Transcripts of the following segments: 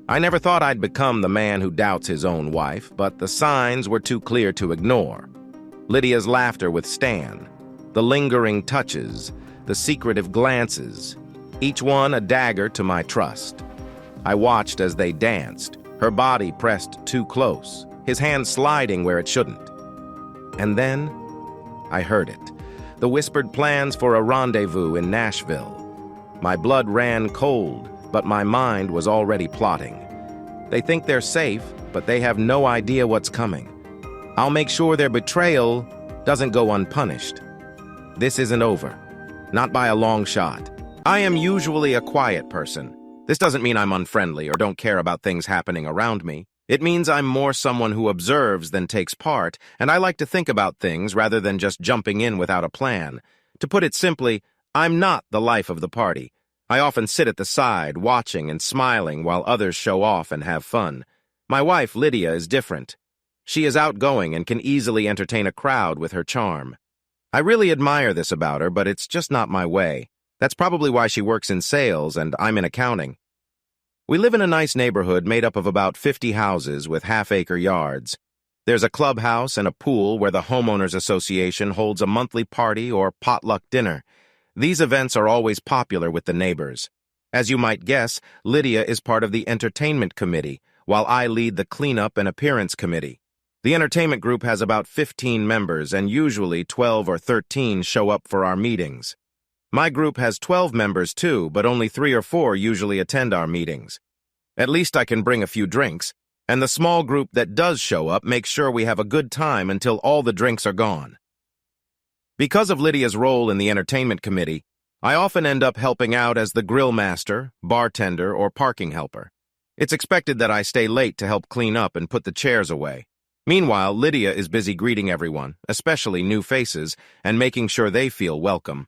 I never thought I'd become the man who doubts his own wife, but the signs were too clear to ignore. Lydia's laughter with Stan, the lingering touches, the secretive glances, each one a dagger to my trust. I watched as they danced, her body pressed too close, his hand sliding where it shouldn't. And then I heard it, the whispered plans for a rendezvous in Nashville. My blood ran cold, but my mind was already plotting. They think they're safe, but they have no idea what's coming. I'll make sure their betrayal doesn't go unpunished. This isn't over. Not by a long shot. I am usually a quiet person. This doesn't mean I'm unfriendly or don't care about things happening around me. It means I'm more someone who observes than takes part, and I like to think about things rather than just jumping in without a plan. To put it simply, I'm not the life of the party. I often sit at the side, watching and smiling while others show off and have fun. My wife, Lidia, is different. She is outgoing and can easily entertain a crowd with her charm. I really admire this about her, but it's just not my way. That's probably why she works in sales and I'm in accounting. We live in a nice neighborhood made up of about 50 houses with half-acre yards. There's a clubhouse and a pool where the homeowners association holds a monthly party or potluck dinner. These events are always popular with the neighbors. As you might guess, Lidia is part of the entertainment committee, while I lead the cleanup and appearance committee. The entertainment group has about 15 members, and usually 12 or 13 show up for our meetings. My group has 12 members too, but only 3 or 4 usually attend our meetings. At least I can bring a few drinks, and the small group that does show up makes sure we have a good time until all the drinks are gone. Because of Lydia's role in the entertainment committee, I often end up helping out as the grill master, bartender, or parking helper. It's expected that I stay late to help clean up and put the chairs away. Meanwhile, Lidia is busy greeting everyone, especially new faces, and making sure they feel welcome.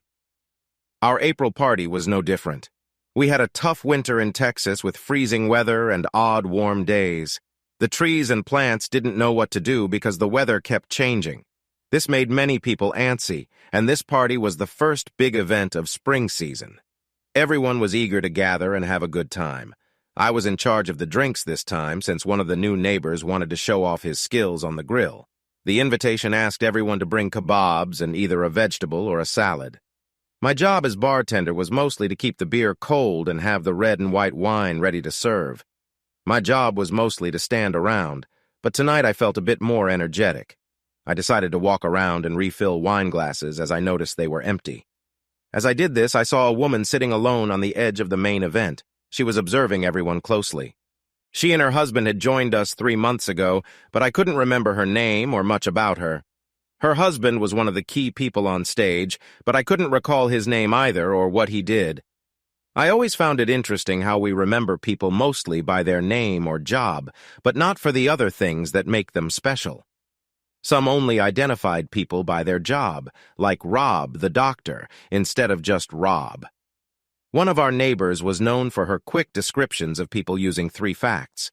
Our April party was no different. We had a tough winter in Texas with freezing weather and odd warm days. The trees and plants didn't know what to do because the weather kept changing. This made many people antsy, and this party was the first big event of spring season. Everyone was eager to gather and have a good time. I was in charge of the drinks this time since one of the new neighbors wanted to show off his skills on the grill. The invitation asked everyone to bring kebabs and either a vegetable or a salad. My job as bartender was mostly to keep the beer cold and have the red and white wine ready to serve. My job was mostly to stand around, but tonight I felt a bit more energetic. I decided to walk around and refill wine glasses as I noticed they were empty. As I did this, I saw a woman sitting alone on the edge of the main event. She was observing everyone closely. She and her husband had joined us 3 months ago, but I couldn't remember her name or much about her. Her husband was one of the key people on stage, but I couldn't recall his name either or what he did. I always found it interesting how we remember people mostly by their name or job, but not for the other things that make them special. Some only identified people by their job, like Rob, the doctor, instead of just Rob. One of our neighbors was known for her quick descriptions of people using 3 facts.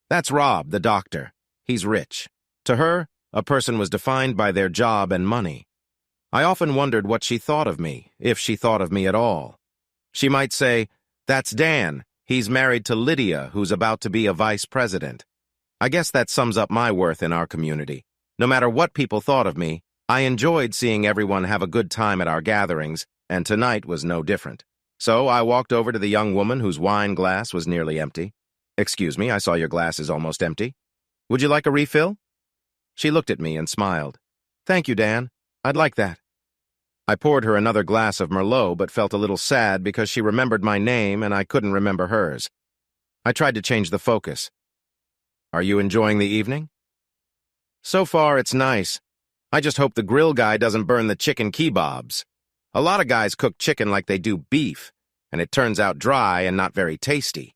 That's Rob, the doctor. He's rich. To her, a person was defined by their job and money. I often wondered what she thought of me, if she thought of me at all. She might say, "That's Dan. He's married to Lidia, who's about to be a vice president." I guess that sums up my worth in our community. No matter what people thought of me, I enjoyed seeing everyone have a good time at our gatherings, and tonight was no different. So I walked over to the young woman whose wine glass was nearly empty. "Excuse me, I saw your glass is almost empty. Would you like a refill?" She looked at me and smiled. "Thank you, Dan. I'd like that." I poured her another glass of Merlot, but felt a little sad because she remembered my name and I couldn't remember hers. I tried to change the focus. "Are you enjoying the evening?" "So far, it's nice. I just hope the grill guy doesn't burn the chicken kebabs. A lot of guys cook chicken like they do beef, and it turns out dry and not very tasty."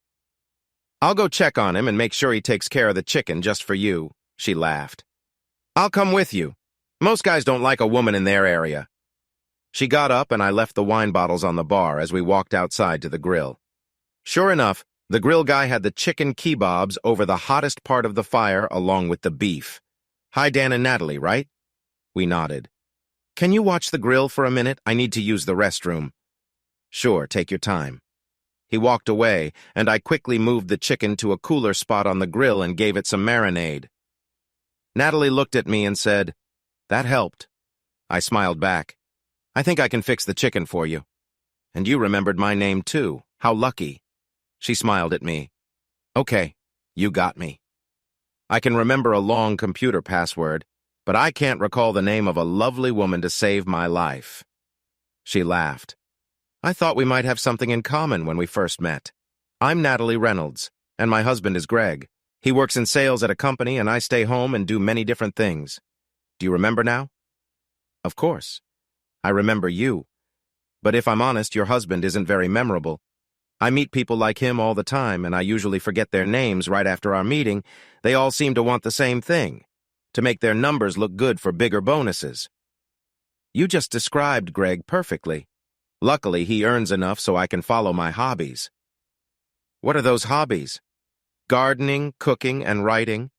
"I'll go check on him and make sure he takes care of the chicken just for you," she laughed. "I'll come with you. Most guys don't like a woman in their area." She got up and I left the wine bottles on the bar as we walked outside to the grill. Sure enough, the grill guy had the chicken kebabs over the hottest part of the fire along with the beef. "Hi, Dan and Natalie, right?" We nodded. "Can you watch the grill for a minute? I need to use the restroom." "Sure, take your time." He walked away, and I quickly moved the chicken to a cooler spot on the grill and gave it some marinade. Natalie looked at me and said, "That helped." I smiled back. "I think I can fix the chicken for you." "And you remembered my name too. How lucky." She smiled at me. "Okay, you got me. I can remember a long computer password, but I can't recall the name of a lovely woman to save my life." She laughed. "I thought we might have something in common when we first met. I'm Natalie Reynolds, and my husband is Greg. He works in sales at a company, and I stay home and do many different things. Do you remember now?" "Of course. I remember you. But if I'm honest, your husband isn't very memorable. I meet people like him all the time, and I usually forget their names right after our meeting. They all seem to want the same thing, to make their numbers look good for bigger bonuses." "You just described Greg perfectly. Luckily, he earns enough so I can follow my hobbies." "What are those hobbies?" "Gardening, cooking, and writing."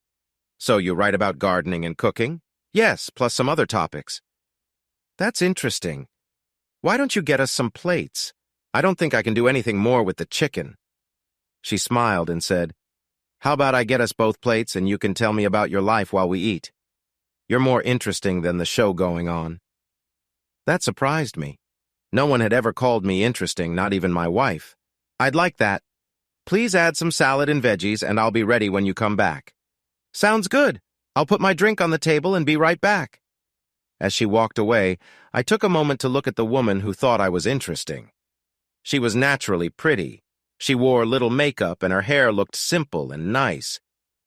"So you write about gardening and cooking?" "Yes, plus some other topics." "That's interesting. Why don't you get us some plates? I don't think I can do anything more with the chicken." She smiled and said, "How about I get us both plates and you can tell me about your life while we eat? You're more interesting than the show going on." That surprised me. No one had ever called me interesting, not even my wife. "I'd like that. Please add some salad and veggies, and I'll be ready when you come back." "Sounds good. I'll put my drink on the table and be right back." As she walked away, I took a moment to look at the woman who thought I was interesting. She was naturally pretty. She wore little makeup, and her hair looked simple and nice.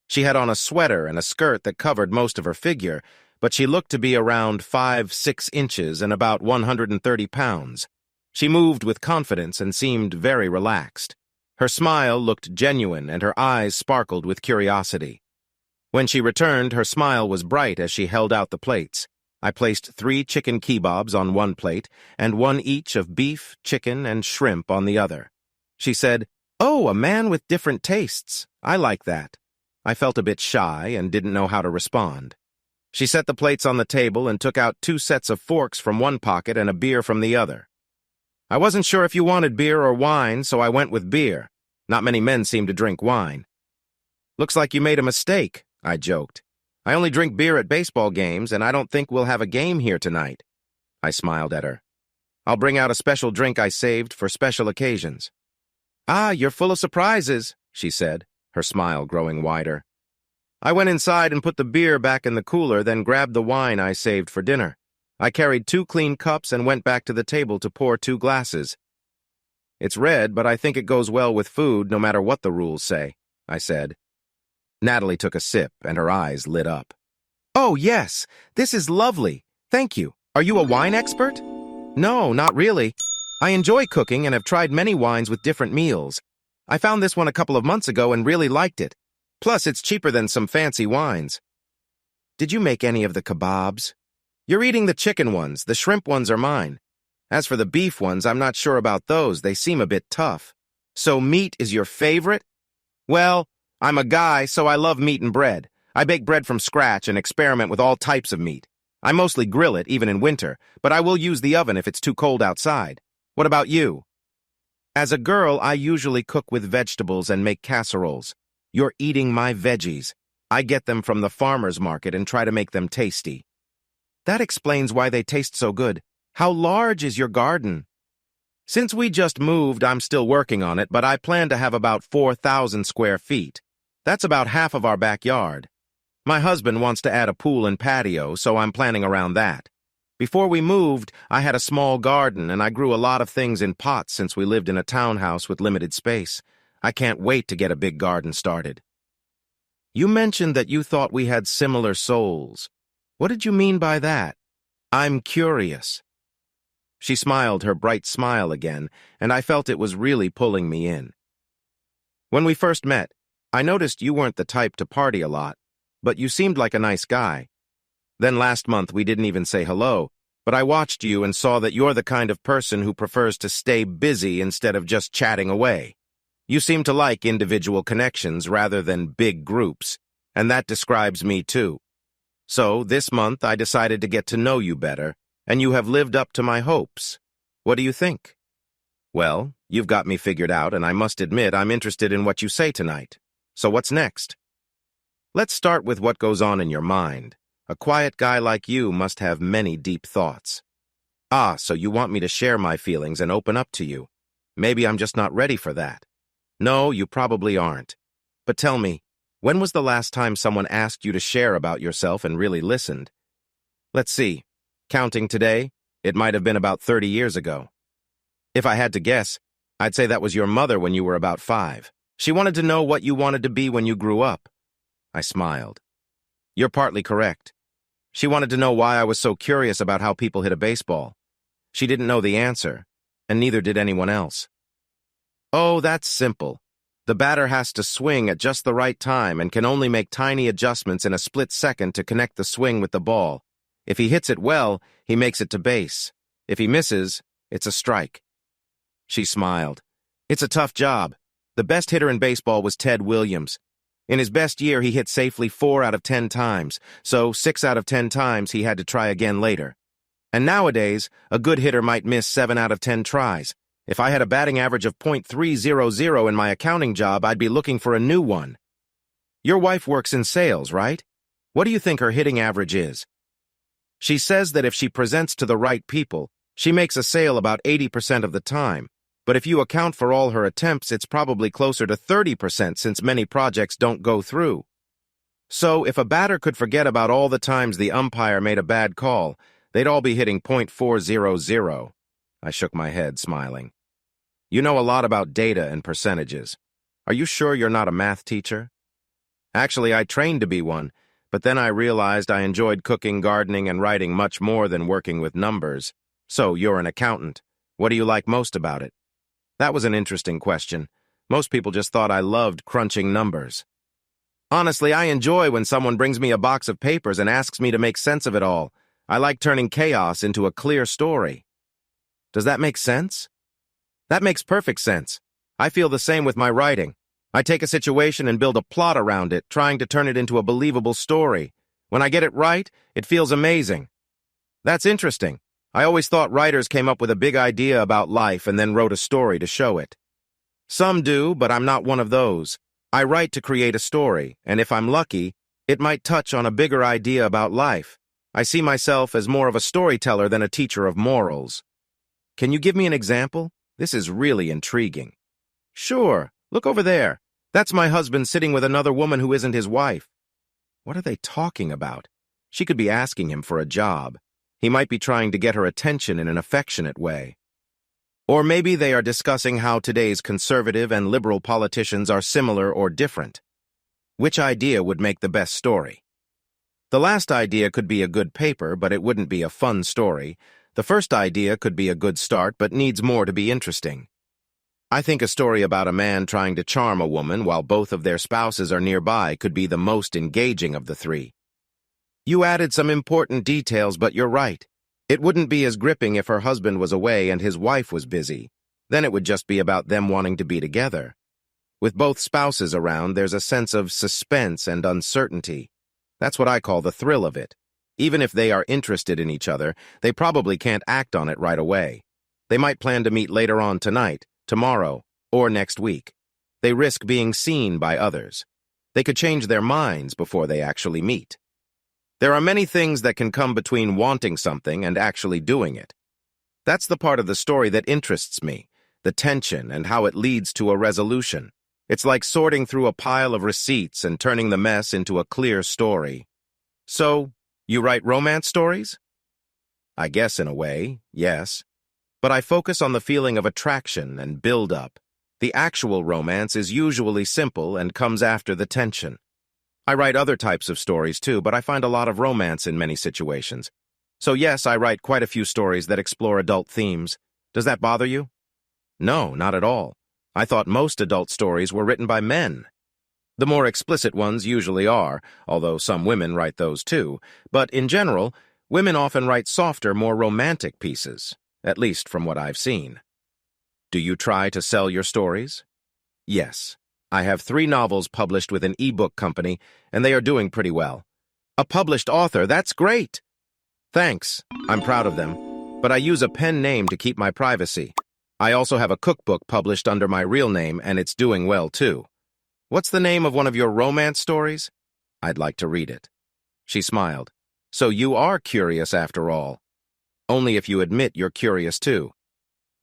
She had on a sweater and a skirt that covered most of her figure, but she looked to be around 5'6" inches and about 130 pounds. She moved with confidence and seemed very relaxed. Her smile looked genuine, and her eyes sparkled with curiosity. When she returned, her smile was bright as she held out the plates. I placed 3 chicken kebabs on one plate and 1 each of beef, chicken, and shrimp on the other. She said, "Oh, a man with different tastes. I like that." I felt a bit shy and didn't know how to respond. She set the plates on the table and took out 2 sets of forks from one pocket and a beer from the other. "I wasn't sure if you wanted beer or wine, so I went with beer. Not many men seem to drink wine." "Looks like you made a mistake," I joked. "I only drink beer at baseball games, and I don't think we'll have a game here tonight." I smiled at her. "I'll bring out a special drink I saved for special occasions." "Ah, you're full of surprises," she said, her smile growing wider. I went inside and put the beer back in the cooler, then grabbed the wine I saved for dinner. I carried 2 clean cups and went back to the table to pour 2 glasses. "It's red, but I think it goes well with food, no matter what the rules say," I said. Natalie took a sip, and her eyes lit up. "Oh, yes, this is lovely. Thank you. Are you a wine expert?" "No, not really. I enjoy cooking and have tried many wines with different meals. I found this one a couple of months ago and really liked it. Plus, it's cheaper than some fancy wines." "Did you make any of the kebabs?" "You're eating the chicken ones. The shrimp ones are mine. As for the beef ones, I'm not sure about those. They seem a bit tough." "So meat is your favorite?" "Well, I'm a guy, so I love meat and bread. I bake bread from scratch and experiment with all types of meat. I mostly grill it, even in winter, but I will use the oven if it's too cold outside. What about you?" "As a girl, I usually cook with vegetables and make casseroles. You're eating my veggies. I get them from the farmer's market and try to make them tasty." "That explains why they taste so good. How large is your garden?" "Since we just moved, I'm still working on it, but I plan to have about 4,000 square feet. That's about half of our backyard. My husband wants to add a pool and patio, so I'm planning around that. Before we moved, I had a small garden, and I grew a lot of things in pots since we lived in a townhouse with limited space. I can't wait to get a big garden started." "You mentioned that you thought we had similar souls. What did you mean by that? I'm curious." She smiled her bright smile again, and I felt it was really pulling me in. "When we first met, I noticed you weren't the type to party a lot, but you seemed like a nice guy. Then last month we didn't even say hello, but I watched you and saw that you're the kind of person who prefers to stay busy instead of just chatting away. You seem to like individual connections rather than big groups, and that describes me too. So this month I decided to get to know you better, and you have lived up to my hopes. What do you think?" "Well, You've got me figured out, and I must admit I'm interested in what you say tonight. So what's next? Let's start with what goes on in your mind. A quiet guy like you must have many deep thoughts. Ah, so you want me to share my feelings and open up to you. Maybe I'm just not ready for that. No, you probably aren't. But tell me, when was the last time someone asked you to share about yourself and really listened? Let's see. Counting today, it might have been about 30 years ago. If I had to guess, I'd say that was your mother when you were about 5. She wanted to know what you wanted to be when you grew up. I smiled. You're partly correct. She wanted to know why I was so curious about how people hit a baseball. She didn't know the answer, and neither did anyone else. Oh, that's simple. The batter has to swing at just the right time and can only make tiny adjustments in a split second to connect the swing with the ball. If he hits it well, he makes it to base. If he misses, it's a strike. She smiled. It's a tough job. The best hitter in baseball was Ted Williams. In his best year, he hit safely 4 out of 10 times, so 6 out of 10 times he had to try again later. And nowadays, a good hitter might miss 7 out of 10 tries. If I had a batting average of .300 in my accounting job, I'd be looking for a new one. Your wife works in sales, right? What do you think her hitting average is? She says that if she presents to the right people, she makes a sale about 80% of the time. But if you account for all her attempts, it's probably closer to 30% since many projects don't go through. So, if a batter could forget about all the times the umpire made a bad call, they'd all be hitting .400. I shook my head, smiling. You know a lot about data and percentages. Are you sure you're not a math teacher? Actually, I trained to be one, but then I realized I enjoyed cooking, gardening, and writing much more than working with numbers. So, you're an accountant. What do you like most about it? That was an interesting question. Most people just thought I loved crunching numbers. Honestly, I enjoy when someone brings me a box of papers and asks me to make sense of it all. I like turning chaos into a clear story. Does that make sense? That makes perfect sense. I feel the same with my writing. I take a situation and build a plot around it, trying to turn it into a believable story. When I get it right, it feels amazing. That's interesting. I always thought writers came up with a big idea about life and then wrote a story to show it. Some do, but I'm not one of those. I write to create a story, and if I'm lucky, it might touch on a bigger idea about life. I see myself as more of a storyteller than a teacher of morals. Can you give me an example? This is really intriguing. Sure, look over there. That's my husband sitting with another woman who isn't his wife. What are they talking about? She could be asking him for a job. He might be trying to get her attention in an affectionate way. Or maybe they are discussing how today's conservative and liberal politicians are similar or different. Which idea would make the best story? The last idea could be a good paper, but it wouldn't be a fun story. The first idea could be a good start, but needs more to be interesting. I think a story about a man trying to charm a woman while both of their spouses are nearby could be the most engaging of the three. You added some important details, but you're right. It wouldn't be as gripping if her husband was away and his wife was busy. Then it would just be about them wanting to be together. With both spouses around, there's a sense of suspense and uncertainty. That's what I call the thrill of it. Even if they are interested in each other, they probably can't act on it right away. They might plan to meet later on tonight, tomorrow, or next week. They risk being seen by others. They could change their minds before they actually meet. There are many things that can come between wanting something and actually doing it. That's the part of the story that interests me, the tension and how it leads to a resolution. It's like sorting through a pile of receipts and turning the mess into a clear story. So, you write romance stories? I guess in a way, yes. But I focus on the feeling of attraction and build-up. The actual romance is usually simple and comes after the tension. I write other types of stories too, but I find a lot of romance in many situations. So yes, I write quite a few stories that explore adult themes. Does that bother you? No, not at all. I thought most adult stories were written by men. The more explicit ones usually are, although some women write those too. But in general, women often write softer, more romantic pieces, at least from what I've seen. Do you try to sell your stories? Yes. I have 3 novels published with an ebook company, and they are doing pretty well. A published author, that's great! Thanks, I'm proud of them, but I use a pen name to keep my privacy. I also have a cookbook published under my real name, and it's doing well, too. What's the name of one of your romance stories? I'd like to read it. She smiled. So you are curious after all. Only if you admit you're curious, too.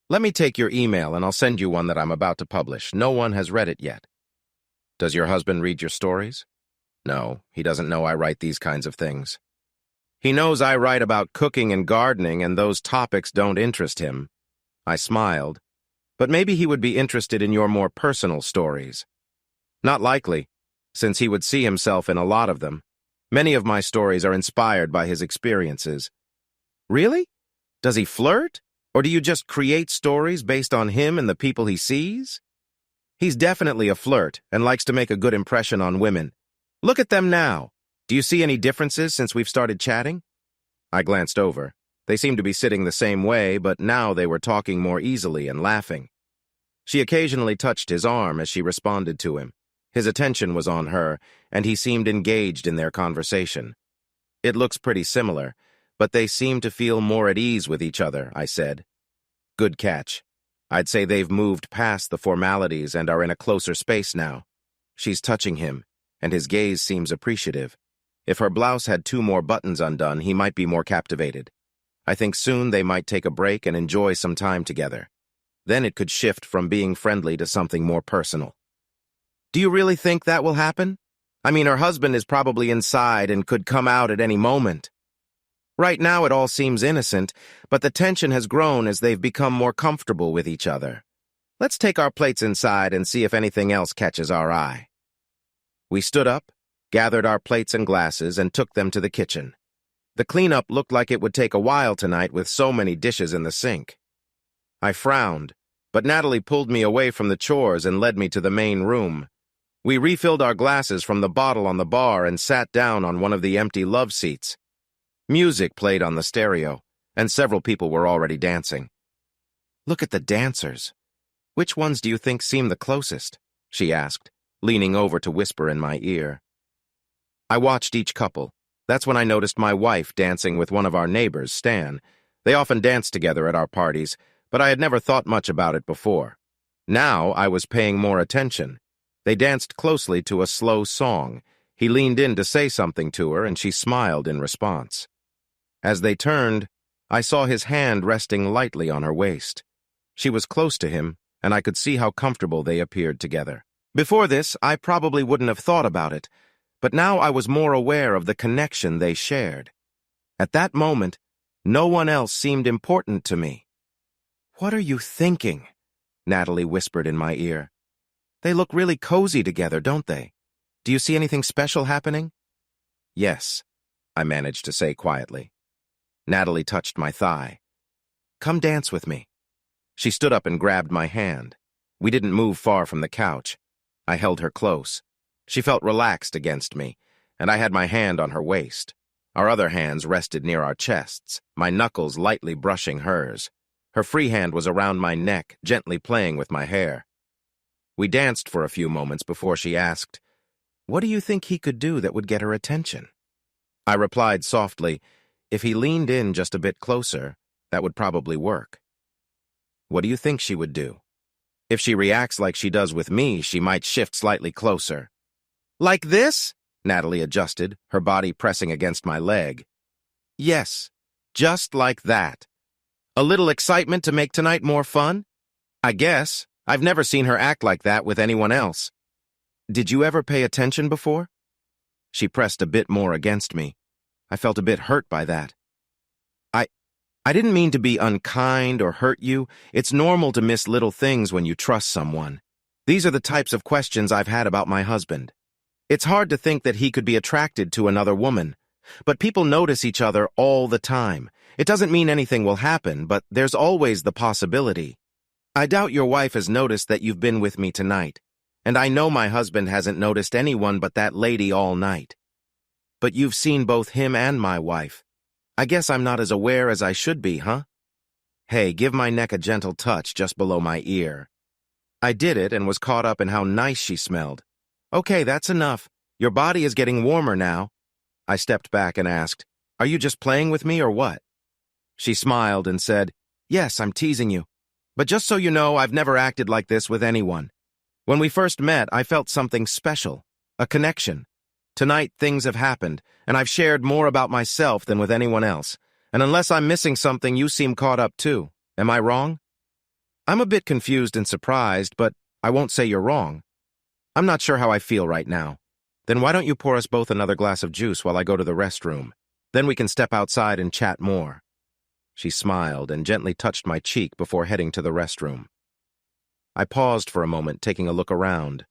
Let me take your email, and I'll send you one that I'm about to publish. No one has read it yet. Does your husband read your stories? No, he doesn't know I write these kinds of things. He knows I write about cooking and gardening, and those topics don't interest him. I smiled. But maybe he would be interested in your more personal stories. Not likely, since he would see himself in a lot of them. Many of my stories are inspired by his experiences. Really? Does he flirt? Or do you just create stories based on him and the people he sees? He's definitely a flirt and likes to make a good impression on women. Look at them now. Do you see any differences since we've started chatting? I glanced over. They seemed to be sitting the same way, but now they were talking more easily and laughing. She occasionally touched his arm as she responded to him. His attention was on her, and he seemed engaged in their conversation. It looks pretty similar, but they seem to feel more at ease with each other, I said. Good catch. I'd say they've moved past the formalities and are in a closer space now. She's touching him, and his gaze seems appreciative. If her blouse had 2 more buttons undone, he might be more captivated. I think soon they might take a break and enjoy some time together. Then it could shift from being friendly to something more personal. Do you really think that will happen? I mean, her husband is probably inside and could come out at any moment. Right now it all seems innocent, but the tension has grown as they've become more comfortable with each other. Let's take our plates inside and see if anything else catches our eye. We stood up, gathered our plates and glasses, and took them to the kitchen. The cleanup looked like it would take a while tonight with so many dishes in the sink. I frowned, but Natalie pulled me away from the chores and led me to the main room. We refilled our glasses from the bottle on the bar and sat down on one of the empty love seats. Music played on the stereo, and several people were already dancing. Look at the dancers. Which ones do you think seem the closest? She asked, leaning over to whisper in my ear. I watched each couple. That's when I noticed my wife dancing with one of our neighbors, Stan. They often danced together at our parties, but I had never thought much about it before. Now I was paying more attention. They danced closely to a slow song. He leaned in to say something to her, and she smiled in response. As they turned, I saw his hand resting lightly on her waist. She was close to him, and I could see how comfortable they appeared together. Before this, I probably wouldn't have thought about it, but now I was more aware of the connection they shared. At that moment, no one else seemed important to me. "What are you thinking?" Natalie whispered in my ear. "They look really cozy together, don't they? Do you see anything special happening?" "Yes," I managed to say quietly. Natalie touched my thigh. "Come dance with me." She stood up and grabbed my hand. We didn't move far from the couch. I held her close. She felt relaxed against me, and I had my hand on her waist. Our other hands rested near our chests, my knuckles lightly brushing hers. Her free hand was around my neck, gently playing with my hair. We danced for a few moments before she asked, "What do you think he could do that would get her attention?" I replied softly, "If he leaned in just a bit closer, that would probably work." "What do you think she would do?" "If she reacts like she does with me, she might shift slightly closer." "Like this?" Natalie adjusted, her body pressing against my leg. "Yes, just like that. A little excitement to make tonight more fun? I guess. I've never seen her act like that with anyone else." "Did you ever pay attention before?" She pressed a bit more against me. I felt a bit hurt by that. I didn't mean to be unkind or hurt you. It's normal to miss little things when you trust someone. These are the types of questions I've had about my husband. It's hard to think that he could be attracted to another woman. But people notice each other all the time. It doesn't mean anything will happen, but there's always the possibility. I doubt your wife has noticed that you've been with me tonight, and I know my husband hasn't noticed anyone but that lady all night. But you've seen both him and my wife. I guess I'm not as aware as I should be, huh? Hey, give my neck a gentle touch just below my ear. I did it and was caught up in how nice she smelled. Okay, that's enough. Your body is getting warmer now. I stepped back and asked, "Are you just playing with me or what?" She smiled and said, "Yes, I'm teasing you." But just so you know, I've never acted like this with anyone. When we first met, I felt something special, a connection. Tonight, things have happened, and I've shared more about myself than with anyone else. And unless I'm missing something, you seem caught up too. Am I wrong? I'm a bit confused and surprised, but I won't say you're wrong. I'm not sure how I feel right now. Then why don't you pour us both another glass of juice while I go to the restroom? Then we can step outside and chat more. She smiled and gently touched my cheek before heading to the restroom. I paused for a moment, taking a look around.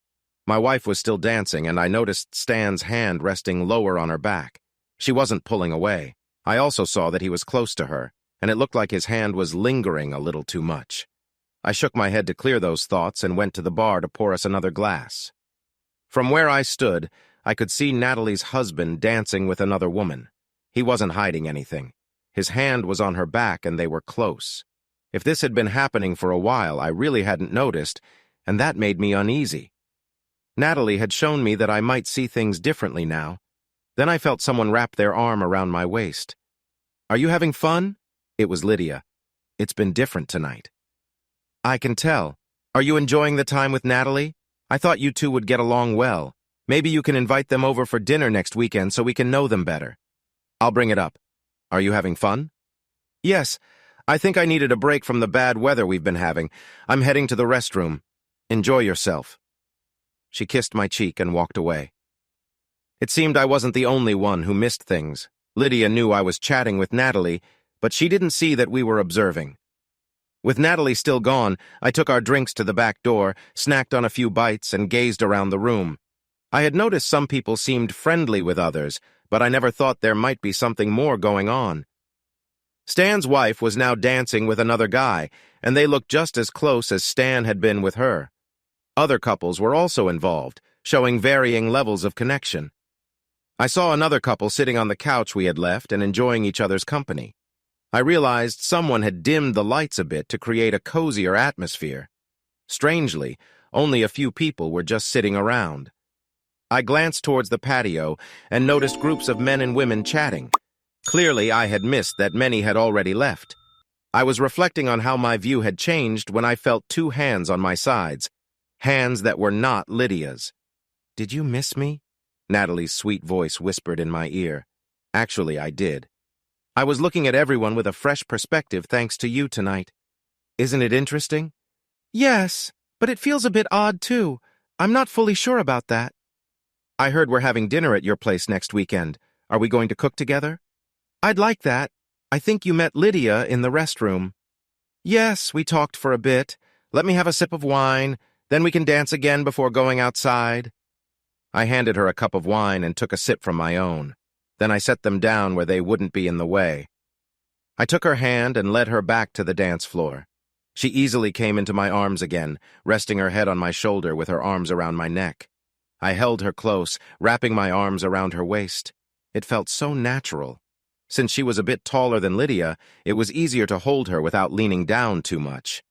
My wife was still dancing, and I noticed Stan's hand resting lower on her back. She wasn't pulling away. I also saw that he was close to her, and it looked like his hand was lingering a little too much. I shook my head to clear those thoughts and went to the bar to pour us another glass. From where I stood, I could see Natalie's husband dancing with another woman. He wasn't hiding anything. His hand was on her back, and they were close. If this had been happening for a while, I really hadn't noticed, and that made me uneasy. Natalie had shown me that I might see things differently now. Then I felt someone wrap their arm around my waist. "Are you having fun?" It was Lidia. "It's been different tonight." "I can tell. Are you enjoying the time with Natalie? I thought you two would get along well. Maybe you can invite them over for dinner next weekend so we can know them better." "I'll bring it up. Are you having fun?" "Yes. I think I needed a break from the bad weather we've been having. I'm heading to the restroom. Enjoy yourself." She kissed my cheek and walked away. It seemed I wasn't the only one who missed things. Lidia knew I was chatting with Natalie, but she didn't see that we were observing. With Natalie still gone, I took our drinks to the back door, snacked on a few bites, and gazed around the room. I had noticed some people seemed friendly with others, but I never thought there might be something more going on. Stan's wife was now dancing with another guy, and they looked just as close as Stan had been with her. Other couples were also involved, showing varying levels of connection. I saw another couple sitting on the couch we had left and enjoying each other's company. I realized someone had dimmed the lights a bit to create a cozier atmosphere. Strangely, only a few people were just sitting around. I glanced towards the patio and noticed groups of men and women chatting. Clearly, I had missed that many had already left. I was reflecting on how my view had changed when I felt two hands on my sides, hands that were not Lidia's. "Did you miss me?" Natalie's sweet voice whispered in my ear. Actually, I did. I was looking at everyone with a fresh perspective thanks to you tonight. Isn't it interesting? Yes, but it feels a bit odd too. I'm not fully sure about that. I heard we're having dinner at your place next weekend. Are we going to cook together? I'd like that. I think you met Lidia in the restroom. Yes, we talked for a bit. Let me have a sip of wine, then we can dance again before going outside. I handed her a cup of wine and took a sip from my own. Then I set them down where they wouldn't be in the way. I took her hand and led her back to the dance floor. She easily came into my arms again, resting her head on my shoulder with her arms around my neck. I held her close, wrapping my arms around her waist. It felt so natural. Since she was a bit taller than Lidia, it was easier to hold her without leaning down too much.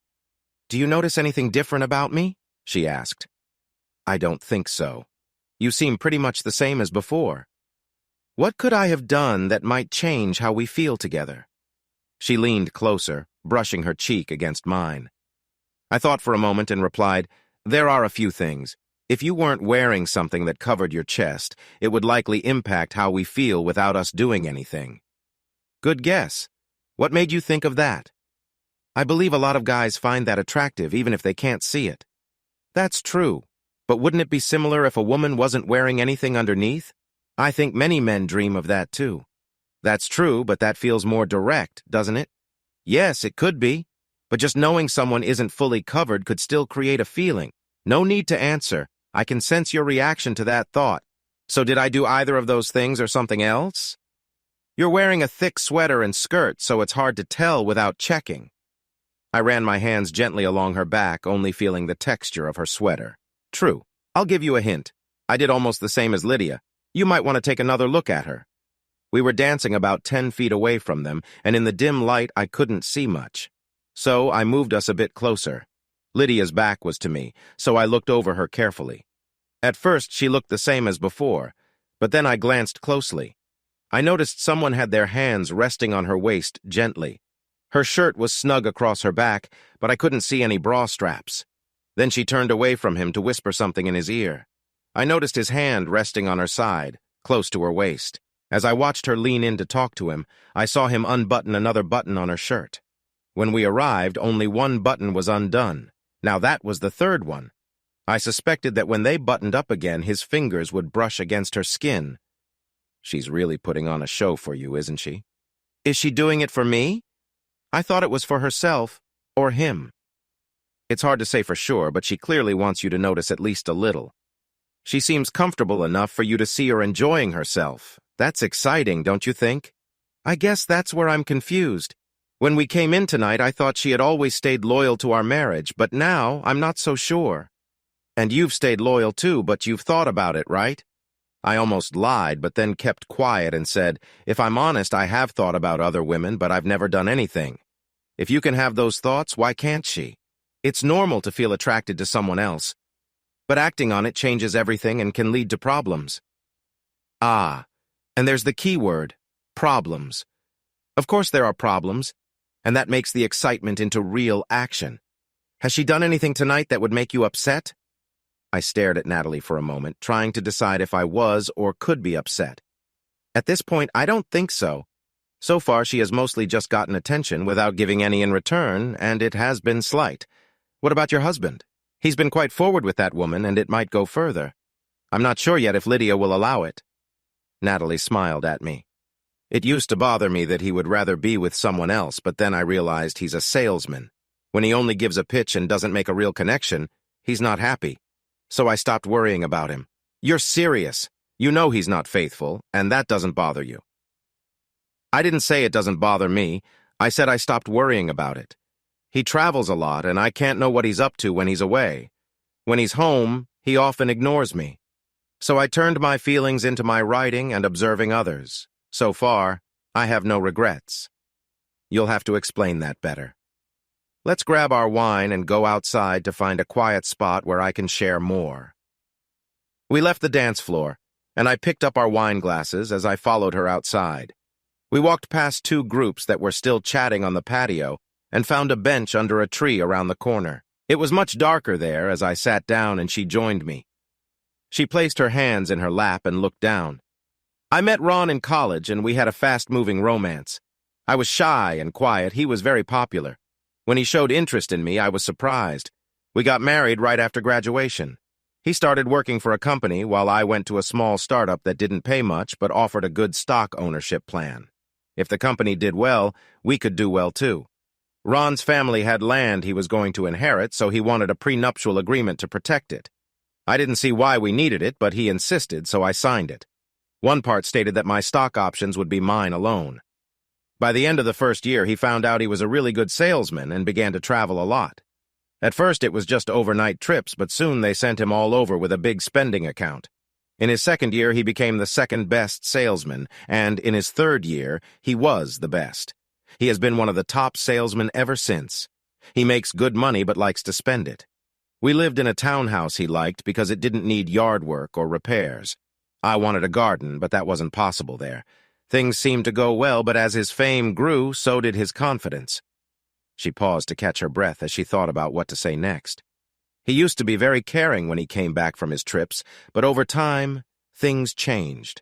"Do you notice anything different about me?" she asked. "I don't think so. You seem pretty much the same as before. What could I have done that might change how we feel together?" She leaned closer, brushing her cheek against mine. I thought for a moment and replied, "There are a few things. If you weren't wearing something that covered your chest, it would likely impact how we feel without us doing anything." Good guess. What made you think of that? I believe a lot of guys find that attractive even if they can't see it. That's true. But wouldn't it be similar if a woman wasn't wearing anything underneath? I think many men dream of that too. That's true, but that feels more direct, doesn't it? Yes, it could be. But just knowing someone isn't fully covered could still create a feeling. No need to answer. I can sense your reaction to that thought. So did I do either of those things or something else? You're wearing a thick sweater and skirt, so it's hard to tell without checking. I ran my hands gently along her back, only feeling the texture of her sweater. True. I'll give you a hint. I did almost the same as Lidia. You might want to take another look at her. We were dancing about 10 feet away from them, and in the dim light I couldn't see much. So I moved us a bit closer. Lydia's back was to me, so I looked over her carefully. At first she looked the same as before, but then I glanced closely. I noticed someone had their hands resting on her waist gently. Her shirt was snug across her back, but I couldn't see any bra straps. Then she turned away from him to whisper something in his ear. I noticed his hand resting on her side, close to her waist. As I watched her lean in to talk to him, I saw him unbutton another button on her shirt. When we arrived, only one button was undone. Now that was the third one. I suspected that when they buttoned up again, his fingers would brush against her skin. She's really putting on a show for you, isn't she? Is she doing it for me? I thought it was for herself, or him. It's hard to say for sure, but she clearly wants you to notice at least a little. She seems comfortable enough for you to see her enjoying herself. That's exciting, don't you think? I guess that's where I'm confused. When we came in tonight, I thought she had always stayed loyal to our marriage, but now I'm not so sure. And you've stayed loyal too, but you've thought about it, right? I almost lied, but then kept quiet and said, if I'm honest, I have thought about other women, but I've never done anything. If you can have those thoughts, why can't she? It's normal to feel attracted to someone else, but acting on it changes everything and can lead to problems. Ah, and there's the key word, problems. Of course there are problems, and that makes the excitement into real action. Has she done anything tonight that would make you upset? I stared at Natalie for a moment, trying to decide if I was or could be upset. At this point, I don't think so. So far, she has mostly just gotten attention without giving any in return, and it has been slight. What about your husband? He's been quite forward with that woman, and it might go further. I'm not sure yet if Lidia will allow it. Natalie smiled at me. It used to bother me that he would rather be with someone else, but then I realized he's a salesman. When he only gives a pitch and doesn't make a real connection, he's not happy. So I stopped worrying about him. You're serious. You know he's not faithful, and that doesn't bother you. I didn't say it doesn't bother me. I said I stopped worrying about it. He travels a lot, and I can't know what he's up to when he's away. When he's home, he often ignores me. So I turned my feelings into my writing and observing others. So far, I have no regrets. You'll have to explain that better. Let's grab our wine and go outside to find a quiet spot where I can share more. We left the dance floor, and I picked up our wine glasses as I followed her outside. We walked past two groups that were still chatting on the patio and found a bench under a tree around the corner. It was much darker there as I sat down and she joined me. She placed her hands in her lap and looked down. I met Ron in college and we had a fast-moving romance. I was shy and quiet. He was very popular. When he showed interest in me, I was surprised. We got married right after graduation. He started working for a company while I went to a small startup that didn't pay much but offered a good stock ownership plan. If the company did well, we could do well too. Ron's family had land he was going to inherit, so he wanted a prenuptial agreement to protect it. I didn't see why we needed it, but he insisted, so I signed it. One part stated that my stock options would be mine alone. By the end of the first year, he found out he was a really good salesman and began to travel a lot. At first, it was just overnight trips, but soon they sent him all over with a big spending account. In his second year, he became the second best salesman, and in his third year, he was the best. He has been one of the top salesmen ever since. He makes good money but likes to spend it. We lived in a townhouse he liked because it didn't need yard work or repairs. I wanted a garden, but that wasn't possible there. Things seemed to go well, but as his fame grew, so did his confidence. She paused to catch her breath as she thought about what to say next. He used to be very caring when he came back from his trips, but over time, things changed.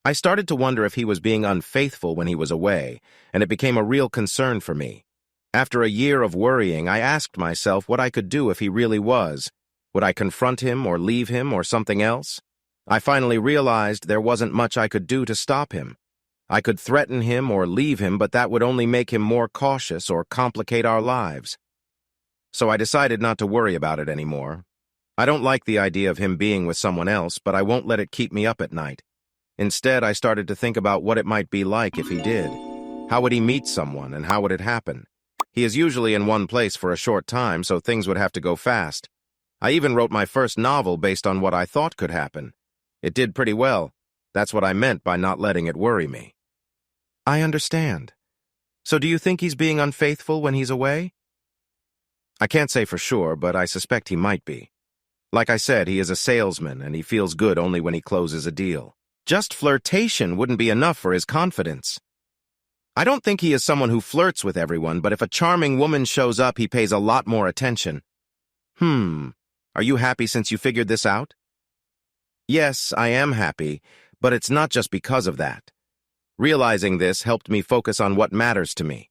I started to wonder if he was being unfaithful when he was away, and it became a real concern for me. After a year of worrying, I asked myself what I could do if he really was. Would I confront him or leave him or something else? I finally realized there wasn't much I could do to stop him. I could threaten him or leave him, but that would only make him more cautious or complicate our lives. So I decided not to worry about it anymore. I don't like the idea of him being with someone else, but I won't let it keep me up at night. Instead, I started to think about what it might be like if he did. How would he meet someone, and how would it happen? He is usually in one place for a short time, so things would have to go fast. I even wrote my first novel based on what I thought could happen. It did pretty well. That's what I meant by not letting it worry me. I understand. So do you think he's being unfaithful when he's away? I can't say for sure, but I suspect he might be. Like I said, he is a salesman, and he feels good only when he closes a deal. Just flirtation wouldn't be enough for his confidence. I don't think he is someone who flirts with everyone, but if a charming woman shows up, he pays a lot more attention. Are you happy since you figured this out? Yes, I am happy, but it's not just because of that. Realizing this helped me focus on what matters to me.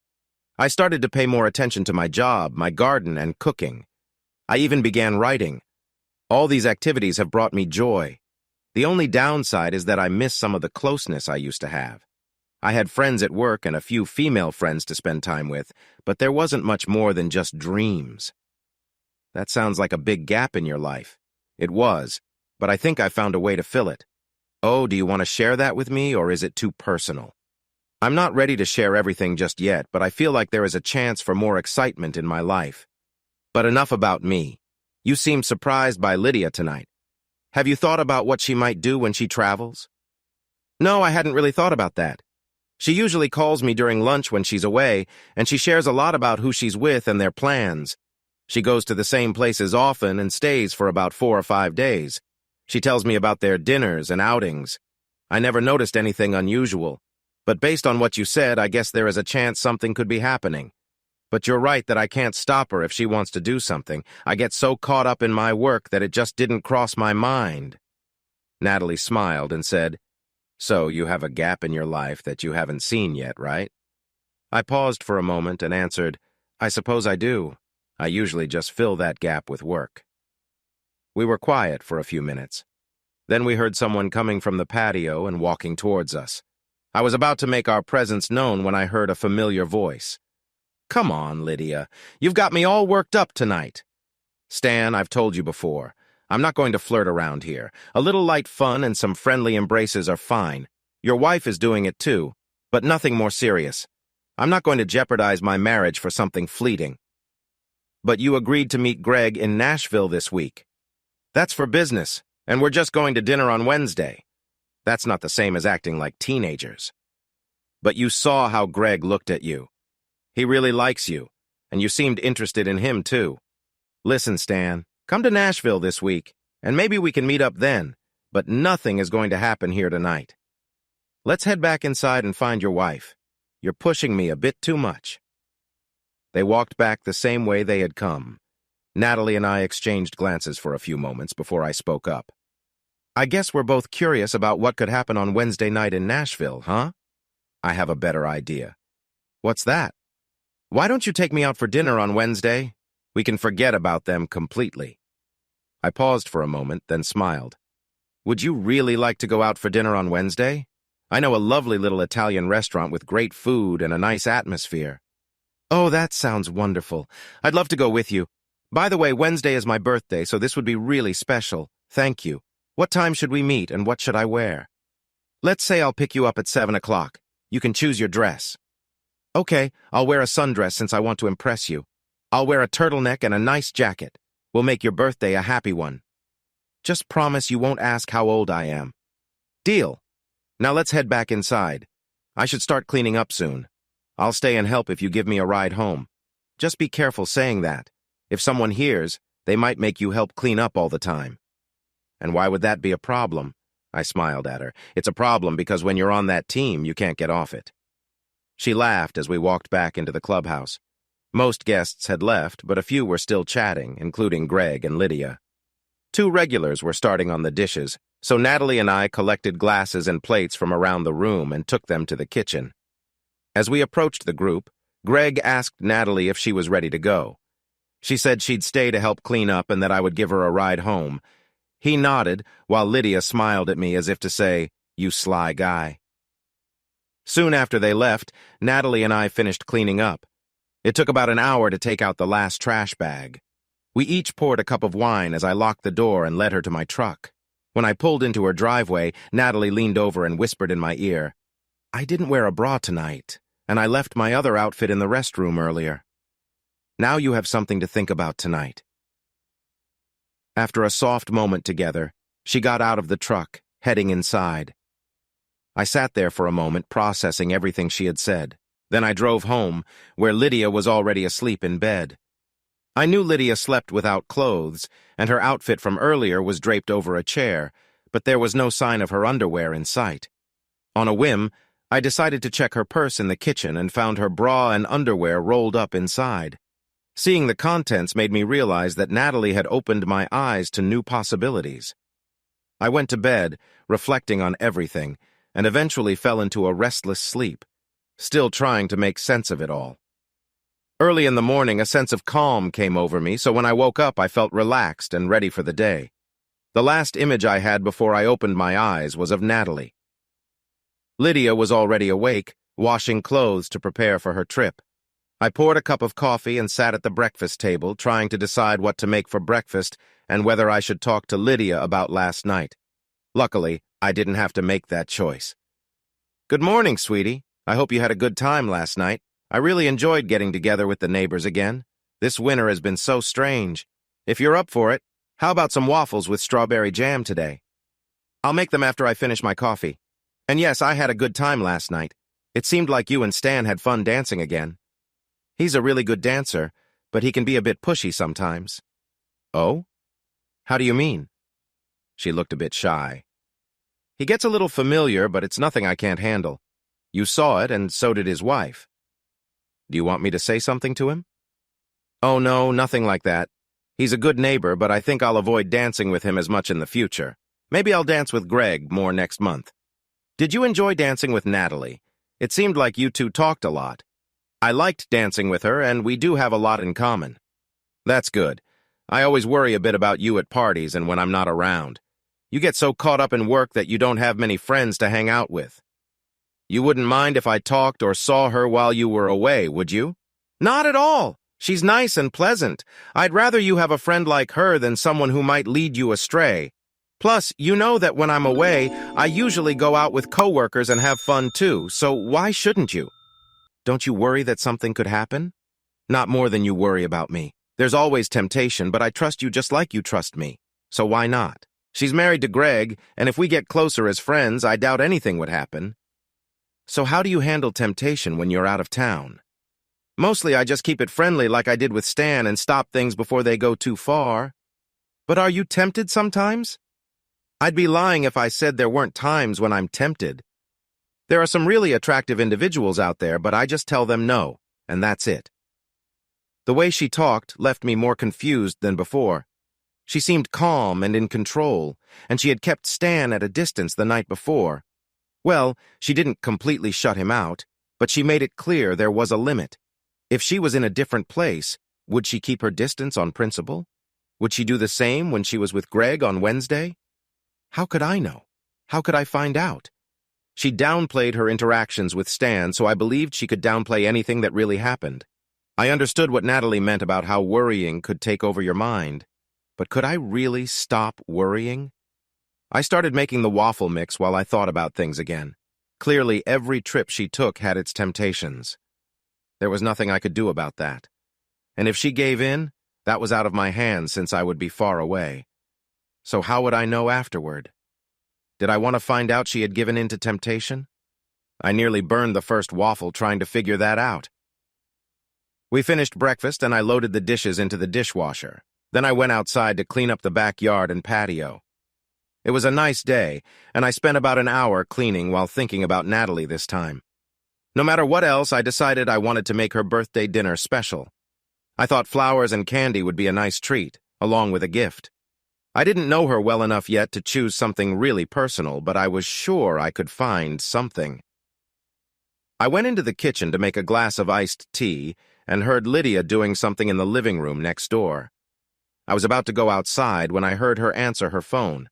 I started to pay more attention to my job, my garden, and cooking. I even began writing. All these activities have brought me joy. The only downside is that I miss some of the closeness I used to have. I had friends at work and a few female friends to spend time with, but there wasn't much more than just dreams. That sounds like a big gap in your life. It was, but I think I found a way to fill it. Oh, do you want to share that with me, or is it too personal? I'm not ready to share everything just yet, but I feel like there is a chance for more excitement in my life. But enough about me. You seem surprised by Lidia tonight. Have you thought about what she might do when she travels? No, I hadn't really thought about that. She usually calls me during lunch when she's away, and she shares a lot about who she's with and their plans. She goes to the same places often and stays for about 4 or 5 days. She tells me about their dinners and outings. I never noticed anything unusual. But based on what you said, I guess there is a chance something could be happening. But you're right that I can't stop her if she wants to do something. I get so caught up in my work that it just didn't cross my mind. Natalie smiled and said, "So you have a gap in your life that you haven't seen yet, right?" I paused for a moment and answered, "I suppose I do. I usually just fill that gap with work." We were quiet for a few minutes. Then we heard someone coming from the patio and walking towards us. I was about to make our presence known when I heard a familiar voice. "Come on, Lidia. You've got me all worked up tonight." "Stan, I've told you before. I'm not going to flirt around here. A little light fun and some friendly embraces are fine. Your wife is doing it too, but nothing more serious. I'm not going to jeopardize my marriage for something fleeting." "But you agreed to meet Greg in Nashville this week." "That's for business, and we're just going to dinner on Wednesday." "That's not the same as acting like teenagers." "But you saw how Greg looked at you. He really likes you, and you seemed interested in him too. Listen, Stan, come to Nashville this week, and maybe we can meet up then, but nothing is going to happen here tonight. Let's head back inside and find your wife. You're pushing me a bit too much." They walked back the same way they had come. Natalie and I exchanged glances for a few moments before I spoke up. "I guess we're both curious about what could happen on Wednesday night in Nashville, huh?" "I have a better idea." "What's that?" "Why don't you take me out for dinner on Wednesday? We can forget about them completely." I paused for a moment, then smiled. "Would you really like to go out for dinner on Wednesday? I know a lovely little Italian restaurant with great food and a nice atmosphere." "Oh, that sounds wonderful. I'd love to go with you. By the way, Wednesday is my birthday, so this would be really special. Thank you. What time should we meet, and what should I wear?" "Let's say I'll pick you up at 7 o'clock. You can choose your dress." "Okay, I'll wear a sundress since I want to impress you. I'll wear a turtleneck and a nice jacket. We'll make your birthday a happy one. Just promise you won't ask how old I am." "Deal. Now let's head back inside. I should start cleaning up soon. I'll stay and help if you give me a ride home. Just be careful saying that. If someone hears, they might make you help clean up all the time." "And why would that be a problem?" I smiled at her. "It's a problem because when you're on that team, you can't get off it." She laughed as we walked back into the clubhouse. Most guests had left, but a few were still chatting, including Greg and Lidia. 2 regulars were starting on the dishes, so Natalie and I collected glasses and plates from around the room and took them to the kitchen. As we approached the group, Greg asked Natalie if she was ready to go. She said she'd stay to help clean up and that I would give her a ride home. He nodded, while Lidia smiled at me as if to say, "You sly guy." Soon after they left, Natalie and I finished cleaning up. It took about an hour to take out the last trash bag. We each poured a cup of wine as I locked the door and led her to my truck. When I pulled into her driveway, Natalie leaned over and whispered in my ear, "I didn't wear a bra tonight, and I left my other outfit in the restroom earlier. Now you have something to think about tonight." After a soft moment together, she got out of the truck, heading inside. I sat there for a moment, processing everything she had said. Then I drove home, where Lidia was already asleep in bed. I knew Lidia slept without clothes, and her outfit from earlier was draped over a chair, but there was no sign of her underwear in sight. On a whim, I decided to check her purse in the kitchen and found her bra and underwear rolled up inside. Seeing the contents made me realize that Natalie had opened my eyes to new possibilities. I went to bed, reflecting on everything, and eventually fell into a restless sleep, still trying to make sense of it all. Early in the morning, a sense of calm came over me, so when I woke up, I felt relaxed and ready for the day. The last image I had before I opened my eyes was of Natalie. Lidia was already awake, washing clothes to prepare for her trip. I poured a cup of coffee and sat at the breakfast table, trying to decide what to make for breakfast and whether I should talk to Lidia about last night. Luckily, I didn't have to make that choice. "Good morning, sweetie. I hope you had a good time last night. I really enjoyed getting together with the neighbors again. This winter has been so strange. If you're up for it, how about some waffles with strawberry jam today? I'll make them after I finish my coffee. And yes, I had a good time last night. It seemed like you and Stan had fun dancing again. He's a really good dancer, but he can be a bit pushy sometimes." "Oh? How do you mean?" She looked a bit shy. "He gets a little familiar, but it's nothing I can't handle. You saw it, and so did his wife. Do you want me to say something to him?" "Oh no, nothing like that. He's a good neighbor, but I think I'll avoid dancing with him as much in the future. Maybe I'll dance with Greg more next month. Did you enjoy dancing with Natalie? It seemed like you two talked a lot. I liked dancing with her, and we do have a lot in common." "That's good. I always worry a bit about you at parties and when I'm not around. You get so caught up in work that you don't have many friends to hang out with. You wouldn't mind if I talked or saw her while you were away, would you?" "Not at all. She's nice and pleasant. I'd rather you have a friend like her than someone who might lead you astray. Plus, you know that when I'm away, I usually go out with coworkers and have fun too, so why shouldn't you? Don't you worry that something could happen?" "Not more than you worry about me. There's always temptation, but I trust you just like you trust me. So why not? She's married to Greg, and if we get closer as friends, I doubt anything would happen." "So how do you handle temptation when you're out of town?" "Mostly I just keep it friendly like I did with Stan and stop things before they go too far." "But are you tempted sometimes?" "I'd be lying if I said there weren't times when I'm tempted. There are some really attractive individuals out there, but I just tell them no, and that's it." The way she talked left me more confused than before. She seemed calm and in control, and she had kept Stan at a distance the night before. Well, she didn't completely shut him out, but she made it clear there was a limit. If she was in a different place, would she keep her distance on principle? Would she do the same when she was with Greg on Wednesday? How could I know? How could I find out? She downplayed her interactions with Stan, so I believed she could downplay anything that really happened. I understood what Natalie meant about how worrying could take over your mind. But could I really stop worrying? I started making the waffle mix while I thought about things again. Clearly, every trip she took had its temptations. There was nothing I could do about that. And if she gave in, that was out of my hands since I would be far away. So how would I know afterward? Did I want to find out she had given in to temptation? I nearly burned the first waffle trying to figure that out. We finished breakfast and I loaded the dishes into the dishwasher. Then I went outside to clean up the backyard and patio. It was a nice day, and I spent about an hour cleaning while thinking about Natalie this time. No matter what else, I decided I wanted to make her birthday dinner special. I thought flowers and candy would be a nice treat, along with a gift. I didn't know her well enough yet to choose something really personal, but I was sure I could find something. I went into the kitchen to make a glass of iced tea and heard Lidia doing something in the living room next door. I was about to go outside when I heard her answer her phone.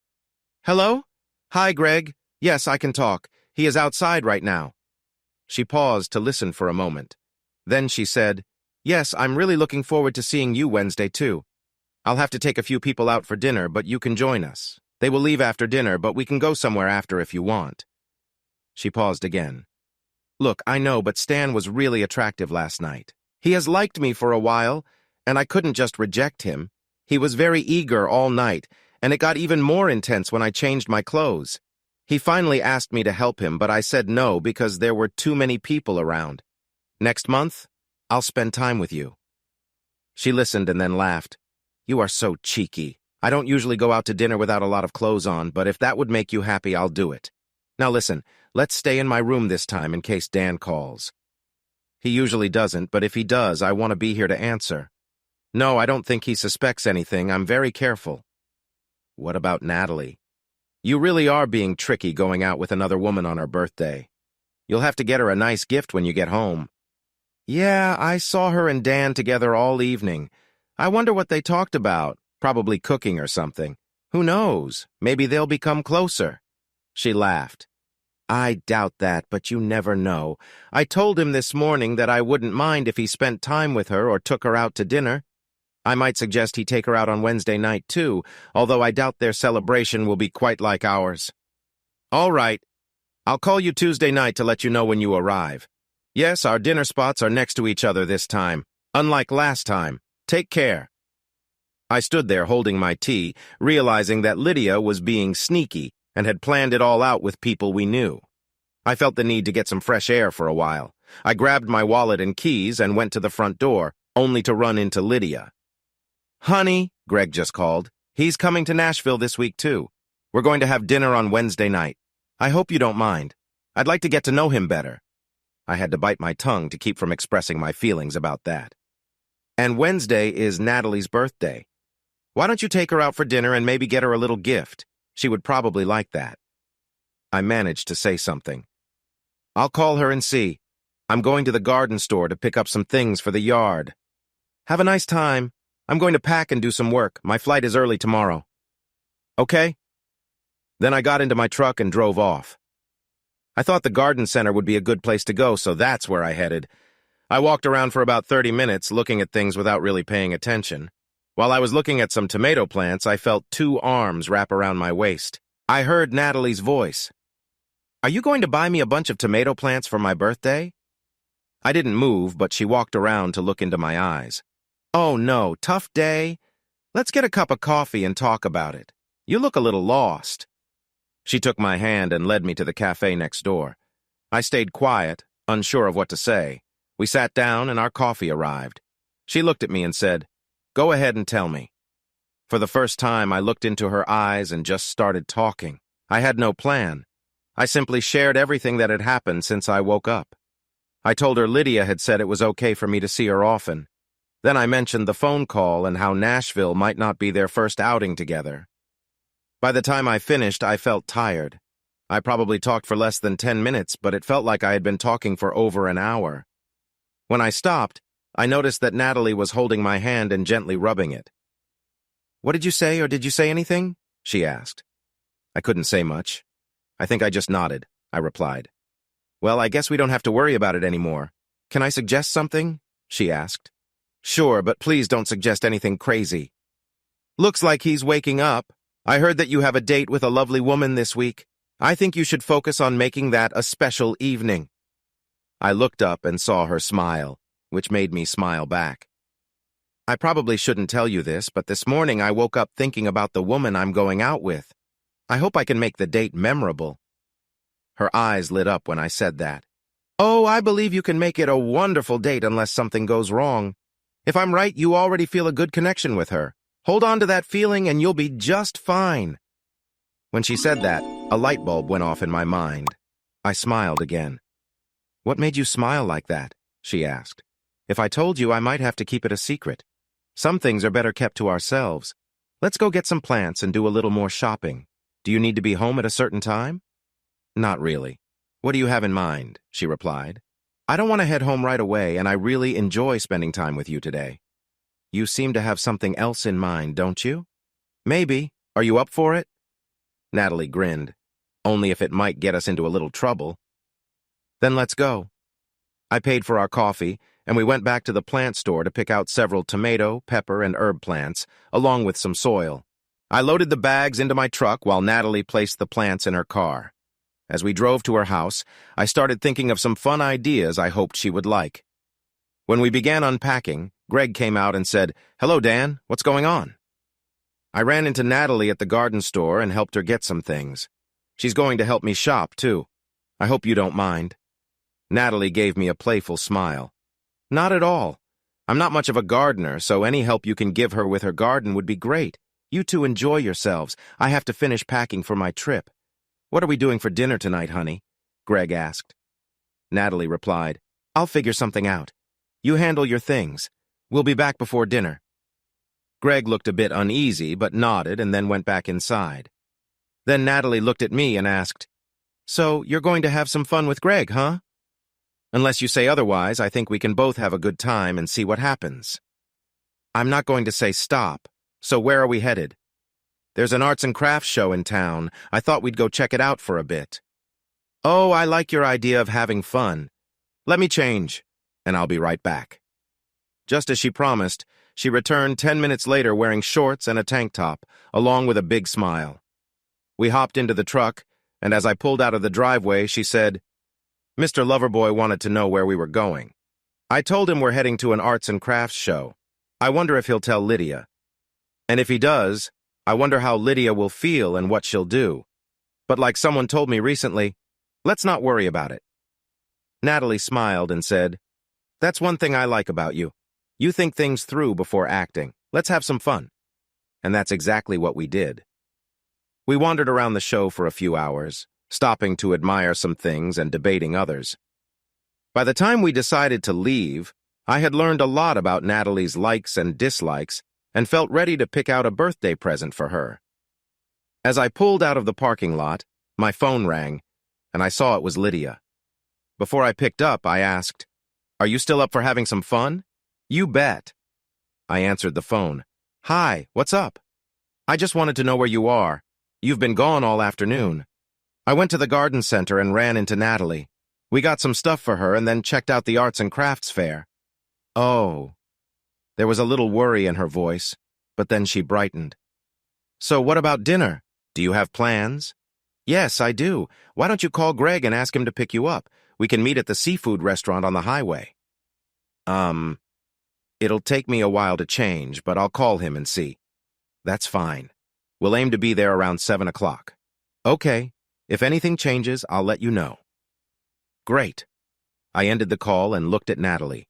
"Hello? Hi, Greg. Yes, I can talk. He is outside right now." She paused to listen for a moment. Then she said, "Yes, I'm really looking forward to seeing you Wednesday, too. I'll have to take a few people out for dinner, but you can join us. They will leave after dinner, but we can go somewhere after if you want." She paused again. "Look, I know, but Stan was really attractive last night. He has liked me for a while, and I couldn't just reject him. He was very eager all night, and it got even more intense when I changed my clothes. He finally asked me to help him, but I said no because there were too many people around. Next month, I'll spend time with you." She listened and then laughed. "You are so cheeky. I don't usually go out to dinner without a lot of clothes on, but if that would make you happy, I'll do it. Now listen, Let's stay in my room this time in case Dan calls. He usually doesn't, but if he does, I want to be here to answer. No, I don't think he suspects anything. I'm very careful. What about Natalie? You really are being tricky going out with another woman on her birthday. You'll have to get her a nice gift when you get home. Yeah, I saw her and Dan together all evening. I wonder what they talked about. Probably cooking or something. Who knows? Maybe they'll become closer. She laughed. I doubt that, but you never know. I told him this morning that I wouldn't mind if he spent time with her or took her out to dinner. I might suggest he take her out on Wednesday night, too, although I doubt their celebration will be quite like ours. All right. I'll call you Tuesday night to let you know when you arrive. Yes, our dinner spots are next to each other this time, unlike last time. Take care. I stood there holding my tea, realizing that Lidia was being sneaky and had planned it all out with people we knew. I felt the need to get some fresh air for a while. I grabbed my wallet and keys and went to the front door, only to run into Lidia. Honey, Greg just called. He's coming to Nashville this week, too. We're going to have dinner on Wednesday night. I hope you don't mind. I'd like to get to know him better. I had to bite my tongue to keep from expressing my feelings about that. And Wednesday is Natalie's birthday. Why don't you take her out for dinner and maybe get her a little gift? She would probably like that. I managed to say something. I'll call her and see. I'm going to the garden store to pick up some things for the yard. Have a nice time. I'm going to pack and do some work. My flight is early tomorrow. Okay? Then I got into my truck and drove off. I thought the garden center would be a good place to go, so that's where I headed. I walked around for about 30 minutes looking at things without really paying attention. While I was looking at some tomato plants, I felt 2 arms wrap around my waist. I heard Natalie's voice. Are you going to buy me a bunch of tomato plants for my birthday? I didn't move, but she walked around to look into my eyes. Oh no, tough day? Let's get a cup of coffee and talk about it. You look a little lost. She took my hand and led me to the cafe next door. I stayed quiet, unsure of what to say. We sat down and our coffee arrived. She looked at me and said, Go ahead and tell me. For the first time, I looked into her eyes and just started talking. I had no plan. I simply shared everything that had happened since I woke up. I told her Lidia had said it was okay for me to see her often. Then I mentioned the phone call and how Nashville might not be their first outing together. By the time I finished, I felt tired. I probably talked for less than 10 minutes, but it felt like I had been talking for over an hour. When I stopped, I noticed that Natalie was holding my hand and gently rubbing it. What did you say, or did you say anything? She asked. I couldn't say much. I think I just nodded, I replied. Well, I guess we don't have to worry about it anymore. Can I suggest something? She asked. Sure, but please don't suggest anything crazy. Looks like he's waking up. I heard that you have a date with a lovely woman this week. I think you should focus on making that a special evening. I looked up and saw her smile, which made me smile back. I probably shouldn't tell you this, but this morning I woke up thinking about the woman I'm going out with. I hope I can make the date memorable. Her eyes lit up when I said that. Oh, I believe you can make it a wonderful date unless something goes wrong. If I'm right, you already feel a good connection with her. Hold on to that feeling and you'll be just fine. When she said that, a light bulb went off in my mind. I smiled again. What made you smile like that? She asked. If I told you, I might have to keep it a secret. Some things are better kept to ourselves. Let's go get some plants and do a little more shopping. Do you need to be home at a certain time? Not really. What do you have in mind? She replied. I don't want to head home right away, and I really enjoy spending time with you today. You seem to have something else in mind, don't you? Maybe. Are you up for it? Natalie grinned. Only if it might get us into a little trouble. Then let's go. I paid for our coffee, and we went back to the plant store to pick out several tomato, pepper, and herb plants, along with some soil. I loaded the bags into my truck while Natalie placed the plants in her car. As we drove to her house, I started thinking of some fun ideas I hoped she would like. When we began unpacking, Greg came out and said, Hello, Dan. What's going on? I ran into Natalie at the garden store and helped her get some things. She's going to help me shop, too. I hope you don't mind. Natalie gave me a playful smile. Not at all. I'm not much of a gardener, so any help you can give her with her garden would be great. You two enjoy yourselves. I have to finish packing for my trip. What are we doing for dinner tonight, honey? Greg asked. Natalie replied, I'll figure something out. You handle your things. We'll be back before dinner. Greg looked a bit uneasy, but nodded and then went back inside. Then Natalie looked at me and asked, So, you're going to have some fun with Greg, huh? Unless you say otherwise, I think we can both have a good time and see what happens. I'm not going to say stop, so where are we headed? There's an arts and crafts show in town. I thought we'd go check it out for a bit. Oh, I like your idea of having fun. Let me change, and I'll be right back. Just as she promised, she returned 10 minutes later wearing shorts and a tank top, along with a big smile. We hopped into the truck, and as I pulled out of the driveway, she said, Mr. Loverboy wanted to know where we were going. I told him we're heading to an arts and crafts show. I wonder if he'll tell Lydia. And if he does, I wonder how Lydia will feel and what she'll do. But like someone told me recently, let's not worry about it. Natalie smiled and said, That's one thing I like about you. You think things through before acting. Let's have some fun. And that's exactly what we did. We wandered around the show for a few hours, stopping to admire some things and debating others. By the time we decided to leave, I had learned a lot about Natalie's likes and dislikes and felt ready to pick out a birthday present for her. As I pulled out of the parking lot, my phone rang, and I saw it was Lydia. Before I picked up, I asked, Are you still up for having some fun? You bet. I answered the phone. Hi, what's up? I just wanted to know where you are. You've been gone all afternoon. I went to the garden center and ran into Natalie. We got some stuff for her and then checked out the arts and crafts fair. Oh. There was a little worry in her voice, but then she brightened. So what about dinner? Do you have plans? Yes, I do. Why don't you call Greg and ask him to pick you up? We can meet at the seafood restaurant on the highway. It'll take me a while to change, but I'll call him and see. That's fine. We'll aim to be there around 7 o'clock. Okay. If anything changes, I'll let you know. Great. I ended the call and looked at Natalie.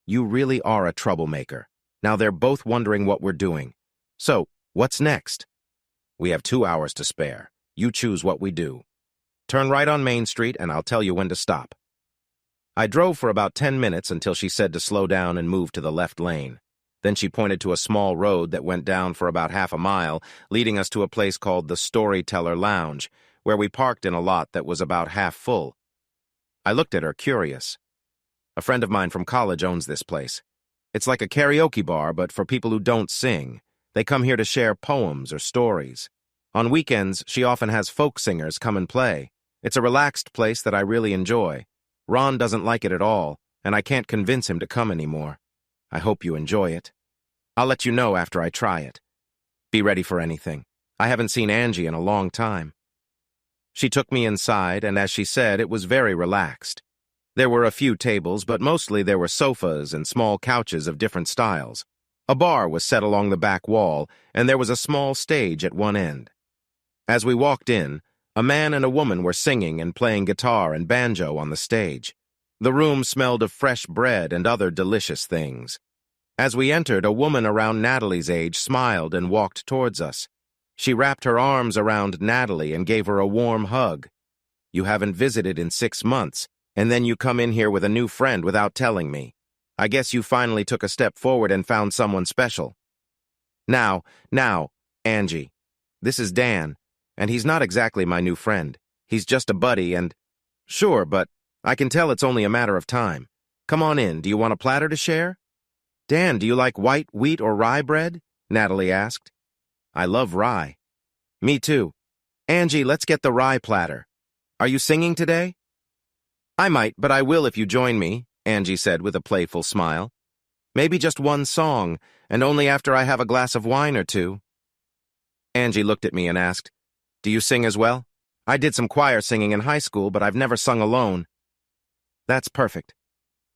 You really are a troublemaker. Now they're both wondering what we're doing. So, what's next? We have 2 hours to spare. You choose what we do. Turn right on Main Street and I'll tell you when to stop. I drove for about 10 minutes until she said to slow down and move to the left lane. Then she pointed to a small road that went down for about half a mile, leading us to a place called the Storyteller Lounge, where we parked in a lot that was about half full. I looked at her, curious. A friend of mine from college owns this place. It's like a karaoke bar, but for people who don't sing. They come here to share poems or stories. On weekends, she often has folk singers come and play. It's a relaxed place that I really enjoy. Ron doesn't like it at all, and I can't convince him to come anymore. I hope you enjoy it. I'll let you know after I try it. Be ready for anything. I haven't seen Angie in a long time. She took me inside, and as she said, it was very relaxed. There were a few tables, but mostly there were sofas and small couches of different styles. A bar was set along the back wall, and there was a small stage at one end. As we walked in, a man and a woman were singing and playing guitar and banjo on the stage. The room smelled of fresh bread and other delicious things. As we entered, a woman around Natalie's age smiled and walked towards us. She wrapped her arms around Natalie and gave her a warm hug. You haven't visited in 6 months, and then you come in here with a new friend without telling me. I guess you finally took a step forward and found someone special. Now, Angie. This is Dan, and he's not exactly my new friend. He's just a buddy and... Sure, but I can tell it's only a matter of time. Come on in. Do you want a platter to share? Dan, do you like white, wheat, or rye bread? Natalie asked. I love rye. Me too. Angie, let's get the rye platter. Are you singing today? I might, but I will if you join me, Angie said with a playful smile. Maybe just one song, and only after I have a glass of wine or two. Angie looked at me and asked, Do you sing as well? I did some choir singing in high school, but I've never sung alone. That's perfect.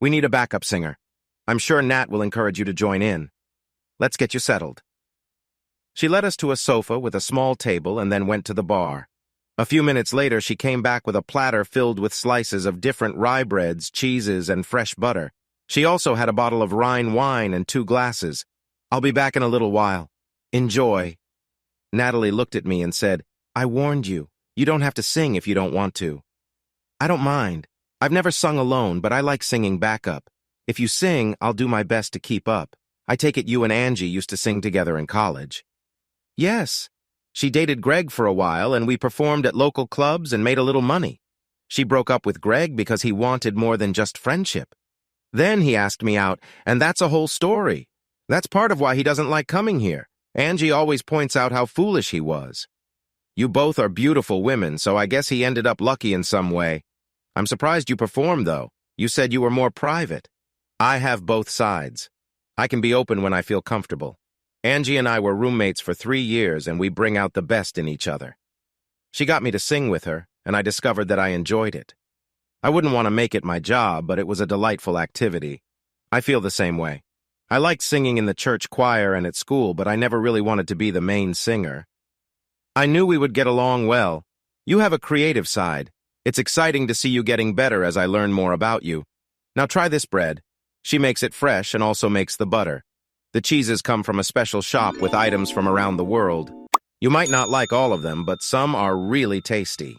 We need a backup singer. I'm sure Nat will encourage you to join in. Let's get you settled. She led us to a sofa with a small table and then went to the bar. A few minutes later, she came back with a platter filled with slices of different rye breads, cheeses, and fresh butter. She also had a bottle of Rhine wine and 2 glasses. I'll be back in a little while. Enjoy. Natalie looked at me and said, I warned you. You don't have to sing if you don't want to. I don't mind. I've never sung alone, but I like singing backup. If you sing, I'll do my best to keep up. I take it you and Angie used to sing together in college. Yes. She dated Greg for a while, and we performed at local clubs and made a little money. She broke up with Greg because he wanted more than just friendship. Then he asked me out, and that's a whole story. That's part of why he doesn't like coming here. Angie always points out how foolish he was. You both are beautiful women, so I guess he ended up lucky in some way. I'm surprised you performed, though. You said you were more private. I have both sides. I can be open when I feel comfortable. Angie and I were roommates for 3 years, and we bring out the best in each other. She got me to sing with her, and I discovered that I enjoyed it. I wouldn't want to make it my job, but it was a delightful activity. I feel the same way. I liked singing in the church choir and at school, but I never really wanted to be the main singer. I knew we would get along well. You have a creative side. It's exciting to see you getting better as I learn more about you. Now try this bread. She makes it fresh and also makes the butter. The cheeses come from a special shop with items from around the world. You might not like all of them, but some are really tasty.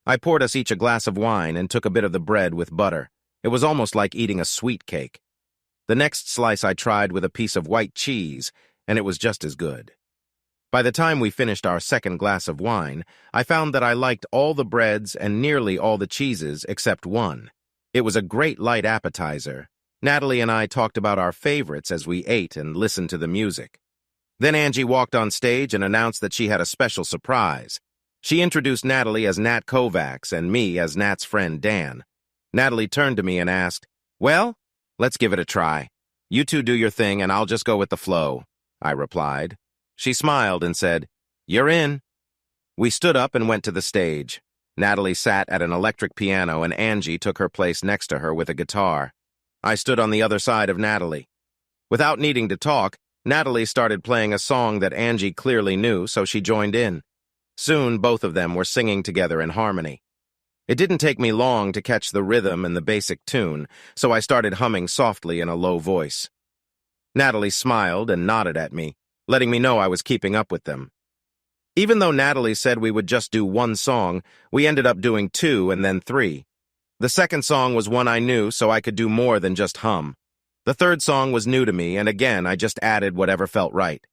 I poured us each a glass of wine and took a bit of the bread with butter. It was almost like eating a sweet cake. The next slice I tried with a piece of white cheese, and it was just as good. By the time we finished our second glass of wine, I found that I liked all the breads and nearly all the cheeses except one. It was a great light appetizer. Natalie and I talked about our favorites as we ate and listened to the music. Then Angie walked on stage and announced that she had a special surprise. She introduced Natalie as Nat Kovacs and me as Nat's friend Dan. Natalie turned to me and asked, "Well, let's give it a try. You two do your thing and I'll just go with the flow," I replied. She smiled and said, "You're in." We stood up and went to the stage. Natalie sat at an electric piano and Angie took her place next to her with a guitar. I stood on the other side of Natalie. Without needing to talk, Natalie started playing a song that Angie clearly knew, so she joined in. Soon, both of them were singing together in harmony. It didn't take me long to catch the rhythm and the basic tune, so I started humming softly in a low voice. Natalie smiled and nodded at me, letting me know I was keeping up with them. Even though Natalie said we would just do one song, we ended up doing 2 and then 3. The second song was one I knew, so I could do more than just hum. The third song was new to me, and again I just added whatever felt right.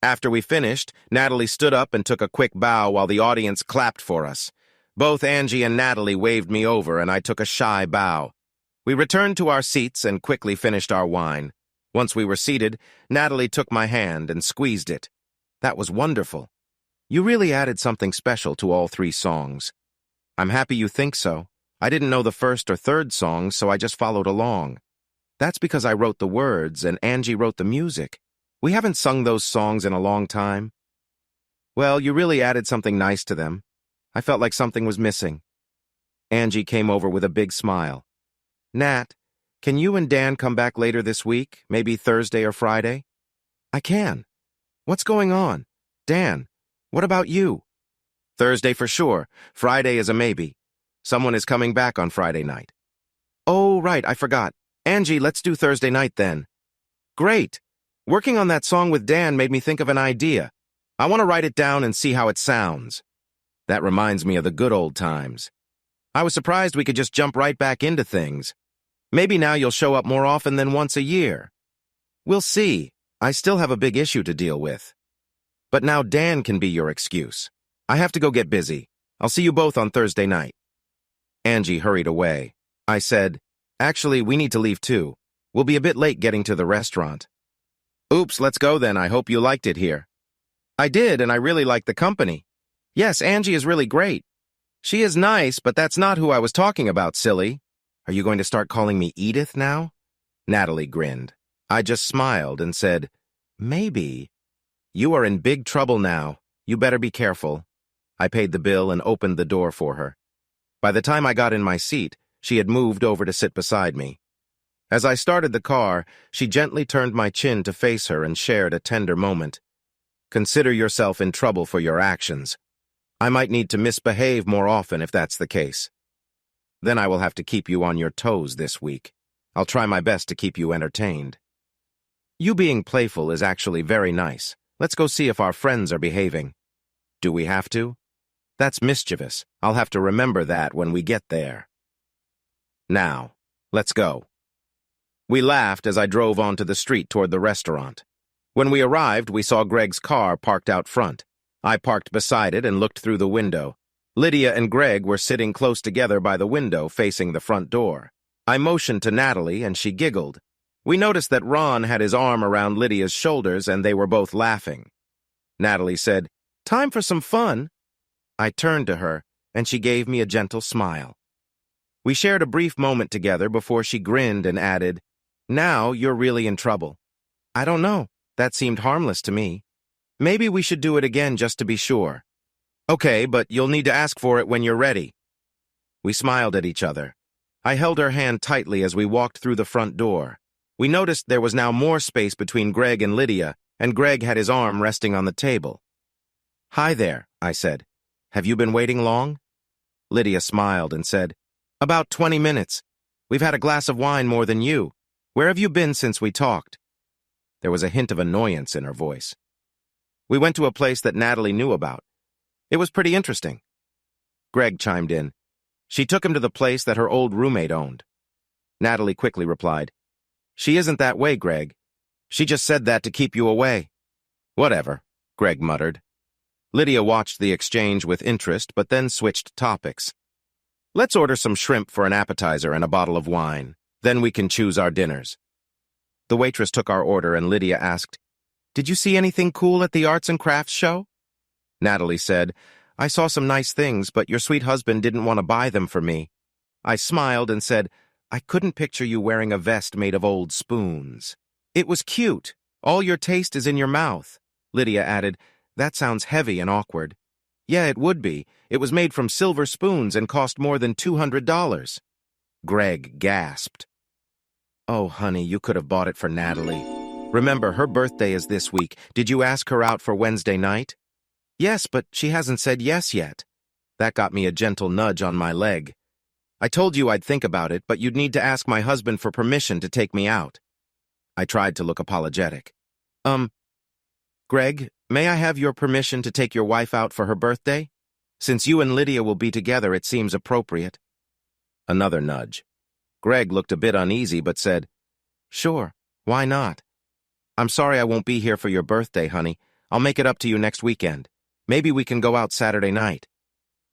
After we finished, Natalie stood up and took a quick bow while the audience clapped for us. Both Angie and Natalie waved me over, and I took a shy bow. We returned to our seats and quickly finished our wine. Once we were seated, Natalie took my hand and squeezed it. That was wonderful. You really added something special to all 3 songs. I'm happy you think so. I didn't know the first or third songs, so I just followed along. That's because I wrote the words and Angie wrote the music. We haven't sung those songs in a long time. Well, you really added something nice to them. I felt like something was missing. Angie came over with a big smile. Nat, can you and Dan come back later this week, maybe Thursday or Friday? I can. What's going on? Dan, what about you? Thursday for sure. Friday is a maybe. Someone is coming back on Friday night. Oh, right, I forgot. Angie, let's do Thursday night then. Great. Working on that song with Dan made me think of an idea. I want to write it down and see how it sounds. That reminds me of the good old times. I was surprised we could just jump right back into things. Maybe now you'll show up more often than once a year. We'll see. I still have a big issue to deal with. But now Dan can be your excuse. I have to go get busy. I'll see you both on Thursday night. Angie hurried away. I said, "Actually, we need to leave too. We'll be a bit late getting to the restaurant." Oops, let's go then. I hope you liked it here. I did, and I really liked the company. Yes, Angie is really great. She is nice, but that's not who I was talking about, silly. Are you going to start calling me Edith now? Natalie grinned. I just smiled and said, maybe. You are in big trouble now. You better be careful. I paid the bill and opened the door for her. By the time I got in my seat, she had moved over to sit beside me. As I started the car, she gently turned my chin to face her and shared a tender moment. Consider yourself in trouble for your actions. I might need to misbehave more often if that's the case. Then I will have to keep you on your toes this week. I'll try my best to keep you entertained. You being playful is actually very nice. Let's go see if our friends are behaving. Do we have to? That's mischievous. I'll have to remember that when we get there. Now, let's go. We laughed as I drove onto the street toward the restaurant. When we arrived, we saw Greg's car parked out front. I parked beside it and looked through the window. Lidia and Greg were sitting close together by the window facing the front door. I motioned to Natalie, and she giggled. We noticed that Ron had his arm around Lydia's shoulders, and they were both laughing. Natalie said, "Time for some fun." I turned to her, and she gave me a gentle smile. We shared a brief moment together before she grinned and added, "Now you're really in trouble." I don't know. That seemed harmless to me. Maybe we should do it again just to be sure. Okay, but you'll need to ask for it when you're ready. We smiled at each other. I held her hand tightly as we walked through the front door. We noticed there was now more space between Greg and Lidia, and Greg had his arm resting on the table. "Hi there," I said. "Have you been waiting long?" Lidia smiled and said, "About 20 minutes. We've had a glass of wine more than you. Where have you been since we talked?" There was a hint of annoyance in her voice. "We went to a place that Natalie knew about. It was pretty interesting." Greg chimed in. "She took him to the place that her old roommate owned." Natalie quickly replied, "She isn't that way, Greg. She just said that to keep you away." "Whatever," Greg muttered. Lidia watched the exchange with interest, but then switched topics. "Let's order some shrimp for an appetizer and a bottle of wine. Then we can choose our dinners." The waitress took our order, and Lidia asked, "Did you see anything cool at the arts and crafts show?" Natalie said, "I saw some nice things, but your sweet husband didn't want to buy them for me." I smiled and said, "I couldn't picture you wearing a vest made of old spoons." "It was cute. All your taste is in your mouth." Lidia added, "That sounds heavy and awkward." "Yeah, it would be. It was made from silver spoons and cost more than $200. Greg gasped. "Oh, honey, you could have bought it for Natalie. Remember, her birthday is this week. Did you ask her out for Wednesday night?" "Yes, but she hasn't said yes yet." That got me a gentle nudge on my leg. "I told you I'd think about it, but you'd need to ask my husband for permission to take me out." I tried to look apologetic. Greg, may I have your permission to take your wife out for her birthday? Since you and Lidia will be together, it seems appropriate." Another nudge. Greg looked a bit uneasy, but said, "Sure, why not? I'm sorry I won't be here for your birthday, honey. I'll make it up to you next weekend. Maybe we can go out Saturday night."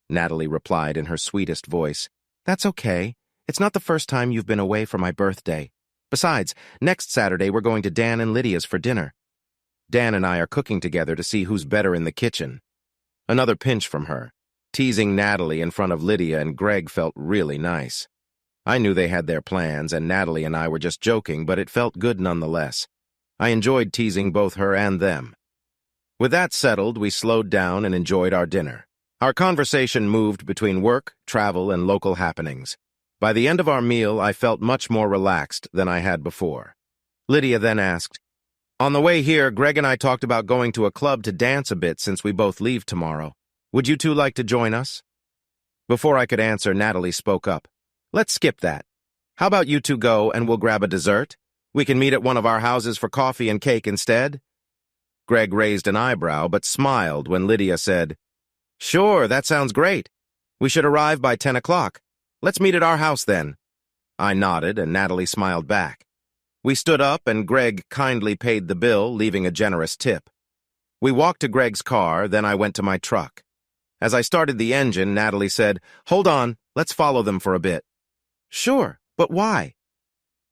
Natalie replied in her sweetest voice, "That's okay. It's not the first time you've been away for my birthday. Besides, next Saturday we're going to Dan and Lydia's for dinner. Dan and I are cooking together to see who's better in the kitchen." Another pinch from her. Teasing Natalie in front of Lidia and Greg felt really nice. I knew they had their plans, and Natalie and I were just joking, but it felt good nonetheless. I enjoyed teasing both her and them. With that settled, we slowed down and enjoyed our dinner. Our conversation moved between work, travel, and local happenings. By the end of our meal, I felt much more relaxed than I had before. Lidia then asked, "On the way here, Greg and I talked about going to a club to dance a bit since we both leave tomorrow. Would you two like to join us?" Before I could answer, Natalie spoke up. "Let's skip that. How about you two go and we'll grab a dessert? We can meet at one of our houses for coffee and cake instead?" Greg raised an eyebrow but smiled when Lidia said, "Sure, that sounds great. We should arrive by 10 o'clock. Let's meet at our house then." I nodded and Natalie smiled back. We stood up and Greg kindly paid the bill, leaving a generous tip. We walked to Greg's car, then I went to my truck. As I started the engine, Natalie said, "Hold on, let's follow them for a bit." "Sure, but why?"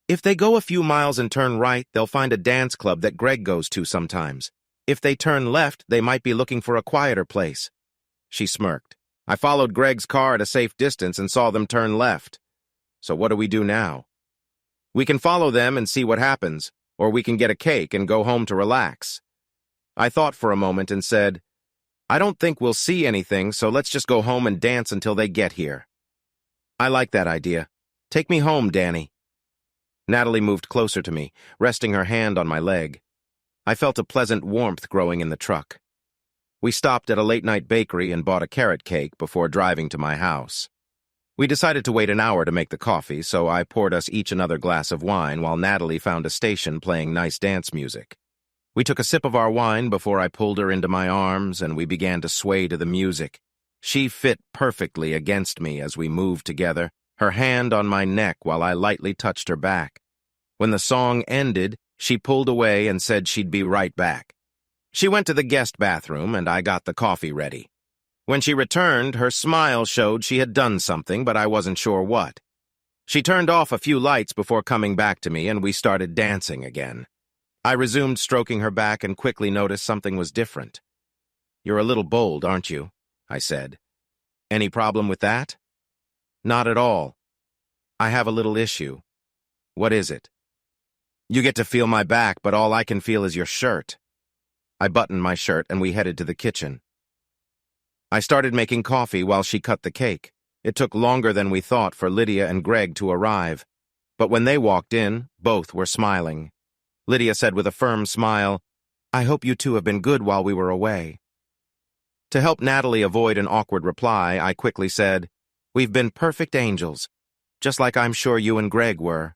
"If they go a few miles and turn right, they'll find a dance club that Greg goes to sometimes. If they turn left, they might be looking for a quieter place." She smirked. I followed Greg's car at a safe distance and saw them turn left. So what do we do now? "We can follow them and see what happens, or we can get a cake and go home to relax." I thought for a moment and said, "I don't think we'll see anything, so let's just go home and dance until they get here." "I like that idea. Take me home, Danny." Natalie moved closer to me, resting her hand on my leg. I felt a pleasant warmth growing in the truck. We stopped at a late-night bakery and bought a carrot cake before driving to my house. We decided to wait an hour to make the coffee, so I poured us each another glass of wine while Natalie found a station playing nice dance music. We took a sip of our wine before I pulled her into my arms and we began to sway to the music. She fit perfectly against me as we moved together, her hand on my neck while I lightly touched her back. When the song ended, she pulled away and said she'd be right back. She went to the guest bathroom, and I got the coffee ready. When she returned, her smile showed she had done something, but I wasn't sure what. She turned off a few lights before coming back to me, and we started dancing again. I resumed stroking her back and quickly noticed something was different. "You're a little bold, aren't you?" I said. "Any problem with that?" "Not at all. I have a little issue." "What is it?" "You get to feel my back, but all I can feel is your shirt." I buttoned my shirt and we headed to the kitchen. I started making coffee while she cut the cake. It took longer than we thought for Lidia and Greg to arrive. But when they walked in, both were smiling. Lidia said with a firm smile, "I hope you two have been good while we were away." To help Natalie avoid an awkward reply, I quickly said, "We've been perfect angels, just like I'm sure you and Greg were."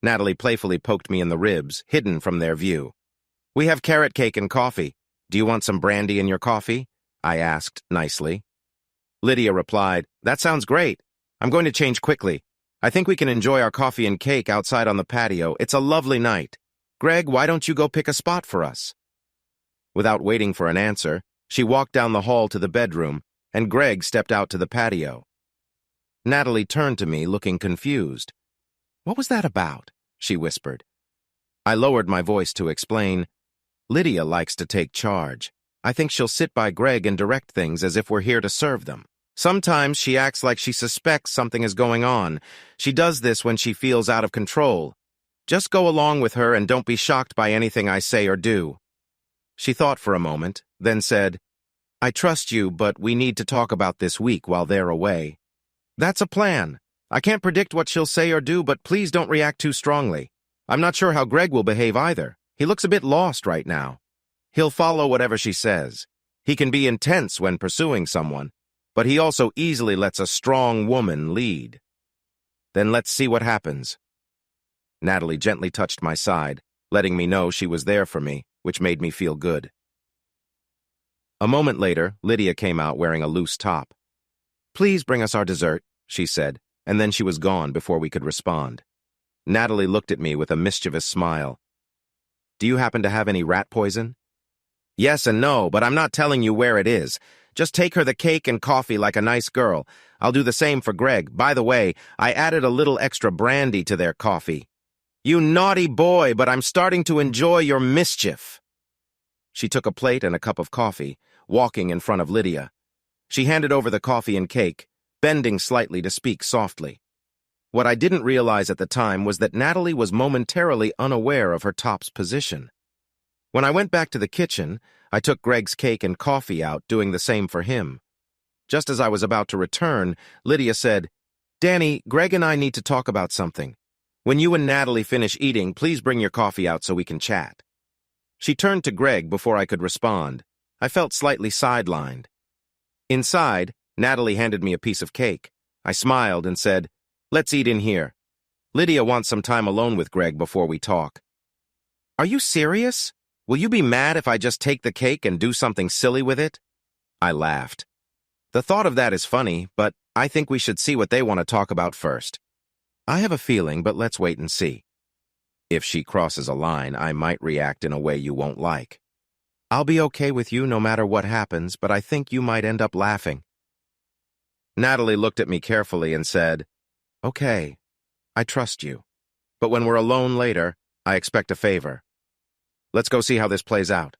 Natalie playfully poked me in the ribs, hidden from their view. "We have carrot cake and coffee. Do you want some brandy in your coffee?" I asked nicely. Lidia replied, "That sounds great. I'm going to change quickly. I think we can enjoy our coffee and cake outside on the patio. It's a lovely night. Greg, why don't you go pick a spot for us?" Without waiting for an answer, she walked down the hall to the bedroom, and Greg stepped out to the patio. Natalie turned to me, looking confused. "What was that about?" she whispered. I lowered my voice to explain. "Lidia likes to take charge. I think she'll sit by Greg and direct things as if we're here to serve them. Sometimes she acts like she suspects something is going on. She does this when she feels out of control. Just go along with her and don't be shocked by anything I say or do." She thought for a moment, then said, "I trust you, but we need to talk about this week while they're away." "That's a plan. I can't predict what she'll say or do, but please don't react too strongly. I'm not sure how Greg will behave either. He looks a bit lost right now. He'll follow whatever she says. He can be intense when pursuing someone, but he also easily lets a strong woman lead. Then let's see what happens." Natalie gently touched my side, letting me know she was there for me, which made me feel good. A moment later, Lidia came out wearing a loose top. "Please bring us our dessert," she said, and then she was gone before we could respond. Natalie looked at me with a mischievous smile. "Do you happen to have any rat poison?" "Yes and no, but I'm not telling you where it is. Just take her the cake and coffee like a nice girl. I'll do the same for Greg. By the way, I added a little extra brandy to their coffee." "You naughty boy, but I'm starting to enjoy your mischief." She took a plate and a cup of coffee, walking in front of Lidia. She handed over the coffee and cake, bending slightly to speak softly. What I didn't realize at the time was that Natalie was momentarily unaware of her top's position. When I went back to the kitchen, I took Greg's cake and coffee out, doing the same for him. Just as I was about to return, Lidia said, "Danny, Greg and I need to talk about something. When you and Natalie finish eating, please bring your coffee out so we can chat." She turned to Greg before I could respond. I felt slightly sidelined. Inside, Natalie handed me a piece of cake. I smiled and said, "Let's eat in here. Lidia wants some time alone with Greg before we talk." "Are you serious? Will you be mad if I just take the cake and do something silly with it?" I laughed. "The thought of that is funny, but I think we should see what they want to talk about first. I have a feeling, but let's wait and see. If she crosses a line, I might react in a way you won't like. I'll be okay with you no matter what happens, but I think you might end up laughing." Natalie looked at me carefully and said, "Okay, I trust you. But when we're alone later, I expect a favor. Let's go see how this plays out."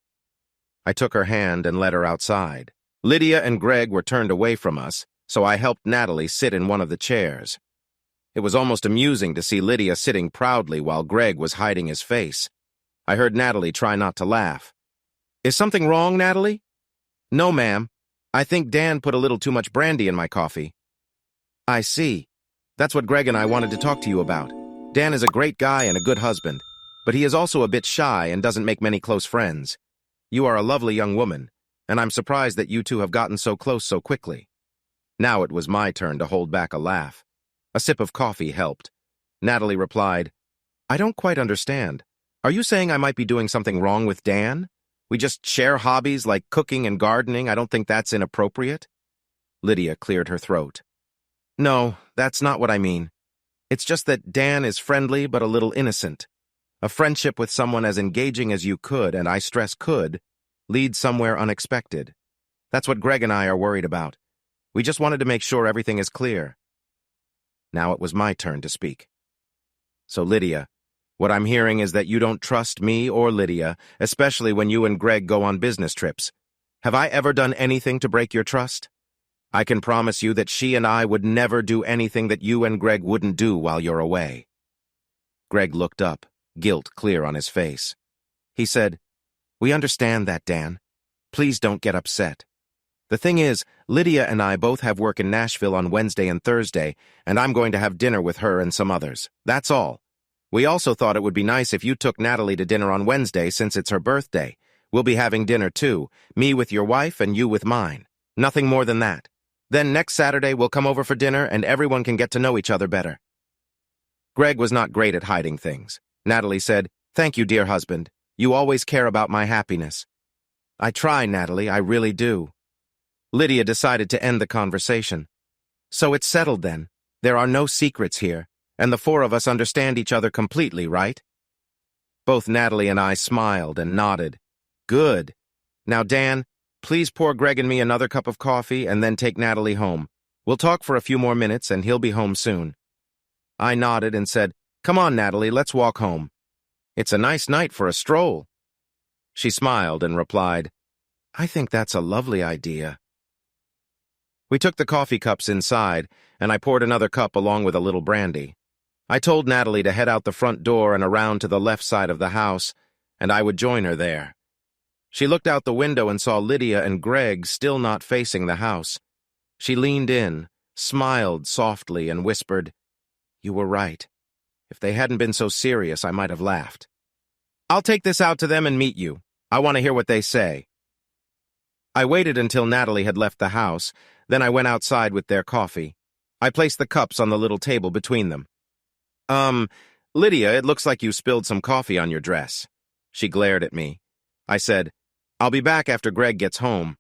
I took her hand and led her outside. Lidia and Greg were turned away from us, so I helped Natalie sit in one of the chairs. It was almost amusing to see Lidia sitting proudly while Greg was hiding his face. I heard Natalie try not to laugh. "Is something wrong, Natalie?" "No, ma'am. I think Dan put a little too much brandy in my coffee." "I see. That's what Greg and I wanted to talk to you about. Dan is a great guy and a good husband, but he is also a bit shy and doesn't make many close friends. You are a lovely young woman, and I'm surprised that you two have gotten so close so quickly." Now it was my turn to hold back a laugh. A sip of coffee helped. Natalie replied, "I don't quite understand. Are you saying I might be doing something wrong with Dan? We just share hobbies like cooking and gardening. I don't think that's inappropriate." Lidia cleared her throat. No, that's not what I mean. It's just that Dan is friendly but a little innocent. A friendship with someone as engaging as you could, and I stress could, lead somewhere unexpected. That's what Greg and I are worried about. We just wanted to make sure everything is clear. Now it was my turn to speak. So, Lidia, what I'm hearing is that you don't trust me or Lidia, especially when you and Greg go on business trips. Have I ever done anything to break your trust? I can promise you that she and I would never do anything that you and Greg wouldn't do while you're away. Greg looked up, guilt clear on his face. He said, We understand that, Dan. Please don't get upset. The thing is, Lidia and I both have work in Nashville on Wednesday and Thursday, and I'm going to have dinner with her and some others. That's all. We also thought it would be nice if you took Natalie to dinner on Wednesday since it's her birthday. We'll be having dinner too, me with your wife and you with mine. Nothing more than that. Then next Saturday we'll come over for dinner and everyone can get to know each other better. Greg was not great at hiding things. Natalie said, Thank you, dear husband. You always care about my happiness. I try, Natalie, I really do. Lidia decided to end the conversation. So it's settled then. There are no secrets here, and the four of us understand each other completely, right? Both Natalie and I smiled and nodded. Good. Now, Dan, please pour Greg and me another cup of coffee and then take Natalie home. We'll talk for a few more minutes and he'll be home soon. I nodded and said, Come on, Natalie, let's walk home. It's a nice night for a stroll. She smiled and replied, I think that's a lovely idea. We took the coffee cups inside, and I poured another cup along with a little brandy. I told Natalie to head out the front door and around to the left side of the house, and I would join her there. She looked out the window and saw Lidia and Greg still not facing the house. She leaned in, smiled softly, and whispered, You were right. If they hadn't been so serious, I might have laughed. I'll take this out to them and meet you. I want to hear what they say. I waited until Natalie had left the house, then I went outside with their coffee. I placed the cups on the little table between them. Lidia, it looks like you spilled some coffee on your dress. She glared at me. I said, I'll be back after Greg gets home.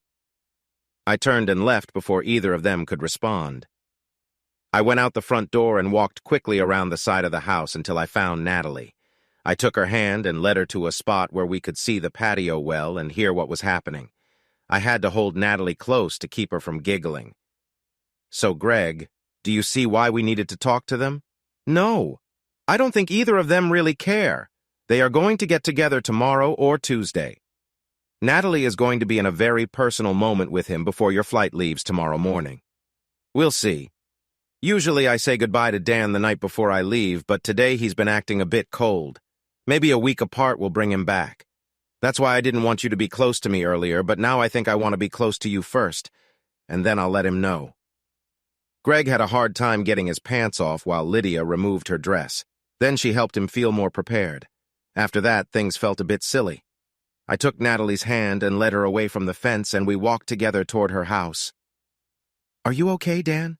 I turned and left before either of them could respond. I went out the front door and walked quickly around the side of the house until I found Natalie. I took her hand and led her to a spot where we could see the patio well and hear what was happening. I had to hold Natalie close to keep her from giggling. So, Greg, do you see why we needed to talk to them? No. I don't think either of them really care. They are going to get together tomorrow or Tuesday. Natalie is going to be in a very personal moment with him before your flight leaves tomorrow morning. We'll see. Usually I say goodbye to Dan the night before I leave, but today he's been acting a bit cold. Maybe a week apart will bring him back. That's why I didn't want you to be close to me earlier, but now I think I want to be close to you first, and then I'll let him know. Greg had a hard time getting his pants off while Lidia removed her dress. Then she helped him feel more prepared. After that, things felt a bit silly. I took Natalie's hand and led her away from the fence, and we walked together toward her house. Are you okay, Dan?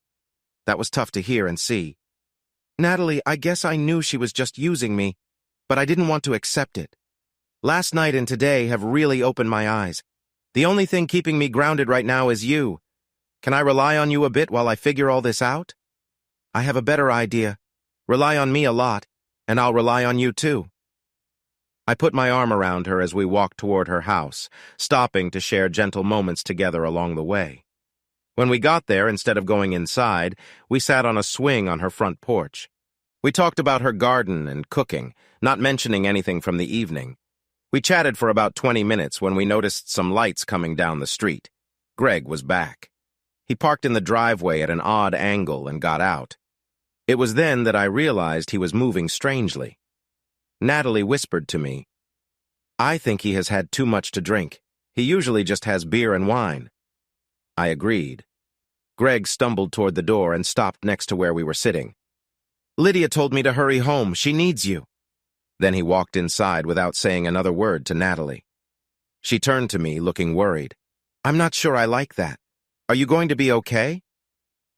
That was tough to hear and see. Natalie, I guess I knew she was just using me, but I didn't want to accept it. Last night and today have really opened my eyes. The only thing keeping me grounded right now is you. Can I rely on you a bit while I figure all this out? I have a better idea. Rely on me a lot, and I'll rely on you too. I put my arm around her as we walked toward her house, stopping to share gentle moments together along the way. When we got there, instead of going inside, we sat on a swing on her front porch. We talked about her garden and cooking, not mentioning anything from the evening. We chatted for about 20 minutes when we noticed some lights coming down the street. Greg was back. He parked in the driveway at an odd angle and got out. It was then that I realized he was moving strangely. Natalie whispered to me, I think he has had too much to drink. He usually just has beer and wine. I agreed. Greg stumbled toward the door and stopped next to where we were sitting. Lidia told me to hurry home. She needs you. Then he walked inside without saying another word to Natalie. She turned to me, looking worried. I'm not sure I like that. Are you going to be okay?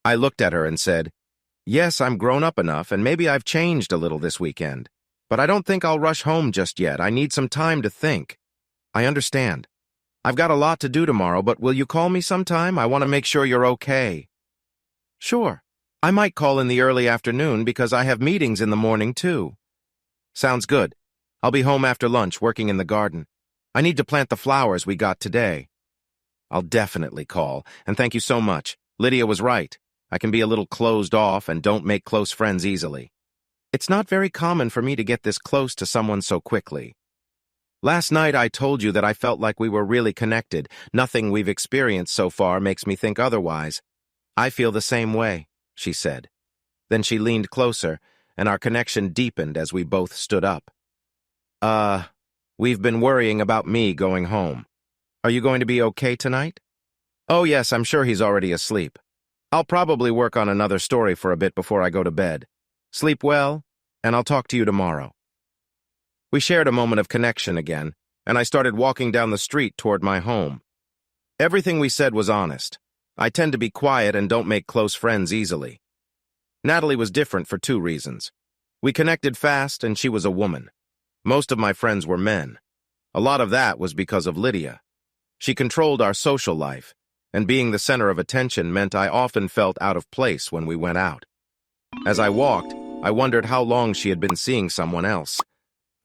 I looked at her and said, Yes, I'm grown up enough, and maybe I've changed a little this weekend. But I don't think I'll rush home just yet. I need some time to think. I understand. I've got a lot to do tomorrow, but will you call me sometime? I want to make sure you're okay. Sure. I might call in the early afternoon because I have meetings in the morning, too. Sounds good. I'll be home after lunch working in the garden. I need to plant the flowers we got today. I'll definitely call, and thank you so much. Lidia was right. I can be a little closed off and don't make close friends easily. It's not very common for me to get this close to someone so quickly. Last night I told you that I felt like we were really connected. Nothing we've experienced so far makes me think otherwise. I feel the same way, she said. Then she leaned closer, and our connection deepened as we both stood up. We've been worrying about me going home. Are you going to be okay tonight? Oh yes, I'm sure he's already asleep. I'll probably work on another story for a bit before I go to bed. Sleep well, and I'll talk to you tomorrow. We shared a moment of connection again, and I started walking down the street toward my home. Everything we said was honest. I tend to be quiet and don't make close friends easily. Natalie was different for two reasons. We connected fast, and she was a woman. Most of my friends were men. A lot of that was because of Lidia. She controlled our social life, and being the center of attention meant I often felt out of place when we went out. As I walked, I wondered how long she had been seeing someone else.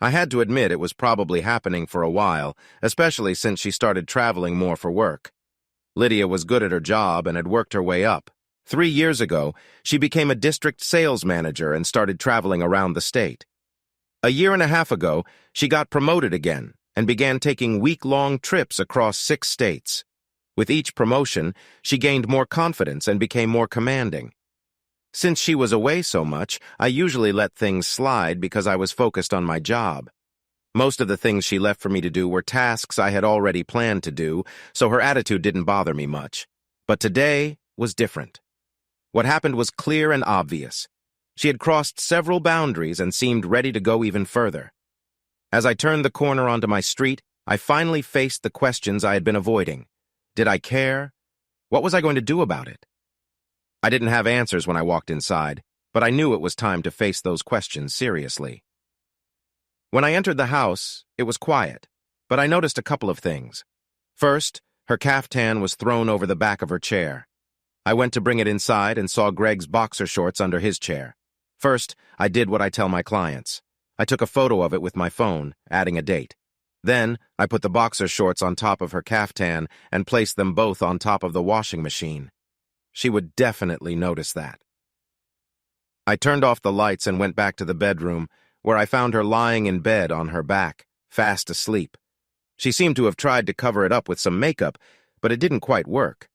I had to admit it was probably happening for a while, especially since she started traveling more for work. Lidia was good at her job and had worked her way up. 3 years ago, she became a district sales manager and started traveling around the state. A year and a half ago, she got promoted again and began taking week-long trips across 6 states. With each promotion, she gained more confidence and became more commanding. Since she was away so much, I usually let things slide because I was focused on my job. Most of the things she left for me to do were tasks I had already planned to do, so her attitude didn't bother me much. But today was different. What happened was clear and obvious. She had crossed several boundaries and seemed ready to go even further. As I turned the corner onto my street, I finally faced the questions I had been avoiding. Did I care? What was I going to do about it? I didn't have answers when I walked inside, but I knew it was time to face those questions seriously. When I entered the house, it was quiet, but I noticed a couple of things. First, her caftan was thrown over the back of her chair. I went to bring it inside and saw Greg's boxer shorts under his chair. First, I did what I tell my clients. I took a photo of it with my phone, adding a date. Then, I put the boxer shorts on top of her caftan and placed them both on top of the washing machine. She would definitely notice that. I turned off the lights and went back to the bedroom, where I found her lying in bed on her back, fast asleep. She seemed to have tried to cover it up with some makeup, but it didn't quite work.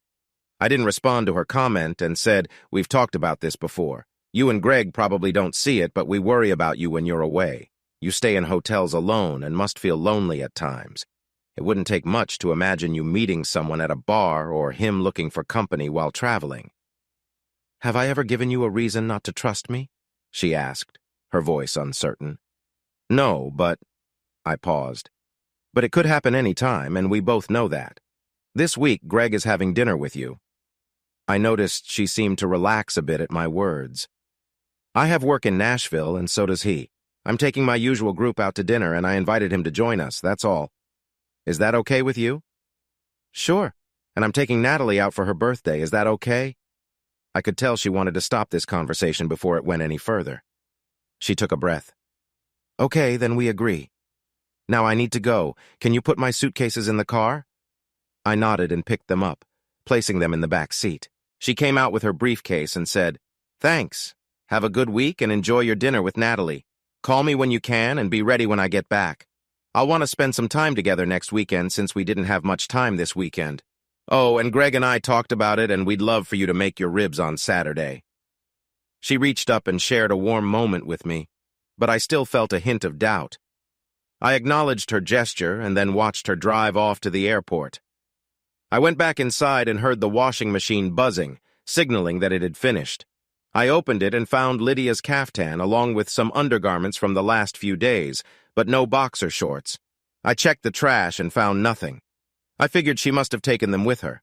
I didn't respond to her comment and said, "We've talked about this before. You and Greg probably don't see it, but we worry about you when you're away. You stay in hotels alone and must feel lonely at times. It wouldn't take much to imagine you meeting someone at a bar or him looking for company while traveling." "Have I ever given you a reason not to trust me?" she asked, her voice uncertain. "No, but—" I paused. "But it could happen any time, and we both know that. This week, Greg is having dinner with you." I noticed she seemed to relax a bit at my words. "I have work in Nashville, and so does he. I'm taking my usual group out to dinner, and I invited him to join us, that's all. Is that okay with you?" "Sure, and I'm taking Natalie out for her birthday. Is that okay?" I could tell she wanted to stop this conversation before it went any further. She took a breath. "Okay, then we agree. Now I need to go. Can you put my suitcases in the car?" I nodded and picked them up, placing them in the back seat. She came out with her briefcase and said, "Thanks. Have a good week and enjoy your dinner with Natalie. Call me when you can and be ready when I get back. I'll want to spend some time together next weekend since we didn't have much time this weekend. Oh, and Greg and I talked about it, and we'd love for you to make your ribs on Saturday." She reached up and shared a warm moment with me, but I still felt a hint of doubt. I acknowledged her gesture and then watched her drive off to the airport. I went back inside and heard the washing machine buzzing, signaling that it had finished. I opened it and found Lidia's caftan along with some undergarments from the last few days, but no boxer shorts. I checked the trash and found nothing. I figured she must have taken them with her.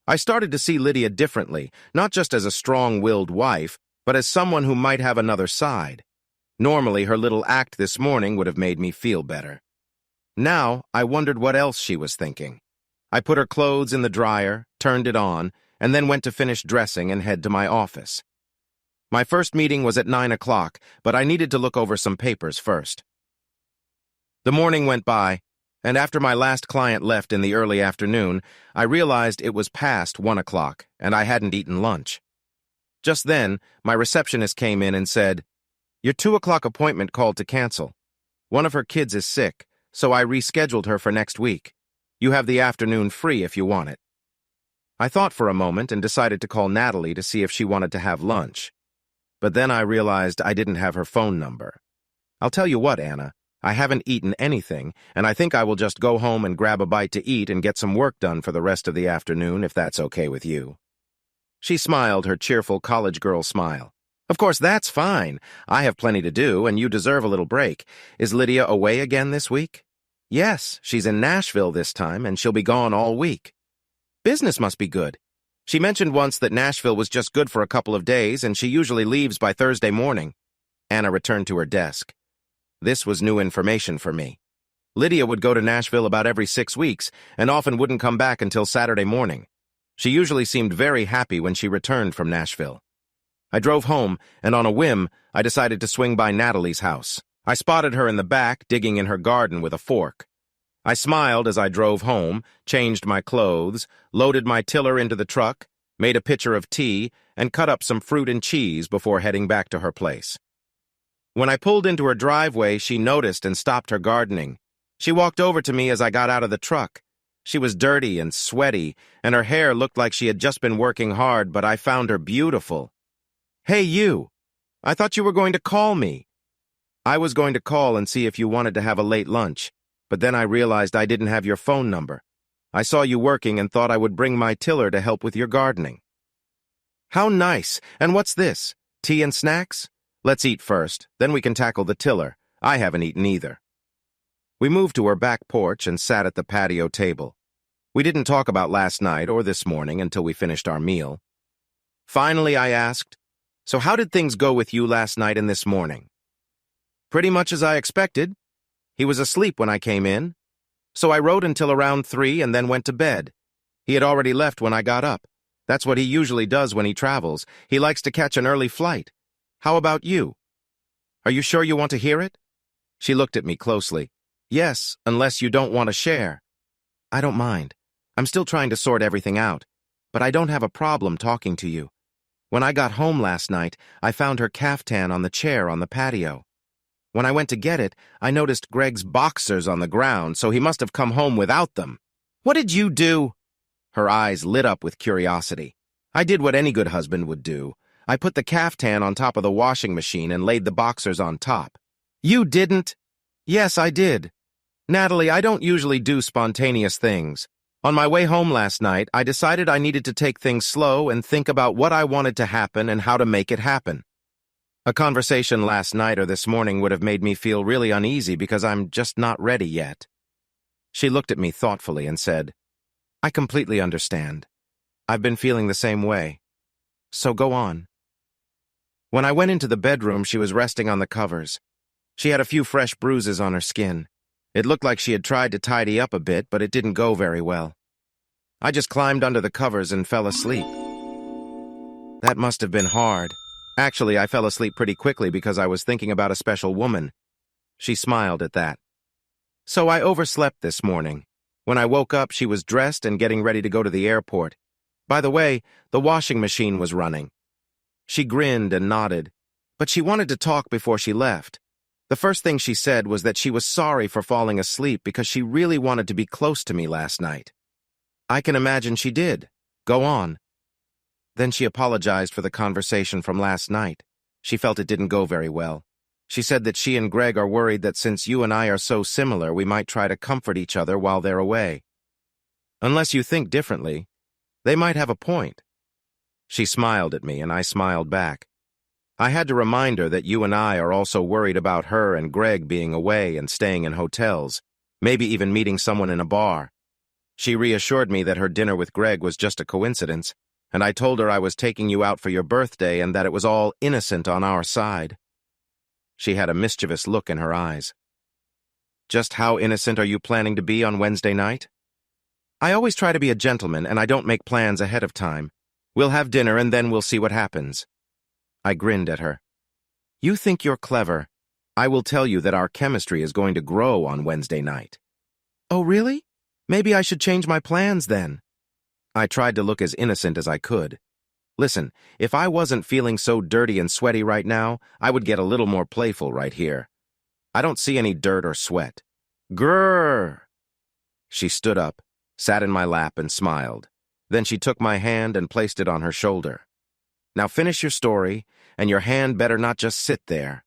I started to see Lidia differently, not just as a strong-willed wife, but as someone who might have another side. Normally, her little act this morning would have made me feel better. Now, I wondered what else she was thinking. I put her clothes in the dryer, turned it on, and then went to finish dressing and head to my office. My first meeting was at 9 o'clock, but I needed to look over some papers first. The morning went by, and after my last client left in the early afternoon, I realized it was past 1 o'clock, and I hadn't eaten lunch. Just then, my receptionist came in and said, "Your 2 o'clock appointment called to cancel. One of her kids is sick, so I rescheduled her for next week. You have the afternoon free if you want it." I thought for a moment and decided to call Natalie to see if she wanted to have lunch. But then I realized I didn't have her phone number. I'll tell you what, Anna, I haven't eaten anything, and I think I will just go home and grab a bite to eat and get some work done for the rest of the afternoon, if that's okay with you. She smiled her cheerful college girl smile. Of course, that's fine. I have plenty to do, and you deserve a little break. Is Lidia away again this week? Yes, she's in Nashville this time, and she'll be gone all week. Business must be good. She mentioned once that Nashville was just good for a couple of days, and she usually leaves by Thursday morning. Anna returned to her desk. This was new information for me. Lidia would go to Nashville about every 6 weeks, and often wouldn't come back until Saturday morning. She usually seemed very happy when she returned from Nashville. I drove home, and on a whim, I decided to swing by Natalie's house. I spotted her in the back, digging in her garden with a fork. I smiled as I drove home, changed my clothes, loaded my tiller into the truck, made a pitcher of tea, and cut up some fruit and cheese before heading back to her place. When I pulled into her driveway, she noticed and stopped her gardening. She walked over to me as I got out of the truck. She was dirty and sweaty, and her hair looked like she had just been working hard, but I found her beautiful. "Hey, you! I thought you were going to call me." "I was going to call and see if you wanted to have a late lunch, but then I realized I didn't have your phone number. I saw you working and thought I would bring my tiller to help with your gardening." "How nice! And what's this? Tea and snacks? Let's eat first, then we can tackle the tiller. I haven't eaten either." We moved to her back porch and sat at the patio table. We didn't talk about last night or this morning until we finished our meal. Finally, I asked, "So how did things go with you last night and this morning?" "Pretty much as I expected. He was asleep when I came in. So I wrote until around 3 and then went to bed. He had already left when I got up. That's what he usually does when he travels. He likes to catch an early flight. How about you? Are you sure you want to hear it?" She looked at me closely. "Yes, unless you don't want to share." "I don't mind. I'm still trying to sort everything out, but I don't have a problem talking to you. When I got home last night, I found her caftan on the chair on the patio. When I went to get it, I noticed Greg's boxers on the ground, so he must have come home without them." "What did you do?" Her eyes lit up with curiosity. "I did what any good husband would do. I put the caftan on top of the washing machine and laid the boxers on top." "You didn't?" "Yes, I did. Natalie, I don't usually do spontaneous things. On my way home last night, I decided I needed to take things slow and think about what I wanted to happen and how to make it happen. A conversation last night or this morning would have made me feel really uneasy because I'm just not ready yet." She looked at me thoughtfully and said, "I completely understand. I've been feeling the same way. So go on." When I went into the bedroom, she was resting on the covers. She had a few fresh bruises on her skin. It looked like she had tried to tidy up a bit, but it didn't go very well. I just climbed under the covers and fell asleep. That must have been hard. Actually, I fell asleep pretty quickly because I was thinking about a special woman. She smiled at that. So I overslept this morning. When I woke up, she was dressed and getting ready to go to the airport. By the way, the washing machine was running. She grinned and nodded, but she wanted to talk before she left. The first thing she said was that she was sorry for falling asleep because she really wanted to be close to me last night. I can imagine she did. Go on. Then she apologized for the conversation from last night. She felt it didn't go very well. She said that she and Greg are worried that since you and I are so similar, we might try to comfort each other while they're away. Unless you think differently, they might have a point. She smiled at me, and I smiled back. I had to remind her that you and I are also worried about her and Greg being away and staying in hotels, maybe even meeting someone in a bar. She reassured me that her dinner with Greg was just a coincidence, and I told her I was taking you out for your birthday and that it was all innocent on our side. She had a mischievous look in her eyes. "Just how innocent are you planning to be on Wednesday night?" I always try to be a gentleman and I don't make plans ahead of time. We'll have dinner and then we'll see what happens. I grinned at her. You think you're clever. I will tell you that our chemistry is going to grow on Wednesday night. Oh, really? Maybe I should change my plans then. I tried to look as innocent as I could. Listen, if I wasn't feeling so dirty and sweaty right now, I would get a little more playful right here. I don't see any dirt or sweat. Grrr! She stood up, sat in my lap, and smiled. Then she took my hand and placed it on her shoulder. Now finish your story, and your hand better not just sit there.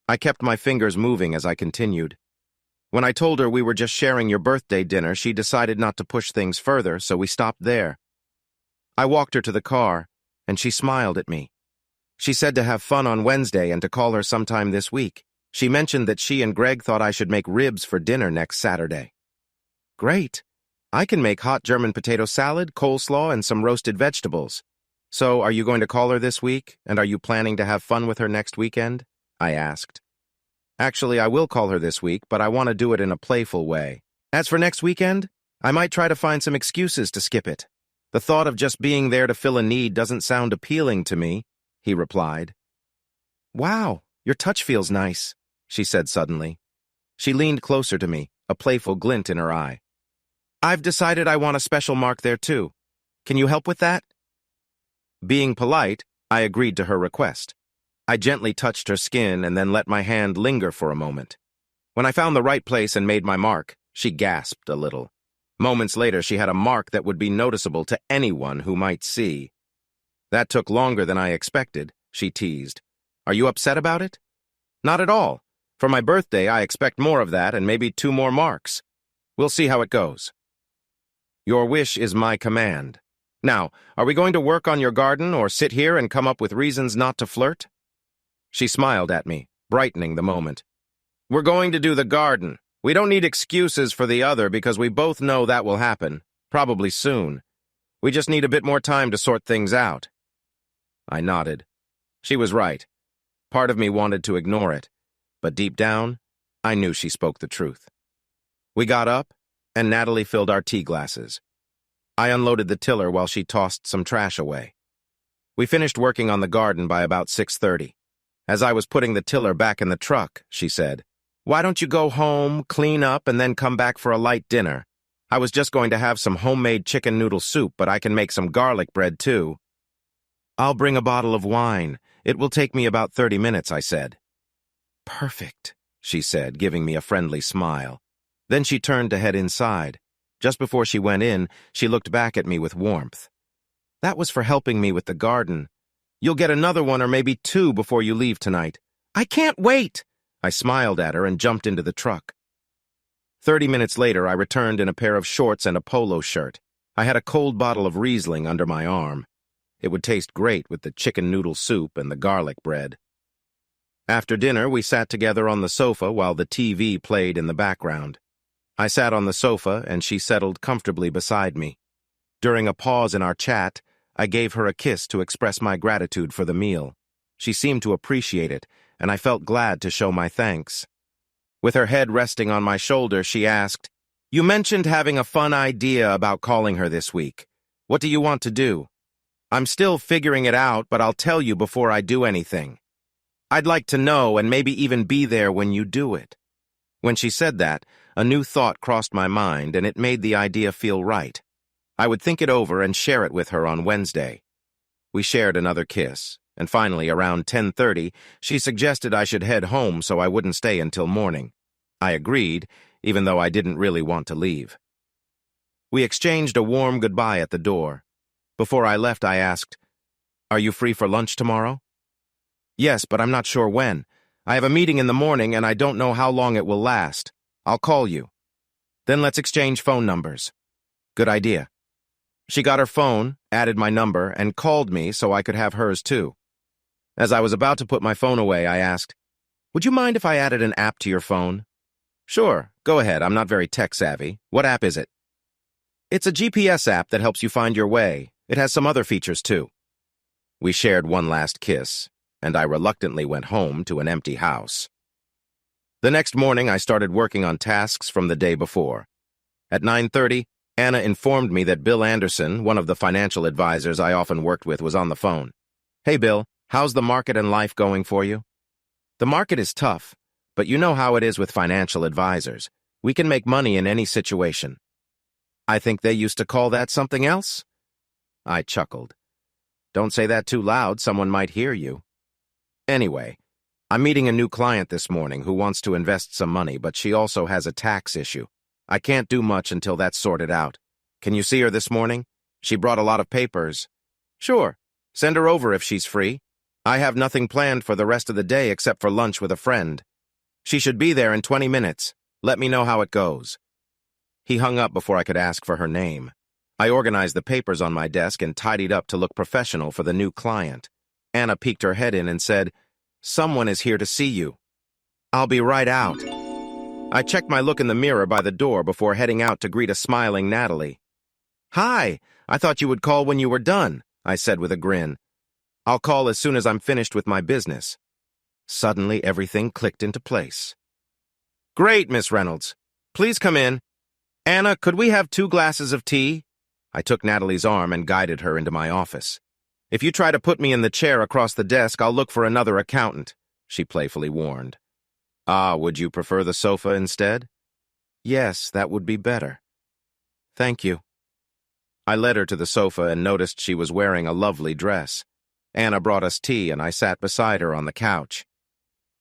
I kept my fingers moving as I continued. When I told her we were just sharing your birthday dinner, she decided not to push things further, so we stopped there. I walked her to the car, and she smiled at me. She said to have fun on Wednesday and to call her sometime this week. She mentioned that she and Greg thought I should make ribs for dinner next Saturday. Great. I can make hot German potato salad, coleslaw, and some roasted vegetables. So, are you going to call her this week, and are you planning to have fun with her next weekend? I asked. Actually, I will call her this week, but I want to do it in a playful way. As for next weekend, I might try to find some excuses to skip it. The thought of just being there to fill a need doesn't sound appealing to me, he replied. Wow, your touch feels nice, she said suddenly. She leaned closer to me, a playful glint in her eye. I've decided I want a special mark there too. Can you help with that? Being polite, I agreed to her request. I gently touched her skin and then let my hand linger for a moment. When I found the right place and made my mark, she gasped a little. Moments later, she had a mark that would be noticeable to anyone who might see. That took longer than I expected, she teased. Are you upset about it? Not at all. For my birthday, I expect more of that and maybe 2 more marks. We'll see how it goes. Your wish is my command. Now, are we going to work on your garden or sit here and come up with reasons not to flirt? She smiled at me, brightening the moment. We're going to do the garden. We don't need excuses for the other because we both know that will happen, probably soon. We just need a bit more time to sort things out. I nodded. She was right. Part of me wanted to ignore it, but deep down, I knew she spoke the truth. We got up, and Natalie filled our tea glasses. I unloaded the tiller while she tossed some trash away. We finished working on the garden by about 6:30. As I was putting the tiller back in the truck, she said, Why don't you go home, clean up, and then come back for a light dinner? I was just going to have some homemade chicken noodle soup, but I can make some garlic bread too. I'll bring a bottle of wine. It will take me about 30 minutes, I said. Perfect, she said, giving me a friendly smile. Then she turned to head inside. Just before she went in, she looked back at me with warmth. That was for helping me with the garden. You'll get another one or maybe 2 before you leave tonight. I can't wait! I smiled at her and jumped into the truck. 30 minutes later, I returned in a pair of shorts and a polo shirt. I had a cold bottle of Riesling under my arm. It would taste great with the chicken noodle soup and the garlic bread. After dinner, we sat together on the sofa while the TV played in the background. I sat on the sofa and she settled comfortably beside me. During a pause in our chat, I gave her a kiss to express my gratitude for the meal. She seemed to appreciate it, and I felt glad to show my thanks. With her head resting on my shoulder, she asked, You mentioned having a fun idea about calling her this week. What do you want to do? I'm still figuring it out, but I'll tell you before I do anything. I'd like to know and maybe even be there when you do it. When she said that, a new thought crossed my mind, and it made the idea feel right. I would think it over and share it with her on Wednesday. We shared another kiss, and finally, around 10:30, she suggested I should head home so I wouldn't stay until morning. I agreed, even though I didn't really want to leave. We exchanged a warm goodbye at the door. Before I left, I asked, Are you free for lunch tomorrow? Yes, but I'm not sure when. I have a meeting in the morning and I don't know how long it will last. I'll call you. Then let's exchange phone numbers. Good idea. She got her phone, added my number, and called me so I could have hers too. As I was about to put my phone away, I asked, Would you mind if I added an app to your phone? Sure, go ahead. I'm not very tech-savvy. What app is it? It's a GPS app that helps you find your way. It has some other features too. We shared one last kiss, and I reluctantly went home to an empty house. The next morning, I started working on tasks from the day before. At 9:30, Anna informed me that Bill Anderson, one of the financial advisors I often worked with, was on the phone. Hey, Bill, how's the market and life going for you? The market is tough, but you know how it is with financial advisors. We can make money in any situation. I think they used to call that something else? I chuckled. Don't say that too loud, someone might hear you. Anyway, I'm meeting a new client this morning who wants to invest some money, but she also has a tax issue. I can't do much until that's sorted out. Can you see her this morning? She brought a lot of papers. Sure, send her over if she's free. I have nothing planned for the rest of the day except for lunch with a friend. She should be there in 20 minutes. Let me know how it goes. He hung up before I could ask for her name. I organized the papers on my desk and tidied up to look professional for the new client. Anna peeked her head in and said, "Someone is here to see you." "I'll be right out." I checked my look in the mirror by the door before heading out to greet a smiling Natalie. "Hi, I thought you would call when you were done," I said with a grin. "I'll call as soon as I'm finished with my business." Suddenly, everything clicked into place. "Great, Miss Reynolds. Please come in. Anna, could we have 2 glasses of tea?" I took Natalie's arm and guided her into my office. "If you try to put me in the chair across the desk, I'll look for another accountant," she playfully warned. "Ah, would you prefer the sofa instead?" "Yes, that would be better." "Thank you." I led her to the sofa and noticed she was wearing a lovely dress. Anna brought us tea and I sat beside her on the couch.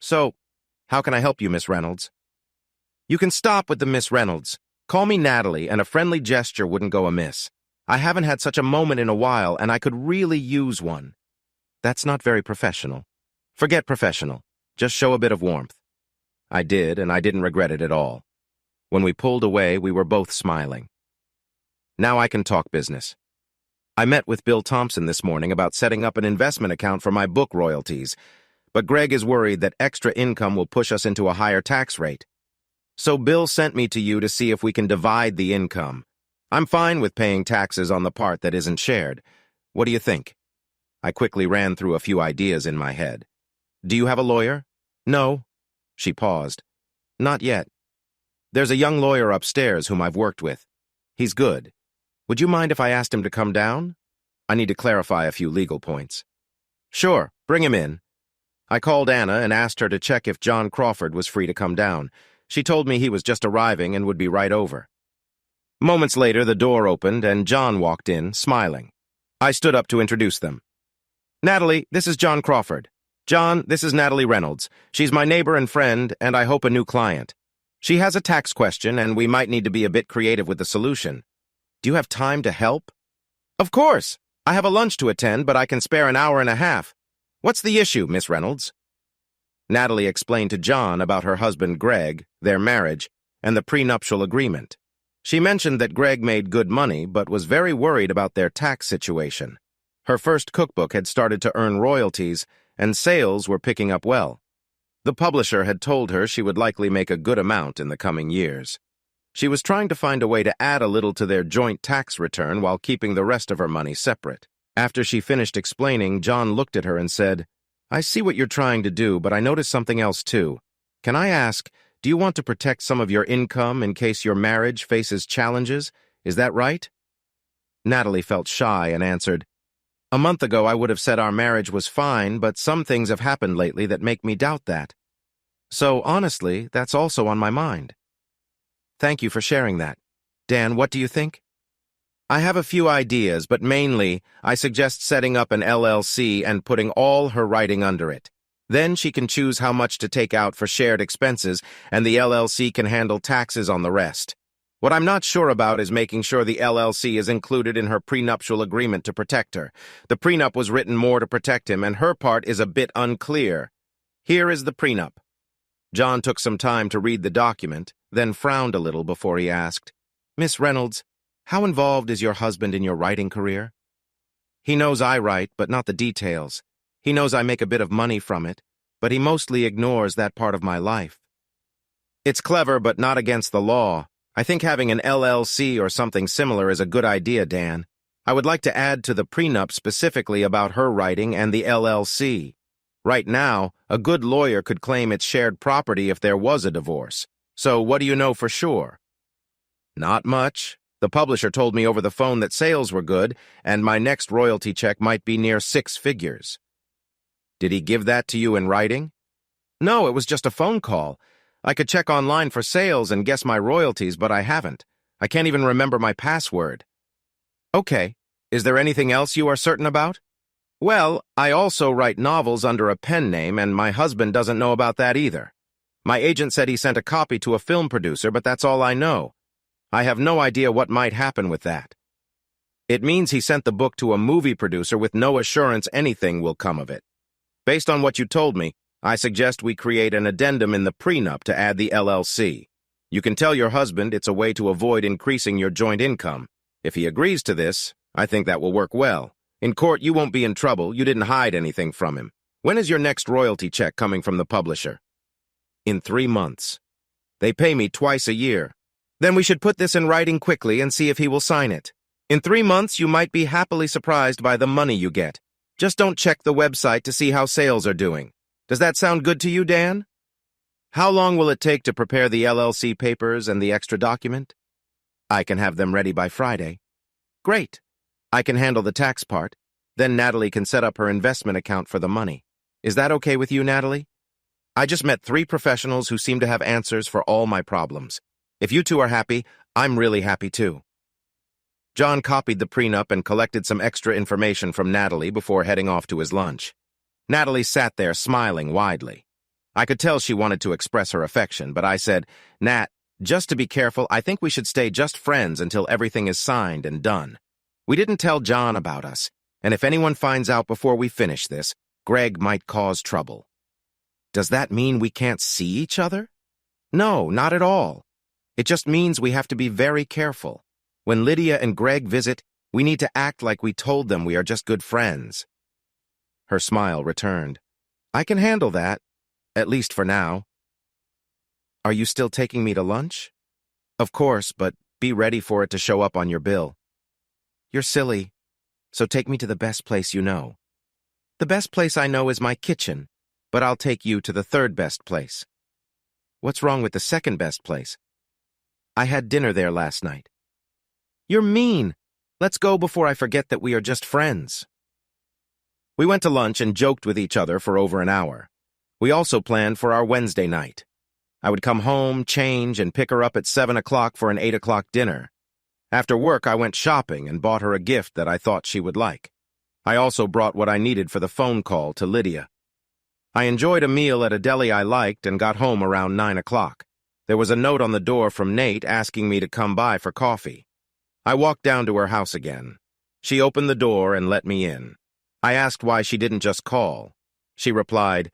"So, how can I help you, Miss Reynolds?" "You can stop with the Miss Reynolds. Call me Natalie, and a friendly gesture wouldn't go amiss. I haven't had such a moment in a while, and I could really use one." "That's not very professional." "Forget professional. Just show a bit of warmth." I did, and I didn't regret it at all. When we pulled away, we were both smiling. Now I can talk business. I met with Bill Thompson this morning about setting up an investment account for my book royalties, but Greg is worried that extra income will push us into a higher tax rate. So Bill sent me to you to see if we can divide the income. I'm fine with paying taxes on the part that isn't shared. What do you think? I quickly ran through a few ideas in my head. "Do you have a lawyer?" "No." She paused. "Not yet. There's a young lawyer upstairs whom I've worked with. He's good. Would you mind if I asked him to come down? I need to clarify a few legal points." "Sure, bring him in." I called Anna and asked her to check if John Crawford was free to come down. She told me he was just arriving and would be right over. Moments later, the door opened and John walked in, smiling. I stood up to introduce them. "Natalie, this is John Crawford. John, this is Natalie Reynolds. She's my neighbor and friend, and I hope a new client. She has a tax question, and we might need to be a bit creative with the solution. Do you have time to help?" "Of course. I have a lunch to attend, but I can spare an hour and a half. What's the issue, Miss Reynolds?" Natalie explained to John about her husband Greg, their marriage, and the prenuptial agreement. She mentioned that Greg made good money, but was very worried about their tax situation. Her first cookbook had started to earn royalties, and sales were picking up well. The publisher had told her she would likely make a good amount in the coming years. She was trying to find a way to add a little to their joint tax return while keeping the rest of her money separate. After she finished explaining, John looked at her and said, "I see what you're trying to do, but I noticed something else too. Can I ask, do you want to protect some of your income in case your marriage faces challenges? Is that right?" Natalie felt shy and answered, "A month ago I would have said our marriage was fine, but some things have happened lately that make me doubt that. So honestly, that's also on my mind." "Thank you for sharing that. Dan, what do you think?" "I have a few ideas, but mainly, I suggest setting up an LLC and putting all her writing under it. Then she can choose how much to take out for shared expenses, and the LLC can handle taxes on the rest. What I'm not sure about is making sure the LLC is included in her prenuptial agreement to protect her. The prenup was written more to protect him, and her part is a bit unclear. Here is the prenup." John took some time to read the document, then frowned a little before he asked, "Miss Reynolds, how involved is your husband in your writing career?" "He knows I write, but not the details. He knows I make a bit of money from it, but he mostly ignores that part of my life." "It's clever, but not against the law. I think having an LLC or something similar is a good idea, Dan. I would like to add to the prenup specifically about her writing and the LLC. Right now, a good lawyer could claim it's shared property if there was a divorce. So what do you know for sure?" "Not much. The publisher told me over the phone that sales were good, and my next royalty check might be near 6 figures. Did he give that to you in writing? No, it was just a phone call. I could check online for sales and guess my royalties, but I haven't. I can't even remember my password. Okay. Is there anything else you are certain about? Well, I also write novels under a pen name, and my husband doesn't know about that either. My agent said he sent a copy to a film producer, but that's all I know. I have no idea what might happen with that. It means he sent the book to a movie producer with no assurance anything will come of it. Based on what you told me, I suggest we create an addendum in the prenup to add the LLC. You can tell your husband it's a way to avoid increasing your joint income. If he agrees to this, I think that will work well. In court, you won't be in trouble. You didn't hide anything from him. When is your next royalty check coming from the publisher? In 3 months. They pay me twice a year. Then we should put this in writing quickly and see if he will sign it. In 3 months, you might be happily surprised by the money you get. Just don't check the website to see how sales are doing. Does that sound good to you, Dan? How long will it take to prepare the LLC papers and the extra document? I can have them ready by Friday. Great. I can handle the tax part. Then Natalie can set up her investment account for the money. Is that okay with you, Natalie? I just met 3 professionals who seem to have answers for all my problems. If you two are happy, I'm really happy too. John copied the prenup and collected some extra information from Natalie before heading off to his lunch. Natalie sat there smiling widely. I could tell she wanted to express her affection, but I said, Nat, just to be careful, I think we should stay just friends until everything is signed and done. We didn't tell John about us, and if anyone finds out before we finish this, Greg might cause trouble. Does that mean we can't see each other? No, not at all. It just means we have to be very careful. When Lidia and Greg visit, we need to act like we told them we are just good friends. Her smile returned. I can handle that, at least for now. Are you still taking me to lunch? Of course, but be ready for it to show up on your bill. You're silly, so take me to the best place you know. The best place I know is my kitchen, but I'll take you to the 3rd best place. What's wrong with the 2nd best place? I had dinner there last night. You're mean. Let's go before I forget that we are just friends. We went to lunch and joked with each other for over an hour. We also planned for our Wednesday night. I would come home, change, and pick her up at 7 o'clock for an 8 o'clock dinner. After work, I went shopping and bought her a gift that I thought she would like. I also brought what I needed for the phone call to Lidia. I enjoyed a meal at a deli I liked and got home around 9 o'clock. There was a note on the door from Nate asking me to come by for coffee. I walked down to her house again. She opened the door and let me in. I asked why she didn't just call. She replied,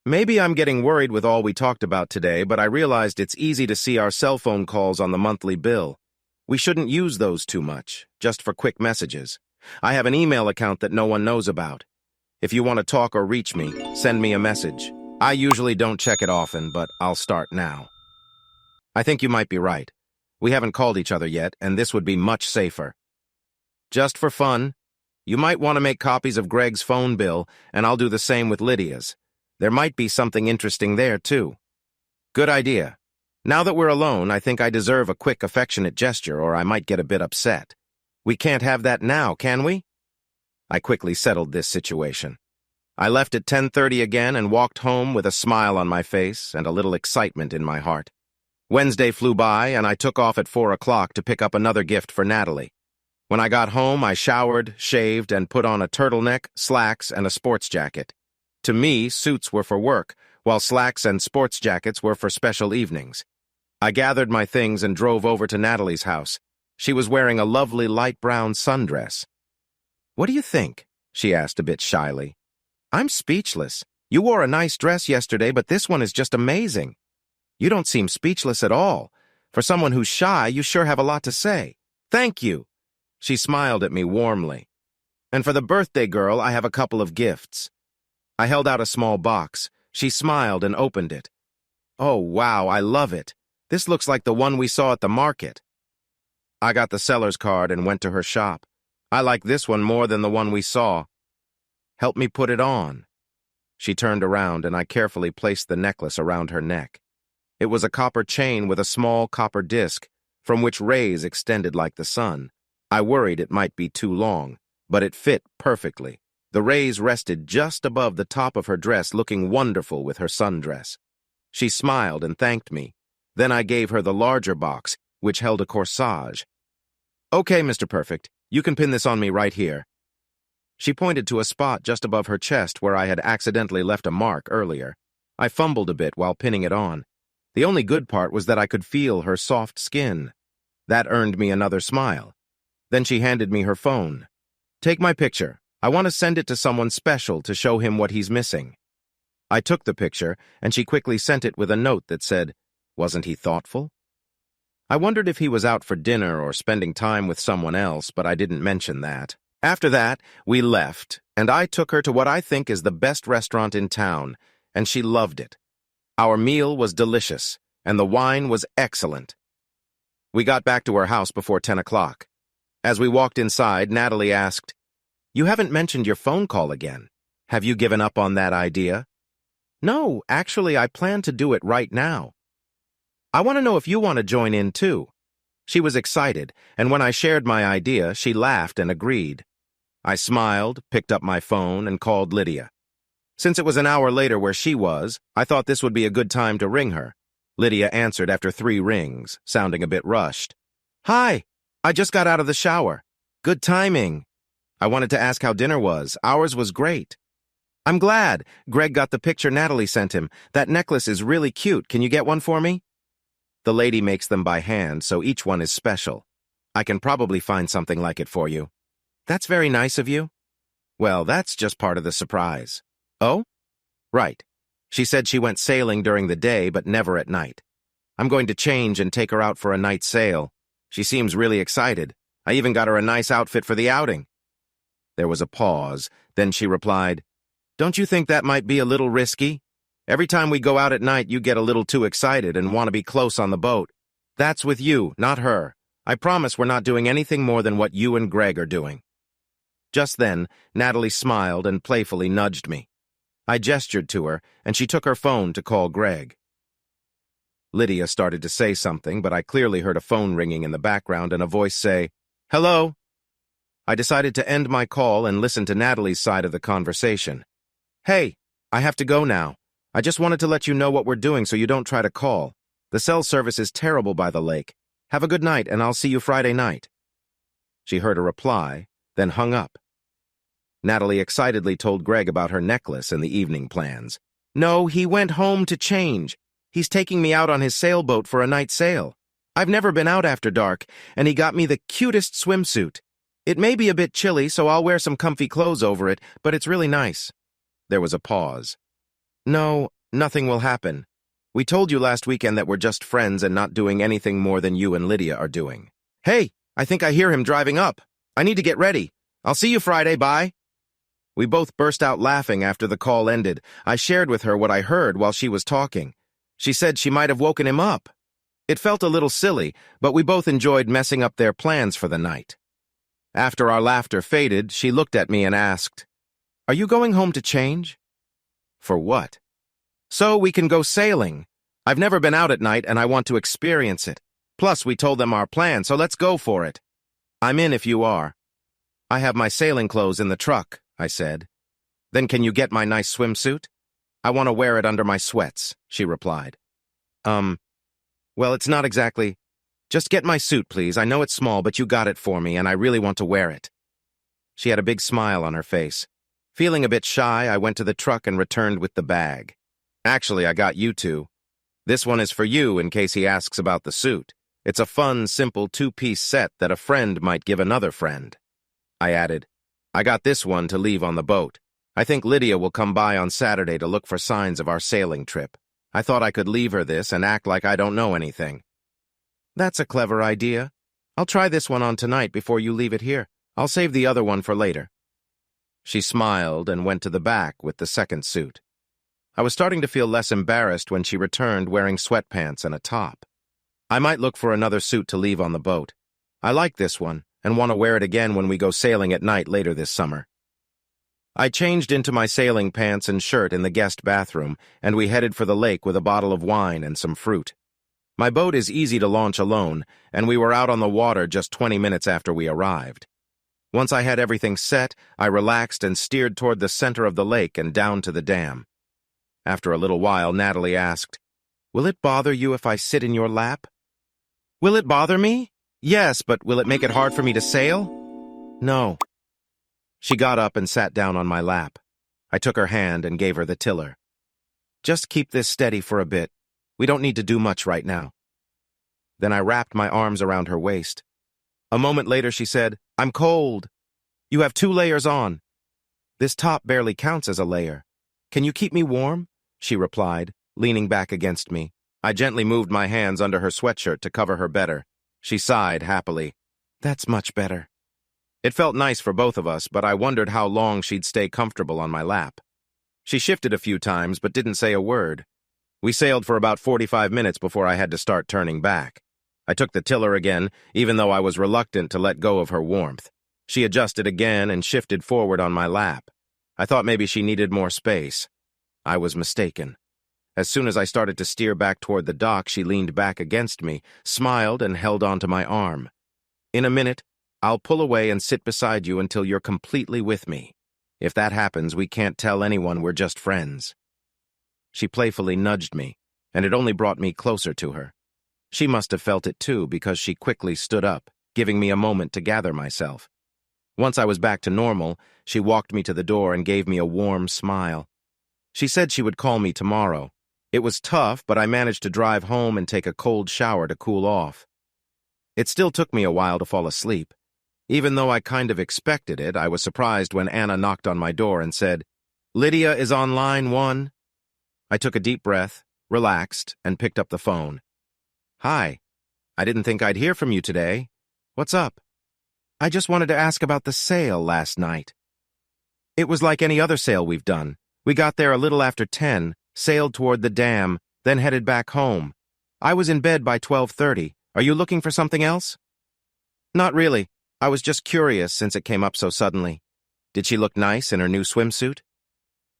Maybe I'm getting worried with all we talked about today, but I realized it's easy to see our cell phone calls on the monthly bill. We shouldn't use those too much, just for quick messages. I have an email account that no one knows about. If you want to talk or reach me, send me a message. I usually don't check it often, but I'll start now. I think you might be right. We haven't called each other yet, and this would be much safer. Just for fun, you might want to make copies of Greg's phone bill, and I'll do the same with Lydia's. There might be something interesting there, too. Good idea. Now that we're alone, I think I deserve a quick, affectionate gesture, or I might get a bit upset. We can't have that now, can we? I quickly settled this situation. I left at 10:30 again and walked home with a smile on my face and a little excitement in my heart. Wednesday flew by, and I took off at 4 o'clock to pick up another gift for Natalie. When I got home, I showered, shaved, and put on a turtleneck, slacks, and a sports jacket. To me, suits were for work, while slacks and sports jackets were for special evenings. I gathered my things and drove over to Natalie's house. She was wearing a lovely light brown sundress. What do you think? She asked a bit shyly. I'm speechless. You wore a nice dress yesterday, but this one is just amazing. You don't seem speechless at all. For someone who's shy, you sure have a lot to say. Thank you. She smiled at me warmly. And for the birthday girl, I have a couple of gifts. I held out a small box. She smiled and opened it. Oh, wow, I love it. This looks like the one we saw at the market. I got the seller's card and went to her shop. I like this one more than the one we saw. Help me put it on. She turned around and I carefully placed the necklace around her neck. It was a copper chain with a small copper disc, from which rays extended like the sun. I worried it might be too long, but it fit perfectly. The rays rested just above the top of her dress, looking wonderful with her sundress. She smiled and thanked me. Then I gave her the larger box, which held a corsage. "Okay, Mr. Perfect, you can pin this on me right here." She pointed to a spot just above her chest where I had accidentally left a mark earlier. I fumbled a bit while pinning it on. The only good part was that I could feel her soft skin. That earned me another smile. Then she handed me her phone. "Take my picture. I want to send it to someone special to show him what he's missing." I took the picture, and she quickly sent it with a note that said, "Wasn't he thoughtful?" I wondered if he was out for dinner or spending time with someone else, but I didn't mention that. After that, we left, and I took her to what I think is the best restaurant in town, and she loved it. Our meal was delicious, and the wine was excellent. We got back to her house before 10 o'clock. As we walked inside, Natalie asked, "You haven't mentioned your phone call again. Have you given up on that idea?" "No, actually, I plan to do it right now. I want to know if you want to join in too." She was excited, and when I shared my idea, she laughed and agreed. I smiled, picked up my phone, and called Lidia. Since it was an hour later where she was, I thought this would be a good time to ring her. Lidia answered after 3 rings, sounding a bit rushed. "Hi, I just got out of the shower. Good timing. I wanted to ask how dinner was. Ours was great." "I'm glad. Greg got the picture Natalie sent him. That necklace is really cute. Can you get one for me?" "The lady makes them by hand, so each one is special. I can probably find something like it for you." "That's very nice of you." "Well, that's just part of the surprise." "Oh?" "Right. She said she went sailing during the day, but never at night. I'm going to change and take her out for a night sail. She seems really excited. I even got her a nice outfit for the outing." There was a pause, then she replied, "Don't you think that might be a little risky? Every time we go out at night, you get a little too excited and want to be close on the boat. That's with you, not her. I promise we're not doing anything more than what you and Greg are doing." Just then, Natalie smiled and playfully nudged me. I gestured to her, and she took her phone to call Greg. Lidia started to say something, but I clearly heard a phone ringing in the background and a voice say, "Hello?" I decided to end my call and listen to Natalie's side of the conversation. "Hey, I have to go now. I just wanted to let you know what we're doing so you don't try to call. The cell service is terrible by the lake. Have a good night, and I'll see you Friday night." She heard a reply, then hung up. Natalie excitedly told Greg about her necklace and the evening plans. "No, he went home to change. He's taking me out on his sailboat for a night sail. I've never been out after dark, and he got me the cutest swimsuit. It may be a bit chilly, so I'll wear some comfy clothes over it, but it's really nice." There was a pause. "No, nothing will happen. We told you last weekend that we're just friends and not doing anything more than you and Lidia are doing." "Hey, I think I hear him driving up. I need to get ready. I'll see you Friday, bye." We both burst out laughing after the call ended. I shared with her what I heard while she was talking. She said she might have woken him up. It felt a little silly, but we both enjoyed messing up their plans for the night. After our laughter faded, she looked at me and asked, "Are you going home to change?" "For what?" "So we can go sailing. I've never been out at night and I want to experience it. Plus, we told them our plan, so let's go for it." "I'm in if you are." "I have my sailing clothes in the truck," I said. "Then can you get my nice swimsuit?" "I want to wear it under my sweats," she replied. Well, it's not exactly. Just get my suit, please. I know it's small, but you got it for me, and I really want to wear it." She had a big smile on her face. Feeling a bit shy, I went to the truck and returned with the bag. "Actually, I got you two. This one is for you in case he asks about the suit. It's a fun, simple 2-piece set that a friend might give another friend." I added, "I got this one to leave on the boat. I think Lidia will come by on Saturday to look for signs of our sailing trip. I thought I could leave her this and act like I don't know anything." "That's a clever idea. I'll try this one on tonight before you leave it here. I'll save the other one for later." She smiled and went to the back with the second suit. I was starting to feel less embarrassed when she returned wearing sweatpants and a top. I might look for another suit to leave on the boat. I like this one and want to wear it again when we go sailing at night later this summer. I changed into my sailing pants and shirt in the guest bathroom, and we headed for the lake with a bottle of wine and some fruit. My boat is easy to launch alone, and we were out on the water just 20 minutes after we arrived. Once I had everything set, I relaxed and steered toward the center of the lake and down to the dam. After a little while, Natalie asked, "Will it bother you if I sit in your lap?" "Will it bother me? Yes, but will it make it hard for me to sail?" "No." She got up and sat down on my lap. I took her hand and gave her the tiller. "Just keep this steady for a bit. We don't need to do much right now." Then I wrapped my arms around her waist. A moment later she said, "I'm cold. You have 2 layers on." "This top barely counts as a layer. Can you keep me warm?" she replied, leaning back against me. I gently moved my hands under her sweatshirt to cover her better. She sighed happily. "That's much better." It felt nice for both of us, but I wondered how long she'd stay comfortable on my lap. She shifted a few times, but didn't say a word. We sailed for about 45 minutes before I had to start turning back. I took the tiller again, even though I was reluctant to let go of her warmth. She adjusted again and shifted forward on my lap. I thought maybe she needed more space. I was mistaken. As soon as I started to steer back toward the dock, she leaned back against me, smiled, and held onto my arm. "In a minute, I'll pull away and sit beside you until you're completely with me. If that happens, we can't tell anyone we're just friends." She playfully nudged me, and it only brought me closer to her. She must have felt it too, because she quickly stood up, giving me a moment to gather myself. Once I was back to normal, she walked me to the door and gave me a warm smile. She said she would call me tomorrow. It was tough, but I managed to drive home and take a cold shower to cool off. It still took me a while to fall asleep. Even though I kind of expected it, I was surprised when Anna knocked on my door and said, "Lidia is on line 1. I took a deep breath, relaxed, and picked up the phone. "Hi. I didn't think I'd hear from you today. What's up?" "I just wanted to ask about the sale last night." "It was like any other sale we've done. We got there a little after 10, sailed toward the dam, then headed back home. I was in bed by 12:30. Are you looking for something else?" "Not really. I was just curious since it came up so suddenly." "Did she look nice in her new swimsuit?"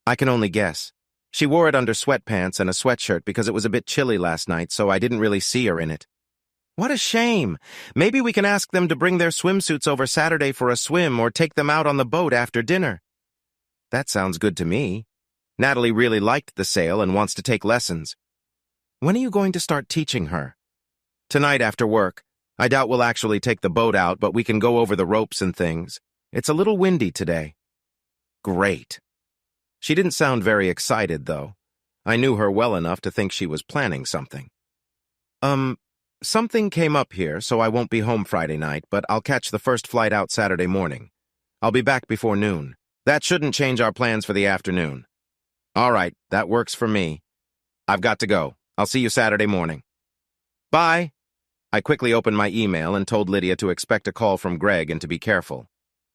"I can only guess. She wore it under sweatpants and a sweatshirt because it was a bit chilly last night, so I didn't really see her in it." "What a shame. Maybe we can ask them to bring their swimsuits over Saturday for a swim or take them out on the boat after dinner." "That sounds good to me. Natalie really liked the sale and wants to take lessons." "When are you going to start teaching her?" "Tonight after work. I doubt we'll actually take the boat out, but we can go over the ropes and things. It's a little windy today." "Great." She didn't sound very excited, though. I knew her well enough to think she was planning something. Something came up here, so I won't be home Friday night, but I'll catch the first flight out Saturday morning. I'll be back before noon. That shouldn't change our plans for the afternoon." "All right, that works for me. I've got to go. I'll see you Saturday morning." "Bye." I quickly opened my email and told Lidia to expect a call from Greg and to be careful.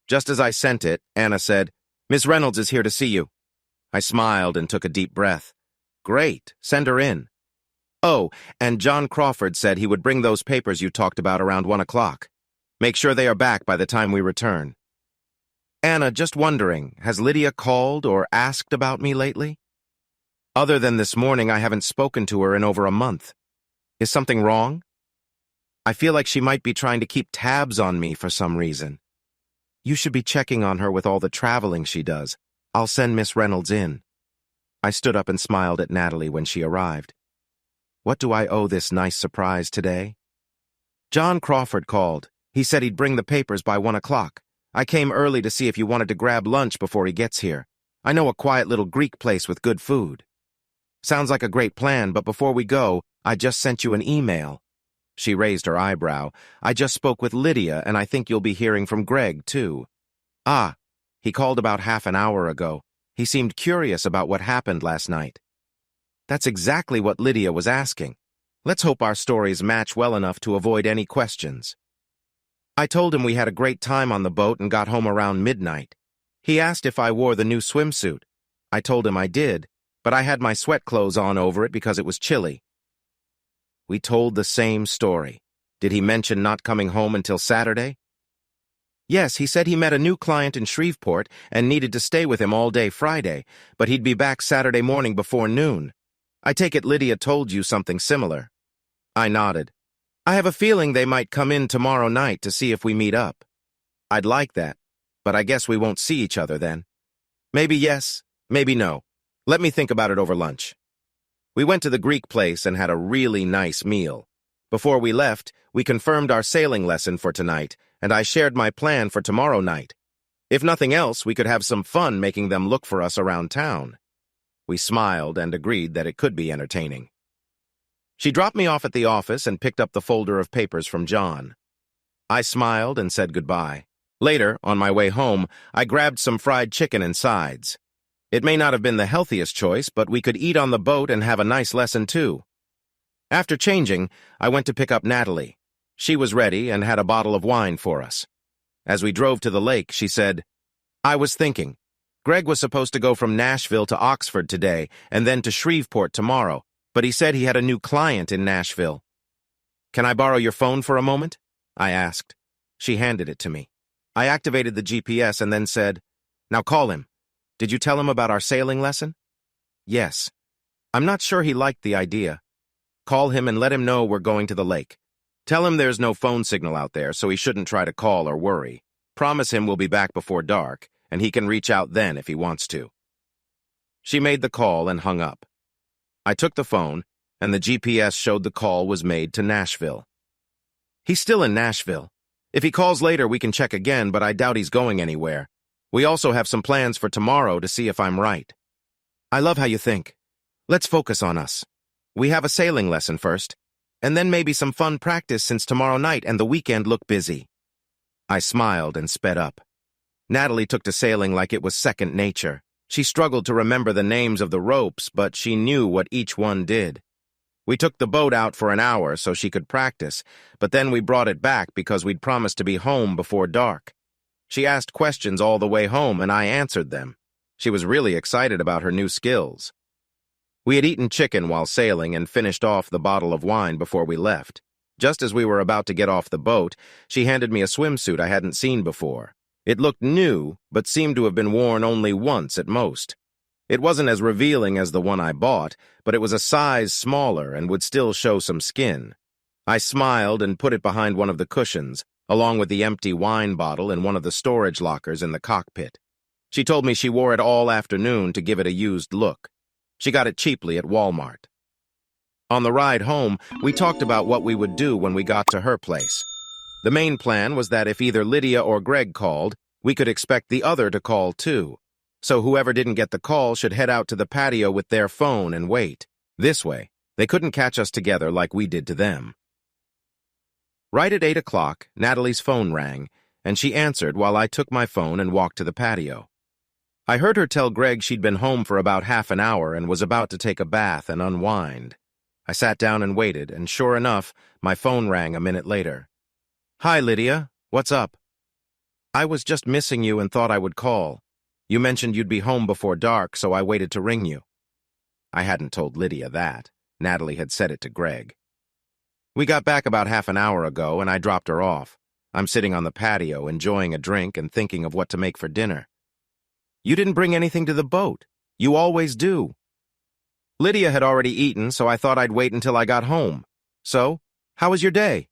Just as I sent it, Anna said, "Miss Reynolds is here to see you." I smiled and took a deep breath. "Great, send her in." "Oh, and John Crawford said he would bring those papers you talked about around 1 o'clock. Make sure they are back by the time we return." "Anna, just wondering, has Lidia called or asked about me lately?" "Other than this morning, I haven't spoken to her in over a month. Is something wrong?" "I feel like she might be trying to keep tabs on me for some reason." "You should be checking on her with all the traveling she does. I'll send Miss Reynolds in." I stood up and smiled at Natalie when she arrived. "What do I owe this nice surprise today?" "John Crawford called. He said he'd bring the papers by 1 o'clock. I came early to see if you wanted to grab lunch before he gets here. I know a quiet little Greek place with good food." "Sounds like a great plan, but before we go, I just sent you an email." She raised her eyebrow. "I just spoke with Lidia, and I think you'll be hearing from Greg, too." "Ah, he called about half an hour ago. He seemed curious about what happened last night." "That's exactly what Lidia was asking. Let's hope our stories match well enough to avoid any questions." I told him we had a great time on the boat and got home around midnight. He asked if I wore the new swimsuit. I told him I did, but I had my sweat clothes on over it because it was chilly. We told the same story. Did he mention not coming home until Saturday? "Yes, he said he met a new client in Shreveport and needed to stay with him all day Friday, but he'd be back Saturday morning before noon. I take it Lidia told you something similar." I nodded. I have a feeling they might come in tomorrow night to see if we meet up. I'd like that, but I guess we won't see each other then. Maybe yes, maybe no. Let me think about it over lunch. We went to the Greek place and had a really nice meal. Before we left, we confirmed our sailing lesson for tonight, and I shared my plan for tomorrow night. If nothing else, we could have some fun making them look for us around town. We smiled and agreed that it could be entertaining. She dropped me off at the office and picked up the folder of papers from John. I smiled and said goodbye. Later, on my way home, I grabbed some fried chicken and sides. It may not have been the healthiest choice, but we could eat on the boat and have a nice lesson too. After changing, I went to pick up Natalie. She was ready and had a bottle of wine for us. As we drove to the lake, she said, I was thinking, Greg was supposed to go from Nashville to Oxford today and then to Shreveport tomorrow, but he said he had a new client in Nashville. Can I borrow your phone for a moment? I asked. She handed it to me. I activated the GPS and then said, Now call him. Did you tell him about our sailing lesson? Yes. I'm not sure he liked the idea. Call him and let him know we're going to the lake. Tell him there's no phone signal out there, so he shouldn't try to call or worry. Promise him we'll be back before dark, and he can reach out then if he wants to. She made the call and hung up. I took the phone, and the GPS showed the call was made to Nashville. He's still in Nashville. If he calls later, we can check again, but I doubt he's going anywhere. We also have some plans for tomorrow to see if I'm right. I love how you think. Let's focus on us. We have a sailing lesson first, and then maybe some fun practice since tomorrow night and the weekend look busy. I smiled and sped up. Natalie took to sailing like it was second nature. She struggled to remember the names of the ropes, but she knew what each one did. We took the boat out for an hour so she could practice, but then we brought it back because we'd promised to be home before dark. She asked questions all the way home, and I answered them. She was really excited about her new skills. We had eaten chicken while sailing and finished off the bottle of wine before we left. Just as we were about to get off the boat, she handed me a swimsuit I hadn't seen before. It looked new, but seemed to have been worn only once at most. It wasn't as revealing as the one I bought, but it was a size smaller and would still show some skin. I smiled and put it behind one of the cushions, along with the empty wine bottle in one of the storage lockers in the cockpit. She told me she wore it all afternoon to give it a used look. She got it cheaply at Walmart. On the ride home, we talked about what we would do when we got to her place. The main plan was that if either Lidia or Greg called, we could expect the other to call too. So whoever didn't get the call should head out to the patio with their phone and wait. This way, they couldn't catch us together like we did to them. Right at 8 o'clock, Natalie's phone rang, and she answered while I took my phone and walked to the patio. I heard her tell Greg she'd been home for about half an hour and was about to take a bath and unwind. I sat down and waited, and sure enough, my phone rang a minute later. Hi, Lidia. What's up? I was just missing you and thought I would call. You mentioned you'd be home before dark, so I waited to ring you. I hadn't told Lidia that. Natalie had said it to Greg. We got back about half an hour ago, and I dropped her off. I'm sitting on the patio, enjoying a drink and thinking of what to make for dinner. You didn't bring anything to the boat. You always do. Lidia had already eaten, so I thought I'd wait until I got home. So, how was your day?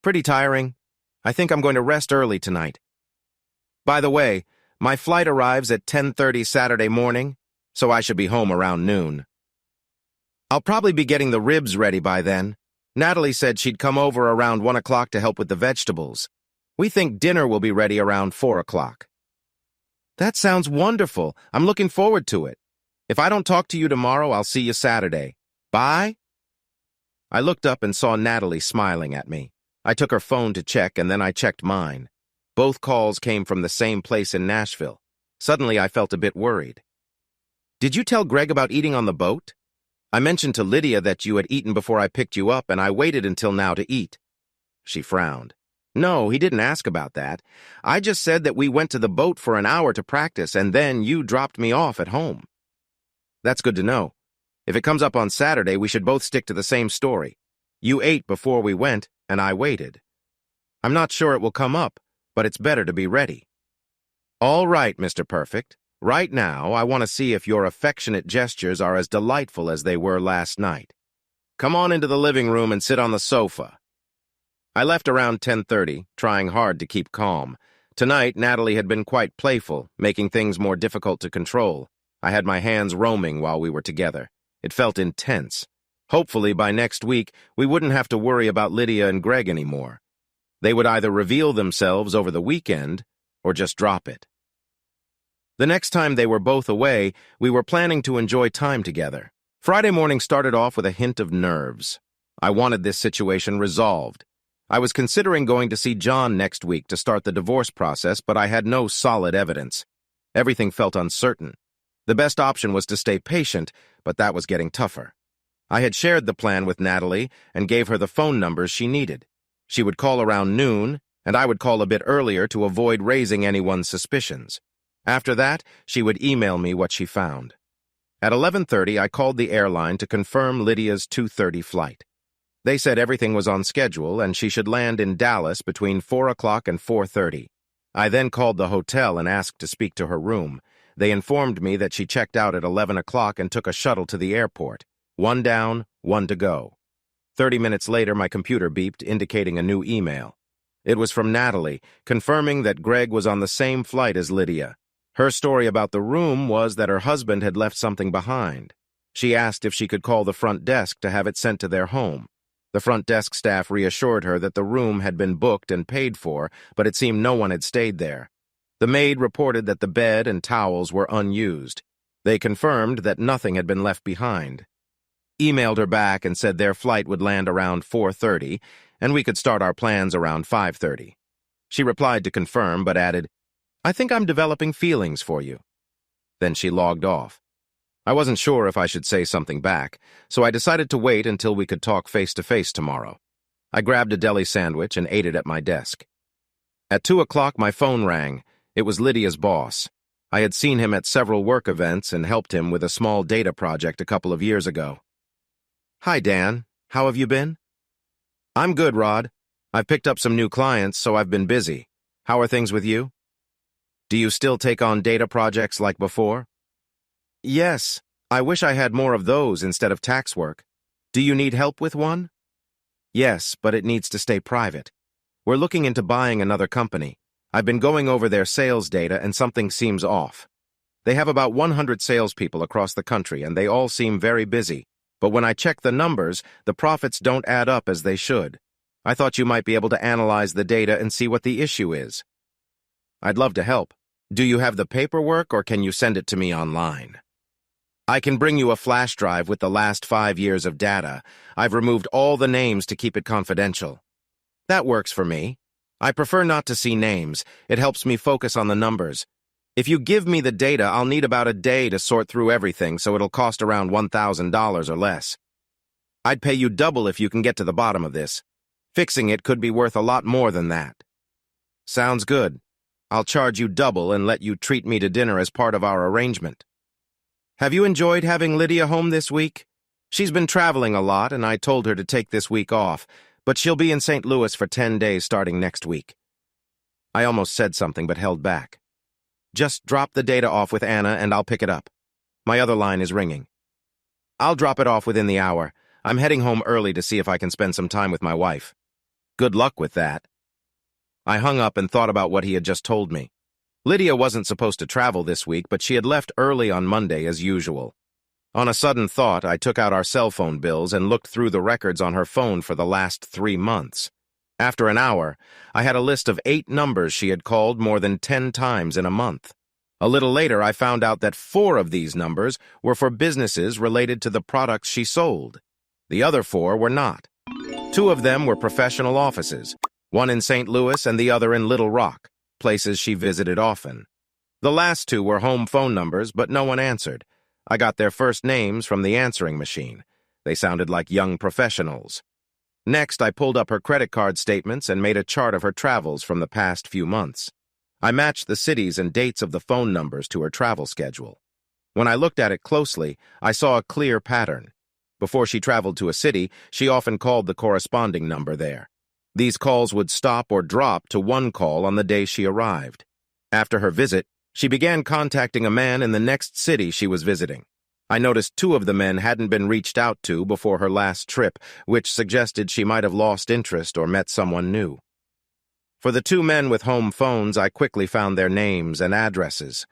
Pretty tiring. I think I'm going to rest early tonight. By the way, my flight arrives at 10:30 Saturday morning, so I should be home around noon. I'll probably be getting the ribs ready by then. Natalie said she'd come over around 1 o'clock to help with the vegetables. We think dinner will be ready around 4 o'clock. That sounds wonderful. I'm looking forward to it. If I don't talk to you tomorrow, I'll see you Saturday. Bye? I looked up and saw Natalie smiling at me. I took her phone to check, and then I checked mine. Both calls came from the same place in Nashville. Suddenly, I felt a bit worried. Did you tell Greg about eating on the boat? I mentioned to Lidia that you had eaten before I picked you up, and I waited until now to eat. She frowned. No, he didn't ask about that. I just said that we went to the boat for an hour to practice, and then you dropped me off at home. That's good to know. If it comes up on Saturday, we should both stick to the same story. You ate before we went, and I waited. I'm not sure it will come up, but it's better to be ready. All right, Mr. Perfect. Right now, I want to see if your affectionate gestures are as delightful as they were last night. Come on into the living room and sit on the sofa. I left around 10:30, trying hard to keep calm. Tonight, Natalie had been quite playful, making things more difficult to control. I had my hands roaming while we were together. It felt intense. Hopefully, by next week, we wouldn't have to worry about Lidia and Greg anymore. They would either reveal themselves over the weekend or just drop it. The next time they were both away, we were planning to enjoy time together. Friday morning started off with a hint of nerves. I wanted this situation resolved. I was considering going to see John next week to start the divorce process, but I had no solid evidence. Everything felt uncertain. The best option was to stay patient, but that was getting tougher. I had shared the plan with Natalie and gave her the phone numbers she needed. She would call around noon, and I would call a bit earlier to avoid raising anyone's suspicions. After that, she would email me what she found. At 11:30, I called the airline to confirm Lydia's 2:30 flight. They said everything was on schedule and she should land in Dallas between 4 o'clock and 4:30. I then called the hotel and asked to speak to her room. They informed me that she checked out at 11 o'clock and took a shuttle to the airport. One down, one to go. 30 minutes later, my computer beeped, indicating a new email. It was from Natalie, confirming that Greg was on the same flight as Lidia. Her story about the room was that her husband had left something behind. She asked if she could call the front desk to have it sent to their home. The front desk staff reassured her that the room had been booked and paid for, but it seemed no one had stayed there. The maid reported that the bed and towels were unused. They confirmed that nothing had been left behind. Emailed her back and said their flight would land around 4:30, and we could start our plans around 5:30. She replied to confirm, but added, "I think I'm developing feelings for you." Then she logged off. I wasn't sure if I should say something back, so I decided to wait until we could talk face-to-face tomorrow. I grabbed a deli sandwich and ate it at my desk. At 2 o'clock, my phone rang. It was Lydia's boss. I had seen him at several work events and helped him with a small data project a couple of years ago. "Hi, Dan. How have you been?" "I'm good, Rod. I've picked up some new clients, so I've been busy. How are things with you?" "Do you still take on data projects like before?" "Yes. I wish I had more of those instead of tax work. Do you need help with one?" "Yes, but it needs to stay private. We're looking into buying another company. I've been going over their sales data and something seems off. They have about 100 salespeople across the country and they all seem very busy. But when I check the numbers, the profits don't add up as they should. I thought you might be able to analyze the data and see what the issue is." "I'd love to help. Do you have the paperwork or can you send it to me online?" "I can bring you a flash drive with the last 5 years of data. I've removed all the names to keep it confidential." "That works for me. I prefer not to see names. It helps me focus on the numbers. If you give me the data, I'll need about a day to sort through everything, so it'll cost around $1,000 or less. I'd pay you double if you can get to the bottom of this. Fixing it could be worth a lot more than that." "Sounds good. I'll charge you double and let you treat me to dinner as part of our arrangement." "Have you enjoyed having Lidia home this week? She's been traveling a lot, and I told her to take this week off, but she'll be in St. Louis for 10 days starting next week." I almost said something but held back. "Just drop the data off with Anna and I'll pick it up. My other line is ringing." "I'll drop it off within the hour. I'm heading home early to see if I can spend some time with my wife." "Good luck with that." I hung up and thought about what he had just told me. Lidia wasn't supposed to travel this week, but she had left early on Monday as usual. On a sudden thought, I took out our cell phone bills and looked through the records on her phone for the last 3 months. After an hour, I had a list of 8 numbers she had called more than 10 times in a month. A little later, I found out that 4 of these numbers were for businesses related to the products she sold. The other 4 were not. 2 of them were professional offices, one in St. Louis and the other in Little Rock, places she visited often. The last 2 were home phone numbers, but no one answered. I got their first names from the answering machine. They sounded like young professionals. Next, I pulled up her credit card statements and made a chart of her travels from the past few months. I matched the cities and dates of the phone numbers to her travel schedule. When I looked at it closely, I saw a clear pattern. Before she traveled to a city, she often called the corresponding number there. These calls would stop or drop to one call on the day she arrived. After her visit, she began contacting a man in the next city she was visiting. I noticed 2 of the men hadn't been reached out to before her last trip, which suggested she might have lost interest or met someone new. For the 2 men with home phones, I quickly found their names and addresses.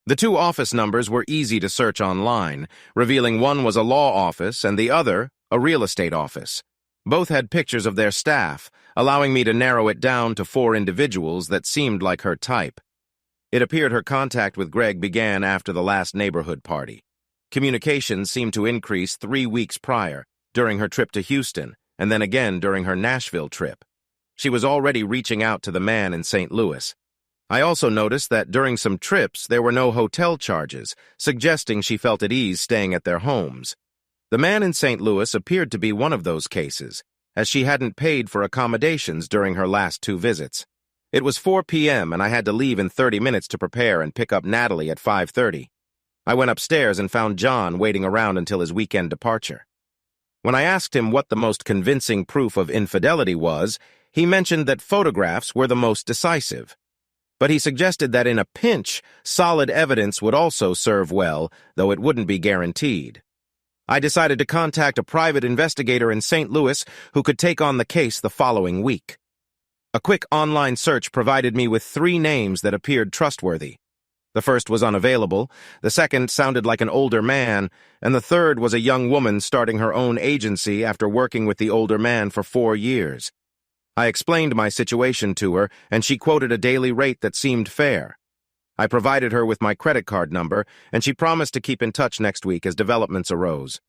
The 2 office numbers were easy to search online, revealing one was a law office and the other a real estate office. Both had pictures of their staff, allowing me to narrow it down to 4 individuals that seemed like her type. It appeared her contact with Greg began after the last neighborhood party. Communications seemed to increase 3 weeks prior, during her trip to Houston, and then again during her Nashville trip. She was already reaching out to the man in St. Louis. I also noticed that during some trips there were no hotel charges, suggesting she felt at ease staying at their homes. The man in St. Louis appeared to be one of those cases, as she hadn't paid for accommodations during her last 2 visits. It was 4 p.m. and I had to leave in 30 minutes to prepare and pick up Natalie at 5:30. I went upstairs and found John waiting around until his weekend departure. When I asked him what the most convincing proof of infidelity was, he mentioned that photographs were the most decisive. But he suggested that in a pinch, solid evidence would also serve well, though it wouldn't be guaranteed. I decided to contact a private investigator in St. Louis who could take on the case the following week. A quick online search provided me with 3 names that appeared trustworthy. The first was unavailable, the second sounded like an older man, and the third was a young woman starting her own agency after working with the older man for 4 years. I explained my situation to her, and she quoted a daily rate that seemed fair. I provided her with my credit card number, and she promised to keep in touch next week as developments arose.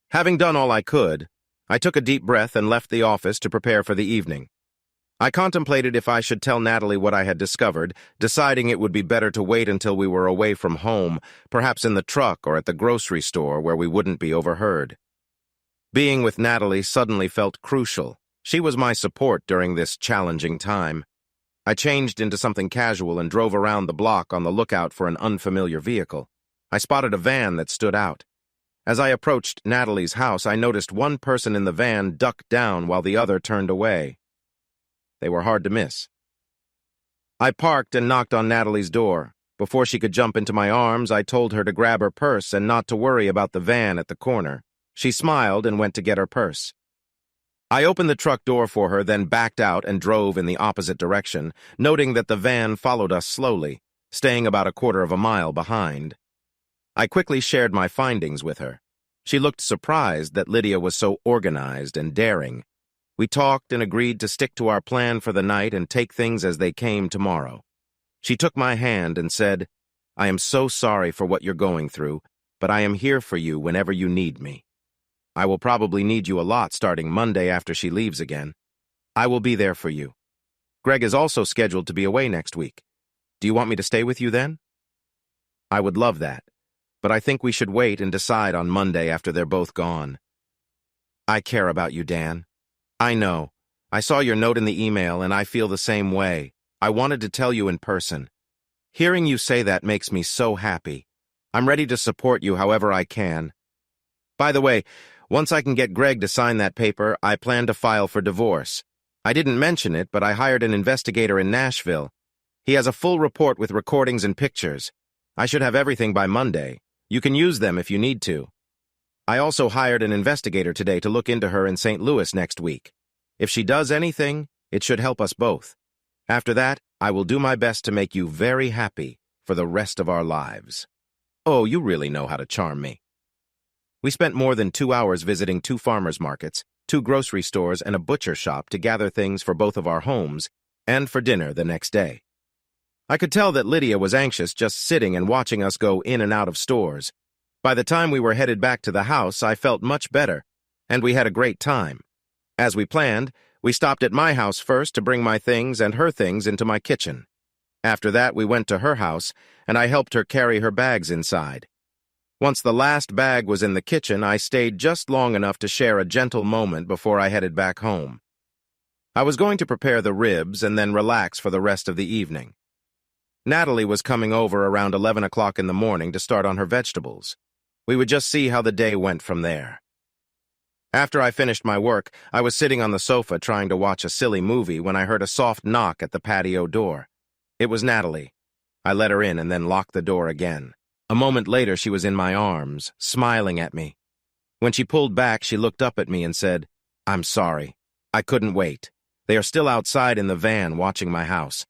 Having done all I could, I took a deep breath and left the office to prepare for the evening. I contemplated if I should tell Natalie what I had discovered, deciding it would be better to wait until we were away from home, perhaps in the truck or at the grocery store where we wouldn't be overheard. Being with Natalie suddenly felt crucial. She was my support during this challenging time. I changed into something casual and drove around the block on the lookout for an unfamiliar vehicle. I spotted a van that stood out. As I approached Natalie's house, I noticed one person in the van duck down while the other turned away. They were hard to miss. I parked and knocked on Natalie's door. Before she could jump into my arms, I told her to grab her purse and not to worry about the van at the corner. She smiled and went to get her purse. I opened the truck door for her, then backed out and drove in the opposite direction, noting that the van followed us slowly, staying about 1/4 of a mile behind. I quickly shared my findings with her. She looked surprised that Lidia was so organized and daring. We talked and agreed to stick to our plan for the night and take things as they came tomorrow. She took my hand and said, "I am so sorry for what you're going through, but I am here for you whenever you need me. I will probably need you a lot starting Monday after she leaves again. I will be there for you. Greg is also scheduled to be away next week. Do you want me to stay with you then?" "I would love that, but I think we should wait and decide on Monday after they're both gone." "I care about you, Dan. I know. I saw your note in the email and I feel the same way. I wanted to tell you in person. Hearing you say that makes me so happy. I'm ready to support you however I can. By the way, once I can get Greg to sign that paper, I plan to file for divorce. I didn't mention it, but I hired an investigator in Nashville. He has a full report with recordings and pictures. I should have everything by Monday. You can use them if you need to. I also hired an investigator today to look into her in St. Louis next week. If she does anything, it should help us both. After that, I will do my best to make you very happy for the rest of our lives." Oh, you really know how to charm me. We spent more than 2 hours visiting 2 farmers markets, 2 grocery stores, and a butcher shop to gather things for both of our homes and for dinner the next day. I could tell that Lidia was anxious just sitting and watching us go in and out of stores. By the time we were headed back to the house, I felt much better, and we had a great time. As we planned, we stopped at my house first to bring my things and her things into my kitchen. After that, we went to her house, and I helped her carry her bags inside. Once the last bag was in the kitchen, I stayed just long enough to share a gentle moment before I headed back home. I was going to prepare the ribs and then relax for the rest of the evening. Natalie was coming over around 11 o'clock in the morning to start on her vegetables. We would just see how the day went from there. After I finished my work, I was sitting on the sofa trying to watch a silly movie when I heard a soft knock at the patio door. It was Natalie. I let her in and then locked the door again. A moment later, she was in my arms, smiling at me. When she pulled back, she looked up at me and said, "I'm sorry. I couldn't wait. They are still outside in the van watching my house."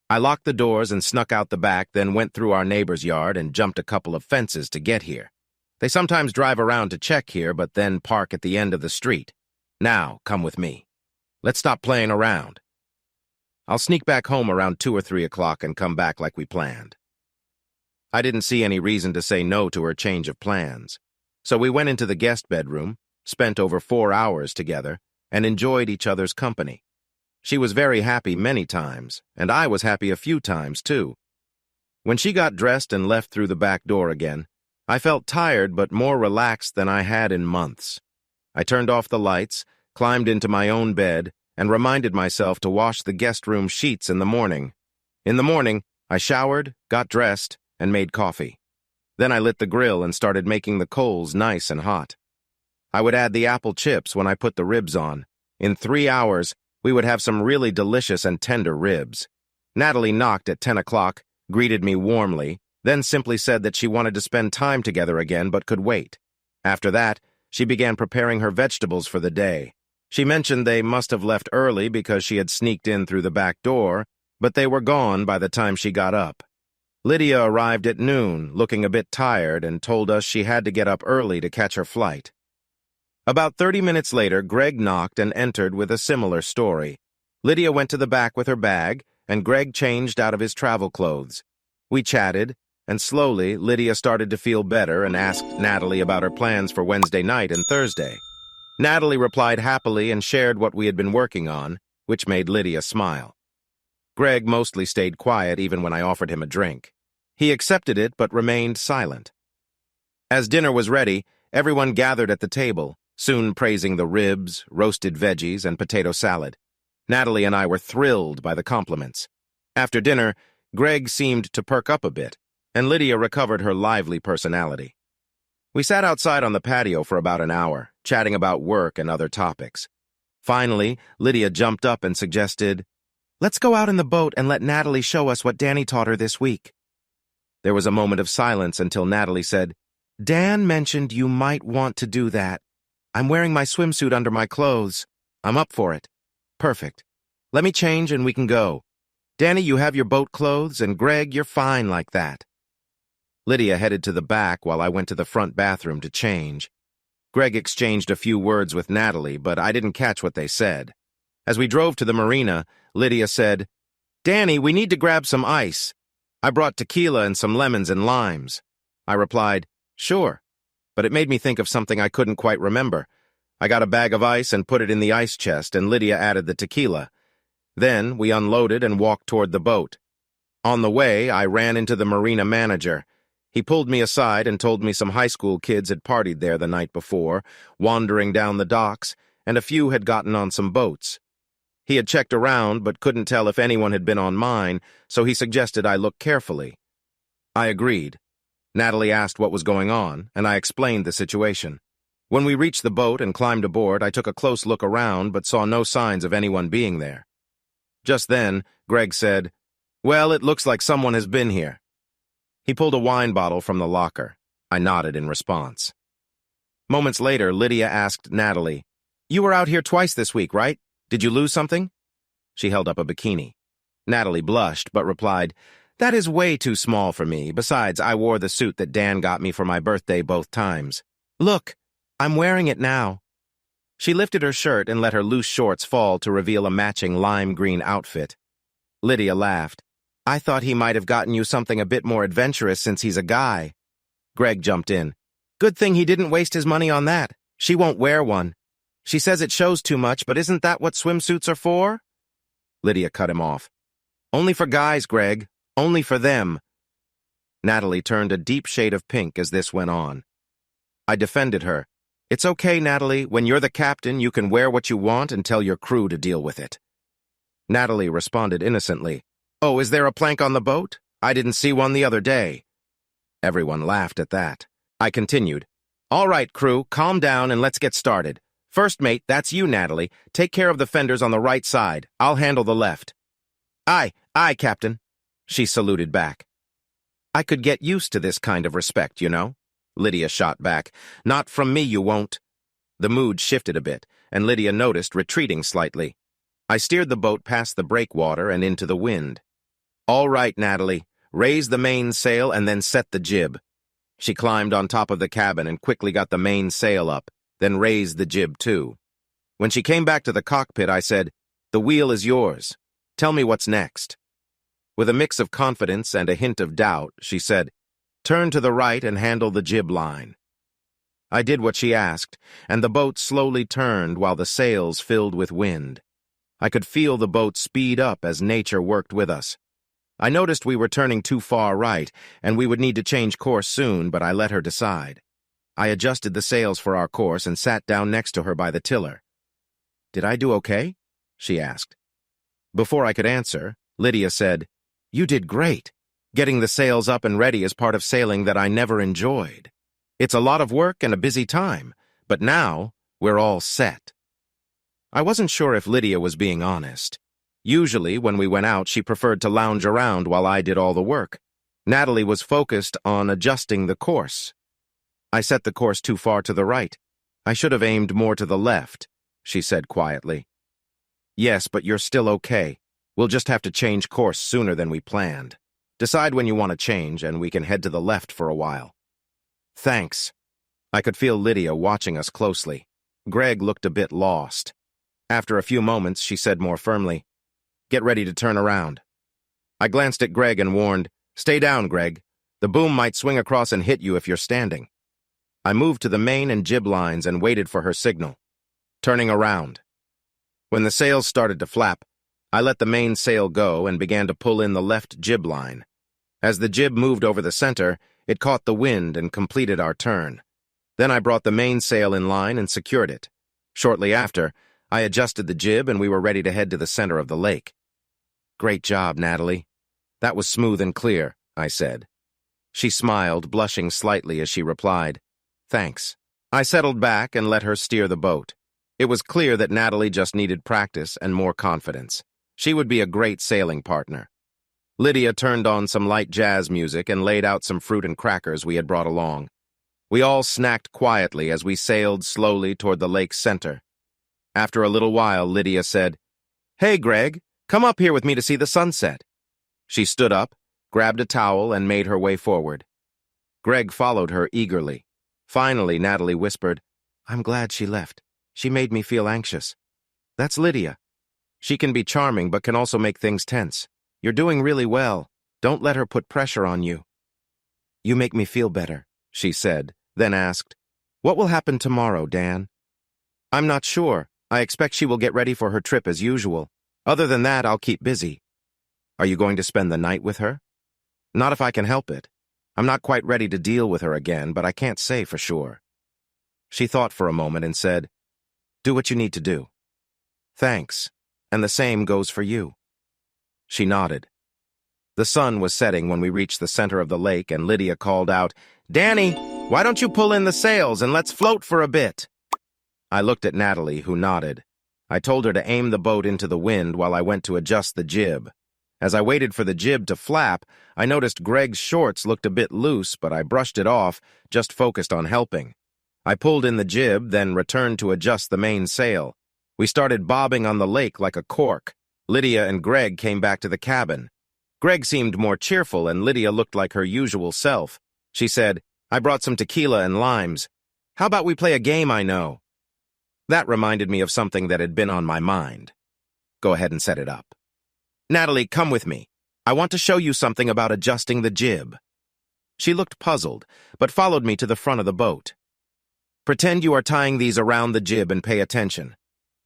I locked the doors and snuck out the back, then went through our neighbor's yard and jumped a couple of fences to get here. They sometimes drive around to check here, but then park at the end of the street. Now, come with me. Let's stop playing around. I'll sneak back home around 2 or 3 o'clock and come back like we planned. I didn't see any reason to say no to her change of plans. So we went into the guest bedroom, spent over 4 hours together, and enjoyed each other's company. She was very happy many times, and I was happy a few times, too. When she got dressed and left through the back door again, I felt tired but more relaxed than I had in months. I turned off the lights, climbed into my own bed, and reminded myself to wash the guest room sheets in the morning. In the morning, I showered, got dressed, and made coffee. Then I lit the grill and started making the coals nice and hot. I would add the apple chips when I put the ribs on. In 3 hours, we would have some really delicious and tender ribs. Natalie knocked at 10 o'clock, greeted me warmly, then simply said that she wanted to spend time together again but could wait. After that, she began preparing her vegetables for the day. She mentioned they must have left early because she had sneaked in through the back door, but they were gone by the time she got up. Lidia arrived at noon, looking a bit tired, and told us she had to get up early to catch her flight. About 30 minutes later, Greg knocked and entered with a similar story. Lidia went to the back with her bag, and Greg changed out of his travel clothes. We chatted, and slowly Lidia started to feel better and asked Natalie about her plans for Wednesday night and Thursday. Natalie replied happily and shared what we had been working on, which made Lidia smile. Greg mostly stayed quiet even when I offered him a drink. He accepted it but remained silent. As dinner was ready, everyone gathered at the table, soon praising the ribs, roasted veggies, and potato salad. Natalie and I were thrilled by the compliments. After dinner, Greg seemed to perk up a bit, and Lidia recovered her lively personality. We sat outside on the patio for about an hour, chatting about work and other topics. Finally, Lidia jumped up and suggested, "Let's go out in the boat and let Natalie show us what Danny taught her this week." There was a moment of silence until Natalie said, "Dan mentioned you might want to do that. I'm wearing my swimsuit under my clothes. I'm up for it." "Perfect. Let me change and we can go. Danny, you have your boat clothes, and Greg, you're fine like that." Lidia headed to the back while I went to the front bathroom to change. Greg exchanged a few words with Natalie, but I didn't catch what they said. As we drove to the marina, Lidia said, "Danny, we need to grab some ice. I brought tequila and some lemons and limes." I replied, "Sure," but it made me think of something I couldn't quite remember. I got a bag of ice and put it in the ice chest, and Lidia added the tequila. Then we unloaded and walked toward the boat. On the way, I ran into the marina manager. He pulled me aside and told me some high school kids had partied there the night before, wandering down the docks, and a few had gotten on some boats. He had checked around but couldn't tell if anyone had been on mine, so he suggested I look carefully. I agreed. Natalie asked what was going on, and I explained the situation. When we reached the boat and climbed aboard, I took a close look around but saw no signs of anyone being there. Just then, Greg said, "Well, it looks like someone has been here." He pulled a wine bottle from the locker. I nodded in response. Moments later, Lidia asked Natalie, "You were out here twice this week, right? Did you lose something?" She held up a bikini. Natalie blushed, but replied, "That is way too small for me. Besides, I wore the suit that Dan got me for my birthday both times. Look, I'm wearing it now." She lifted her shirt and let her loose shorts fall to reveal a matching lime green outfit. Lidia laughed. "I thought he might have gotten you something a bit more adventurous since he's a guy." Greg jumped in. "Good thing he didn't waste his money on that. She won't wear one. She says it shows too much, but isn't that what swimsuits are for?" Lidia cut him off. "Only for guys, Greg. Only for them." Natalie turned a deep shade of pink as this went on. I defended her. "It's okay, Natalie. When you're the captain, you can wear what you want and tell your crew to deal with it." Natalie responded innocently. "Oh, is there a plank on the boat? I didn't see one the other day." Everyone laughed at that. I continued, "All right, crew, calm down and let's get started. First mate, that's you, Natalie. Take care of the fenders on the right side. I'll handle the left." Aye, Captain," she saluted back. I could get used to this kind of respect, you know? Lydia shot back. Not from me, you won't. The mood shifted a bit, and Lydia noticed, retreating slightly. I steered the boat past the breakwater and into the wind. All right, Natalie, raise the mainsail and then set the jib. She climbed on top of the cabin and quickly got the mainsail up, then raised the jib too. When she came back to the cockpit, I said, "The wheel is yours. Tell me what's next." With a mix of confidence and a hint of doubt, she said, "Turn to the right and handle the jib line." I did what she asked, and the boat slowly turned while the sails filled with wind. I could feel the boat speed up as nature worked with us. I noticed we were turning too far right, and we would need to change course soon, but I let her decide. I adjusted the sails for our course and sat down next to her by the tiller. "Did I do okay?" she asked. Before I could answer, Lydia said, "You did great. Getting the sails up and ready is part of sailing that I never enjoyed. It's a lot of work and a busy time, but now we're all set." I wasn't sure if Lydia was being honest. Usually, when we went out, she preferred to lounge around while I did all the work. Natalie was focused on adjusting the course. "I set the course too far to the right. I should have aimed more to the left," she said quietly. "Yes, but you're still okay. We'll just have to change course sooner than we planned. Decide when you want to change, and we can head to the left for a while." "Thanks." I could feel Lydia watching us closely. Greg looked a bit lost. After a few moments, she said more firmly, "Get ready to turn around." I glanced at Greg and warned, "Stay down, Greg. The boom might swing across and hit you if you're standing." I moved to the main and jib lines and waited for her signal. Turning around. When the sails started to flap, I let the main sail go and began to pull in the left jib line. As the jib moved over the center, it caught the wind and completed our turn. Then I brought the mainsail in line and secured it. Shortly after, I adjusted the jib and we were ready to head to the center of the lake. "Great job, Natalie." "That was smooth and clear," I said. She smiled, blushing slightly as she replied, "Thanks." I settled back and let her steer the boat. It was clear that Natalie just needed practice and more confidence. She would be a great sailing partner. Lydia turned on some light jazz music and laid out some fruit and crackers we had brought along. We all snacked quietly as we sailed slowly toward the lake's center. After a little while, Lydia said, "Hey, Greg, come up here with me to see the sunset." She stood up, grabbed a towel, and made her way forward. Greg followed her eagerly. Finally, Natalie whispered, "I'm glad she left. She made me feel anxious." "That's Lydia. She can be charming but can also make things tense. You're doing really well. Don't let her put pressure on you." "You make me feel better," she said, then asked, "What will happen tomorrow, Dan?" "I'm not sure. I expect she will get ready for her trip as usual. Other than that, I'll keep busy." "Are you going to spend the night with her?" "Not if I can help it. I'm not quite ready to deal with her again, but I can't say for sure." She thought for a moment and said, "Do what you need to do." "Thanks, and the same goes for you." She nodded. The sun was setting when we reached the center of the lake, and Lydia called out, "Danny, why don't you pull in the sails and let's float for a bit?" I looked at Natalie, who nodded. I told her to aim the boat into the wind while I went to adjust the jib. As I waited for the jib to flap, I noticed Greg's shorts looked a bit loose, but I brushed it off, just focused on helping. I pulled in the jib, then returned to adjust the main sail. We started bobbing on the lake like a cork. Lydia and Greg came back to the cabin. Greg seemed more cheerful, and Lydia looked like her usual self. She said, "I brought some tequila and limes. How about we play a game I know?" That reminded me of something that had been on my mind. "Go ahead and set it up." "Natalie, come with me. I want to show you something about adjusting the jib." She looked puzzled, but followed me to the front of the boat. "Pretend you are tying these around the jib and pay attention.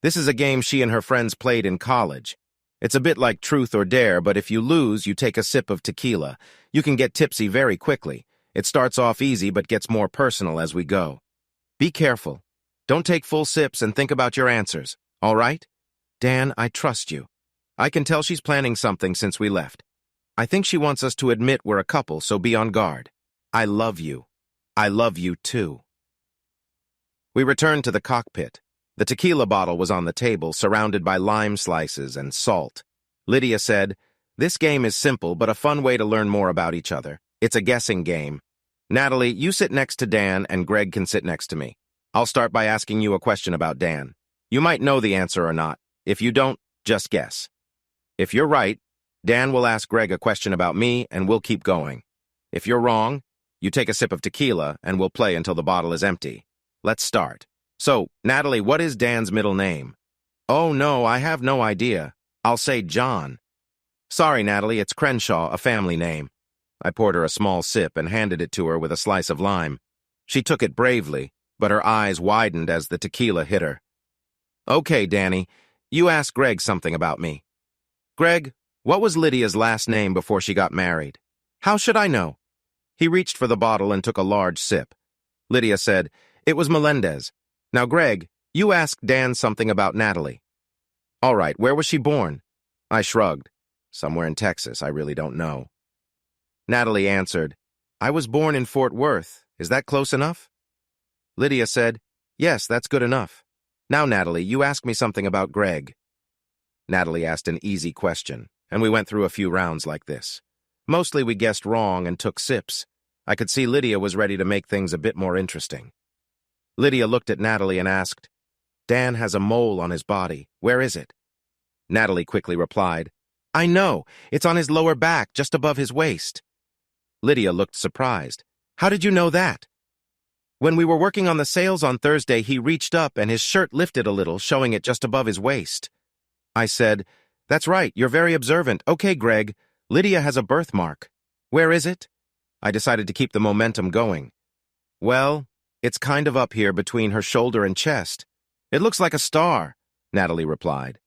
This is a game she and her friends played in college. It's a bit like Truth or Dare, but if you lose, you take a sip of tequila. You can get tipsy very quickly. It starts off easy but gets more personal as we go. Be careful. Don't take full sips and think about your answers, all right? Dan, I trust you. I can tell she's planning something since we left. I think she wants us to admit we're a couple, so be on guard. I love you. I love you too." We returned to the cockpit. The tequila bottle was on the table, surrounded by lime slices and salt. Lydia said, "This game is simple, but a fun way to learn more about each other. It's a guessing game. Natalie, you sit next to Dan and Greg can sit next to me. I'll start by asking you a question about Dan. You might know the answer or not. If you don't, just guess. If you're right, Dan will ask Greg a question about me and we'll keep going. If you're wrong, you take a sip of tequila and we'll play until the bottle is empty. Let's start. So, Natalie, what is Dan's middle name? Oh no, I have no idea. I'll say John. Sorry, Natalie, it's Crenshaw, a family name. I poured her a small sip and handed it to her with a slice of lime. She took it bravely, but her eyes widened as the tequila hit her. Okay, Danny, you ask Greg something about me. Greg, what was Lydia's last name before she got married? How should I know? He reached for the bottle and took a large sip. Lydia said, It was Melendez. Now, Greg, you ask Dan something about Natalie. All right, where was she born? I shrugged. Somewhere in Texas, I really don't know. Natalie answered, I was born in Fort Worth. Is that close enough? Lydia said, Yes, that's good enough. Now, Natalie, you ask me something about Greg. Natalie asked an easy question, and we went through a few rounds like this. Mostly we guessed wrong and took sips. I could see Lydia was ready to make things a bit more interesting. Lydia looked at Natalie and asked, Dan has a mole on his body. Where is it? Natalie quickly replied, I know. It's on his lower back, just above his waist. Lydia looked surprised. How did you know that? When we were working on the sales on Thursday, he reached up and his shirt lifted a little, showing it just above his waist. I said, That's right, you're very observant. Okay, Greg, Lydia has a birthmark. Where is it? I decided to keep the momentum going. Well, it's kind of up here between her shoulder and chest. It looks like a star, Natalie replied.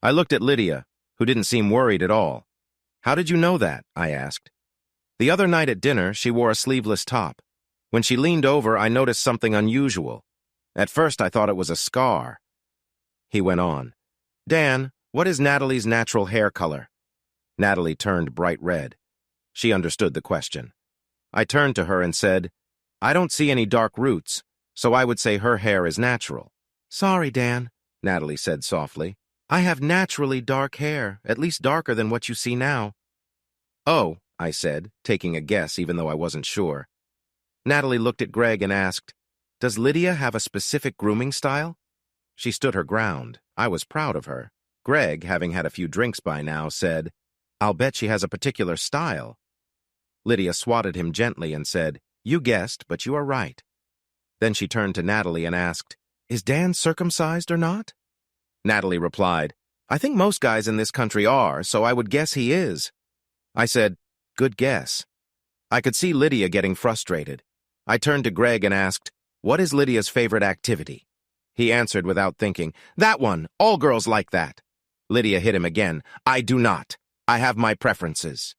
I looked at Lydia, who didn't seem worried at all. How did you know that? I asked. The other night at dinner, she wore a sleeveless top. When she leaned over, I noticed something unusual. At first, I thought it was a scar. He went on. Dan, what is Natalie's natural hair color? Natalie turned bright red. She understood the question. I turned to her and said, I don't see any dark roots, so I would say her hair is natural. Sorry, Dan, Natalie said softly. I have naturally dark hair, at least darker than what you see now. Oh, I said, taking a guess even though I wasn't sure. Natalie looked at Greg and asked, Does Lydia have a specific grooming style? She stood her ground. I was proud of her. Greg, having had a few drinks by now, said, I'll bet she has a particular style. Lydia swatted him gently and said, You guessed, but you are right. Then she turned to Natalie and asked, Is Dan circumcised or not? Natalie replied, I think most guys in this country are, so I would guess he is. I said, Good guess. I could see Lydia getting frustrated. I turned to Greg and asked, What is Lydia's favorite activity? He answered without thinking, That one, all girls like that. Lydia hit him again. I do not. I have my preferences.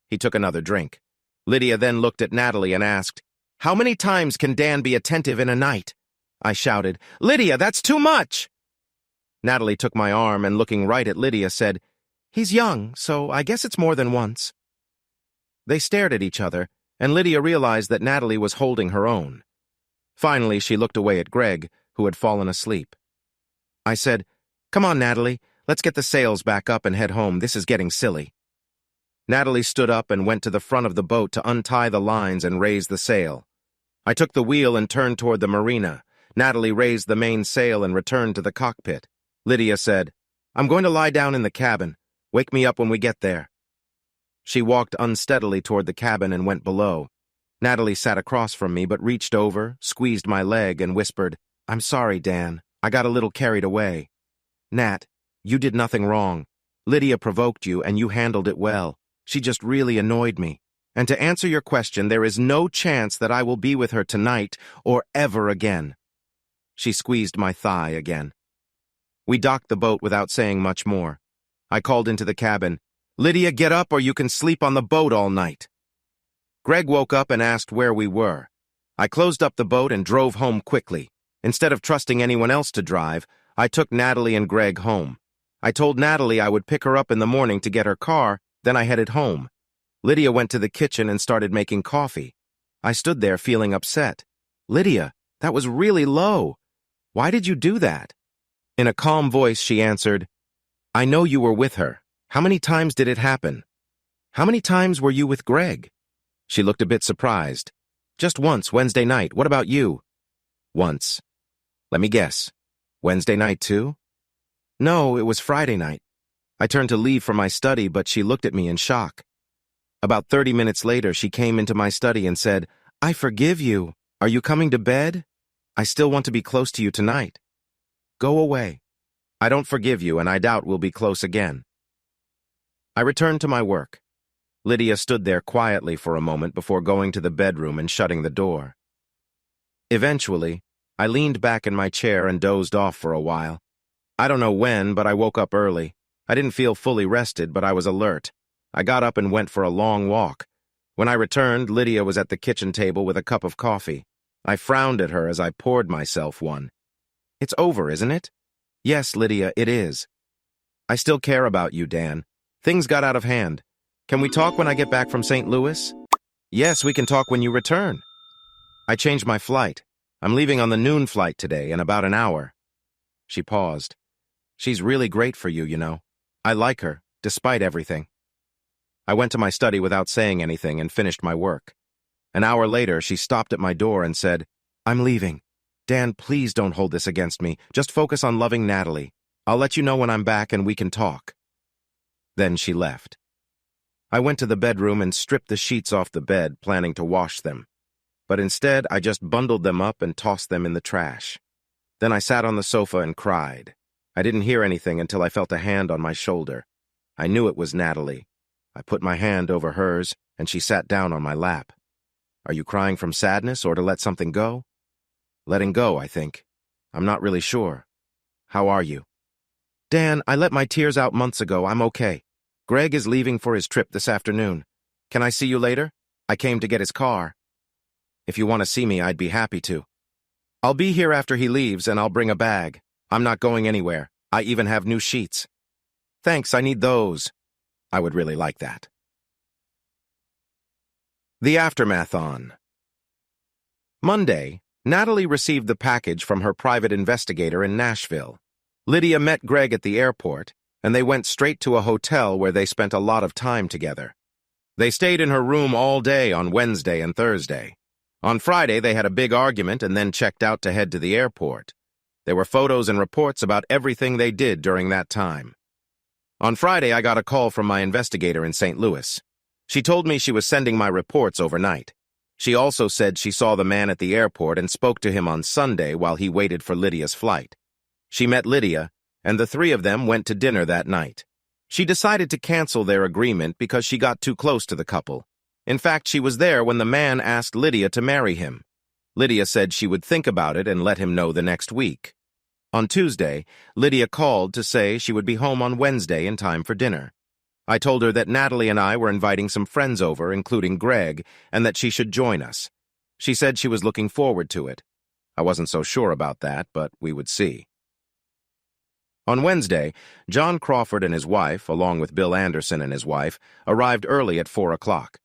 He took another drink. Lydia then looked at Natalie and asked, How many times can Dan be attentive in a night? I shouted, Lydia, that's too much! Natalie took my arm and looking right at Lydia said, He's young, so I guess it's more than once. They stared at each other, and Lydia realized that Natalie was holding her own. Finally, she looked away at Greg, who had fallen asleep. I said, Come on, Natalie, let's get the sails back up and head home. This is getting silly. Natalie stood up and went to the front of the boat to untie the lines and raise the sail. I took the wheel and turned toward the marina. Natalie raised the main sail and returned to the cockpit. Lydia said, I'm going to lie down in the cabin. Wake me up when we get there. She walked unsteadily toward the cabin and went below. Natalie sat across from me but reached over, squeezed my leg, and whispered, I'm sorry, Dan. I got a little carried away. Nat, you did nothing wrong. Lydia provoked you, and you handled it well. She just really annoyed me. And to answer your question, there is no chance that I will be with her tonight or ever again. She squeezed my thigh again. We docked the boat without saying much more. I called into the cabin, Lydia, get up or you can sleep on the boat all night. Greg woke up and asked where we were. I closed up the boat and drove home quickly. Instead of trusting anyone else to drive, I took Natalie and Greg home. I told Natalie I would pick her up in the morning to get her car, then I headed home. Lydia went to the kitchen and started making coffee. I stood there feeling upset. Lydia, that was really low. Why did you do that? In a calm voice, she answered, I know you were with her. How many times did it happen? How many times were you with Greg? She looked a bit surprised. Just once, Wednesday night. What about you? Once. Let me guess. Wednesday night too? No, it was Friday night. I turned to leave for my study, but she looked at me in shock. About 30 minutes later, she came into my study and said, "I forgive you. Are you coming to bed? I still want to be close to you tonight." Go away. I don't forgive you, and I doubt we'll be close again. I returned to my work. Lidia stood there quietly for a moment before going to the bedroom and shutting the door. Eventually, I leaned back in my chair and dozed off for a while. I don't know when, but I woke up early. I didn't feel fully rested, but I was alert. I got up and went for a long walk. When I returned, Lidia was at the kitchen table with a cup of coffee. I frowned at her as I poured myself one. "It's over, isn't it?" "Yes, Lidia, it is." "I still care about you, Dan. Things got out of hand. Can we talk when I get back from St. Louis?" "Yes, we can talk when you return." "I changed my flight. I'm leaving on the noon flight today in about an hour." She paused. "She's really great for you, you know. I like her, despite everything." I went to my study without saying anything and finished my work. An hour later, she stopped at my door and said, "I'm leaving. Dan, please don't hold this against me. Just focus on loving Natalie. I'll let you know when I'm back and we can talk." Then she left. I went to the bedroom and stripped the sheets off the bed, planning to wash them. But instead, I just bundled them up and tossed them in the trash. Then I sat on the sofa and cried. I didn't hear anything until I felt a hand on my shoulder. I knew it was Natalie. I put my hand over hers, and she sat down on my lap. "Are you crying from sadness or to let something go?" "Letting go, I think. I'm not really sure. How are you?" "Dan, I let my tears out months ago. I'm okay. Greg is leaving for his trip this afternoon. Can I see you later? I came to get his car." "If you want to see me, I'd be happy to." "I'll be here after he leaves, and I'll bring a bag. I'm not going anywhere. I even have new sheets." "Thanks, I need those." I would really like that. The aftermath on. Monday, Natalie received the package from her private investigator in Nashville. Lidia met Greg at the airport, and they went straight to a hotel where they spent a lot of time together. They stayed in her room all day on Wednesday and Thursday. On Friday, they had a big argument and then checked out to head to the airport. There were photos and reports about everything they did during that time. On Friday, I got a call from my investigator in St. Louis. She told me she was sending my reports overnight. She also said she saw the man at the airport and spoke to him on Sunday while he waited for Lidia's flight. She met Lidia, and the three of them went to dinner that night. She decided to cancel their agreement because she got too close to the couple. In fact, she was there when the man asked Lidia to marry him. Lidia said she would think about it and let him know the next week. On Tuesday, Lidia called to say she would be home on Wednesday in time for dinner. I told her that Natalie and I were inviting some friends over, including Greg, and that she should join us. She said she was looking forward to it. I wasn't so sure about that, but we would see. On Wednesday, John Crawford and his wife, along with Bill Anderson and his wife, arrived early at 4 o'clock.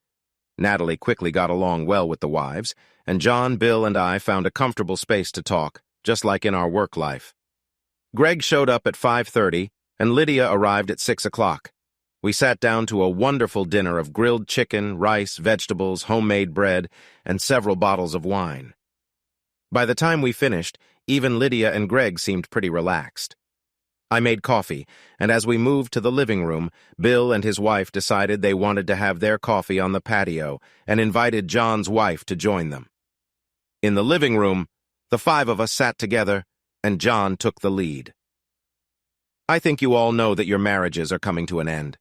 Natalie quickly got along well with the wives, and John, Bill, and I found a comfortable space to talk, just like in our work life. Greg showed up at 5:30, and Lidia arrived at 6 o'clock. We sat down to a wonderful dinner of grilled chicken, rice, vegetables, homemade bread, and several bottles of wine. By the time we finished, even Lidia and Greg seemed pretty relaxed. I made coffee, and as we moved to the living room, Bill and his wife decided they wanted to have their coffee on the patio and invited John's wife to join them. In the living room, the five of us sat together, and John took the lead. "I think you all know that your marriages are coming to an end.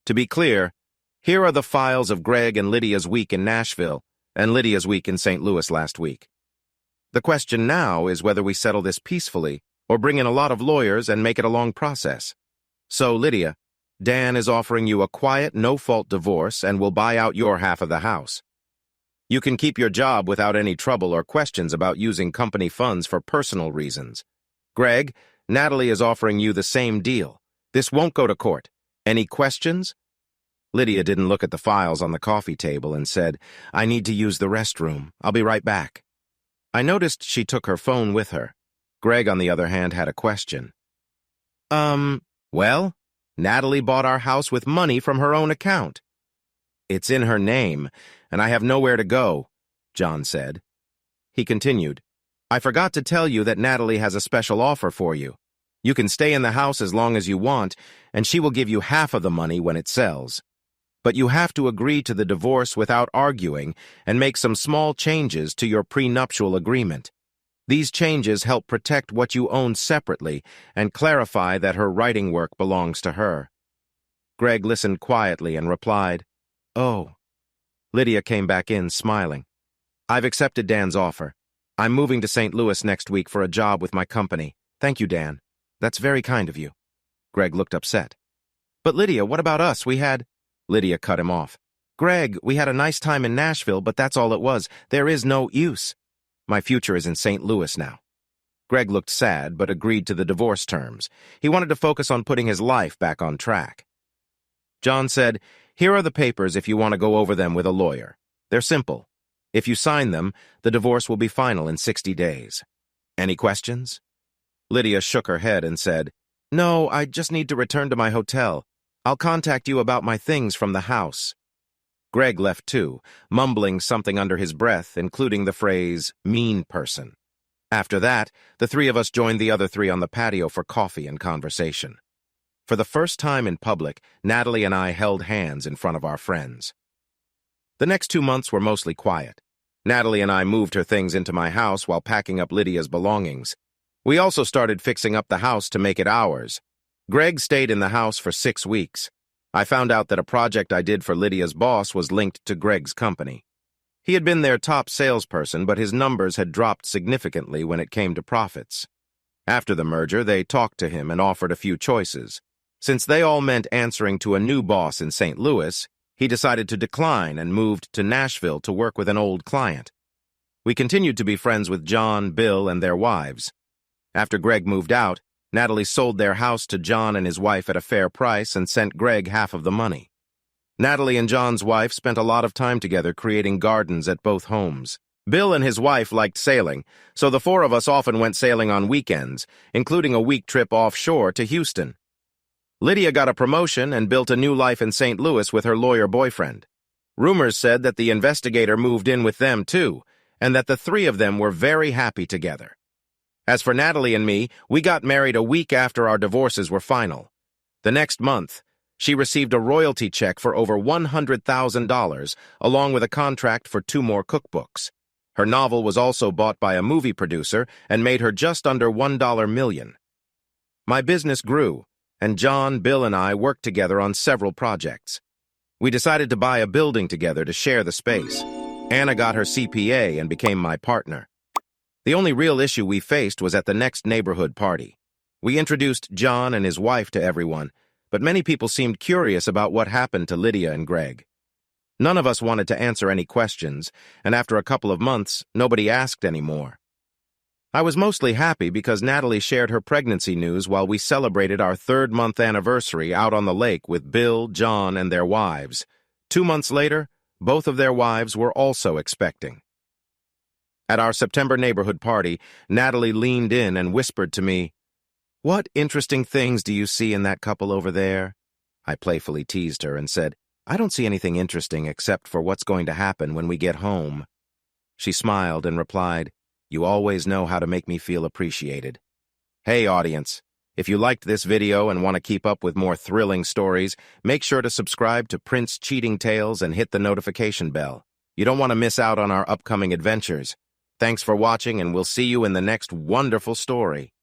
To be clear, here are the files of Greg and Lidia's week in Nashville and Lidia's week in St. Louis last week. The question now is whether we settle this peacefully or bring in a lot of lawyers and make it a long process. So, Lidia, Dan is offering you a quiet, no-fault divorce and will buy out your half of the house. You can keep your job without any trouble or questions about using company funds for personal reasons. Greg, Natalie is offering you the same deal. This won't go to court. Any questions?" Lidia didn't look at the files on the coffee table and said, "I need to use the restroom. I'll be right back." I noticed she took her phone with her. Greg, on the other hand, had a question. Well, Natalie bought our house with money from her own account." "It's in her name, and I have nowhere to go," John said. He continued, "I forgot to tell you that Natalie has a special offer for you. You can stay in the house as long as you want, and she will give you half of the money when it sells. But you have to agree to the divorce without arguing and make some small changes to your prenuptial agreement. These changes help protect what you own separately and clarify that her writing work belongs to her." Greg listened quietly and replied, "Oh." Lidia came back in, smiling. "I've accepted Dan's offer. I'm moving to St. Louis next week for a job with my company. Thank you, Dan. That's very kind of you." Greg looked upset. "But Lidia, what about us? Lidia cut him off. "Greg, we had a nice time in Nashville, but that's all it was. There is no use. My future is in St. Louis now." Greg looked sad, but agreed to the divorce terms. He wanted to focus on putting his life back on track. John said, "Here are the papers if you want to go over them with a lawyer. They're simple. If you sign them, the divorce will be final in 60 days. Any questions?" Lidia shook her head and said, "No, I just need to return to my hotel. I'll contact you about my things from the house." Greg left too, mumbling something under his breath, including the phrase, "mean person." After that, the three of us joined the other three on the patio for coffee and conversation. For the first time in public, Natalie and I held hands in front of our friends. The next 2 months were mostly quiet. Natalie and I moved her things into my house while packing up Lydia's belongings. We also started fixing up the house to make it ours. Greg stayed in the house for 6 weeks. I found out that a project I did for Lydia's boss was linked to Greg's company. He had been their top salesperson, but his numbers had dropped significantly when it came to profits. After the merger, they talked to him and offered a few choices. Since they all meant answering to a new boss in St. Louis, he decided to decline and moved to Nashville to work with an old client. We continued to be friends with John, Bill, and their wives. After Greg moved out, Natalie sold their house to John and his wife at a fair price and sent Greg half of the money. Natalie and John's wife spent a lot of time together creating gardens at both homes. Bill and his wife liked sailing, so the four of us often went sailing on weekends, including a week trip offshore to Houston. Lidia got a promotion and built a new life in St. Louis with her lawyer boyfriend. Rumors said that the investigator moved in with them too, and that the three of them were very happy together. As for Natalie and me, we got married a week after our divorces were final. The next month, she received a royalty check for over $100,000, along with a contract for 2 more cookbooks. Her novel was also bought by a movie producer and made her just under $1 million. My business grew, and John, Bill, and I worked together on several projects. We decided to buy a building together to share the space. Anna got her CPA and became my partner. The only real issue we faced was at the next neighborhood party. We introduced John and his wife to everyone, but many people seemed curious about what happened to Lidia and Greg. None of us wanted to answer any questions, and after a couple of months, nobody asked anymore. I was mostly happy because Natalie shared her pregnancy news while we celebrated our 3rd-month anniversary out on the lake with Bill, John, and their wives. 2 months later, both of their wives were also expecting. At our September neighborhood party, Natalie leaned in and whispered to me, "What interesting things do you see in that couple over there?" I playfully teased her and said, "I don't see anything interesting except for what's going to happen when we get home." She smiled and replied, "You always know how to make me feel appreciated." Hey, audience, if you liked this video and want to keep up with more thrilling stories, make sure to subscribe to Prince Cheating Tales and hit the notification bell. You don't want to miss out on our upcoming adventures. Thanks for watching, and we'll see you in the next wonderful story.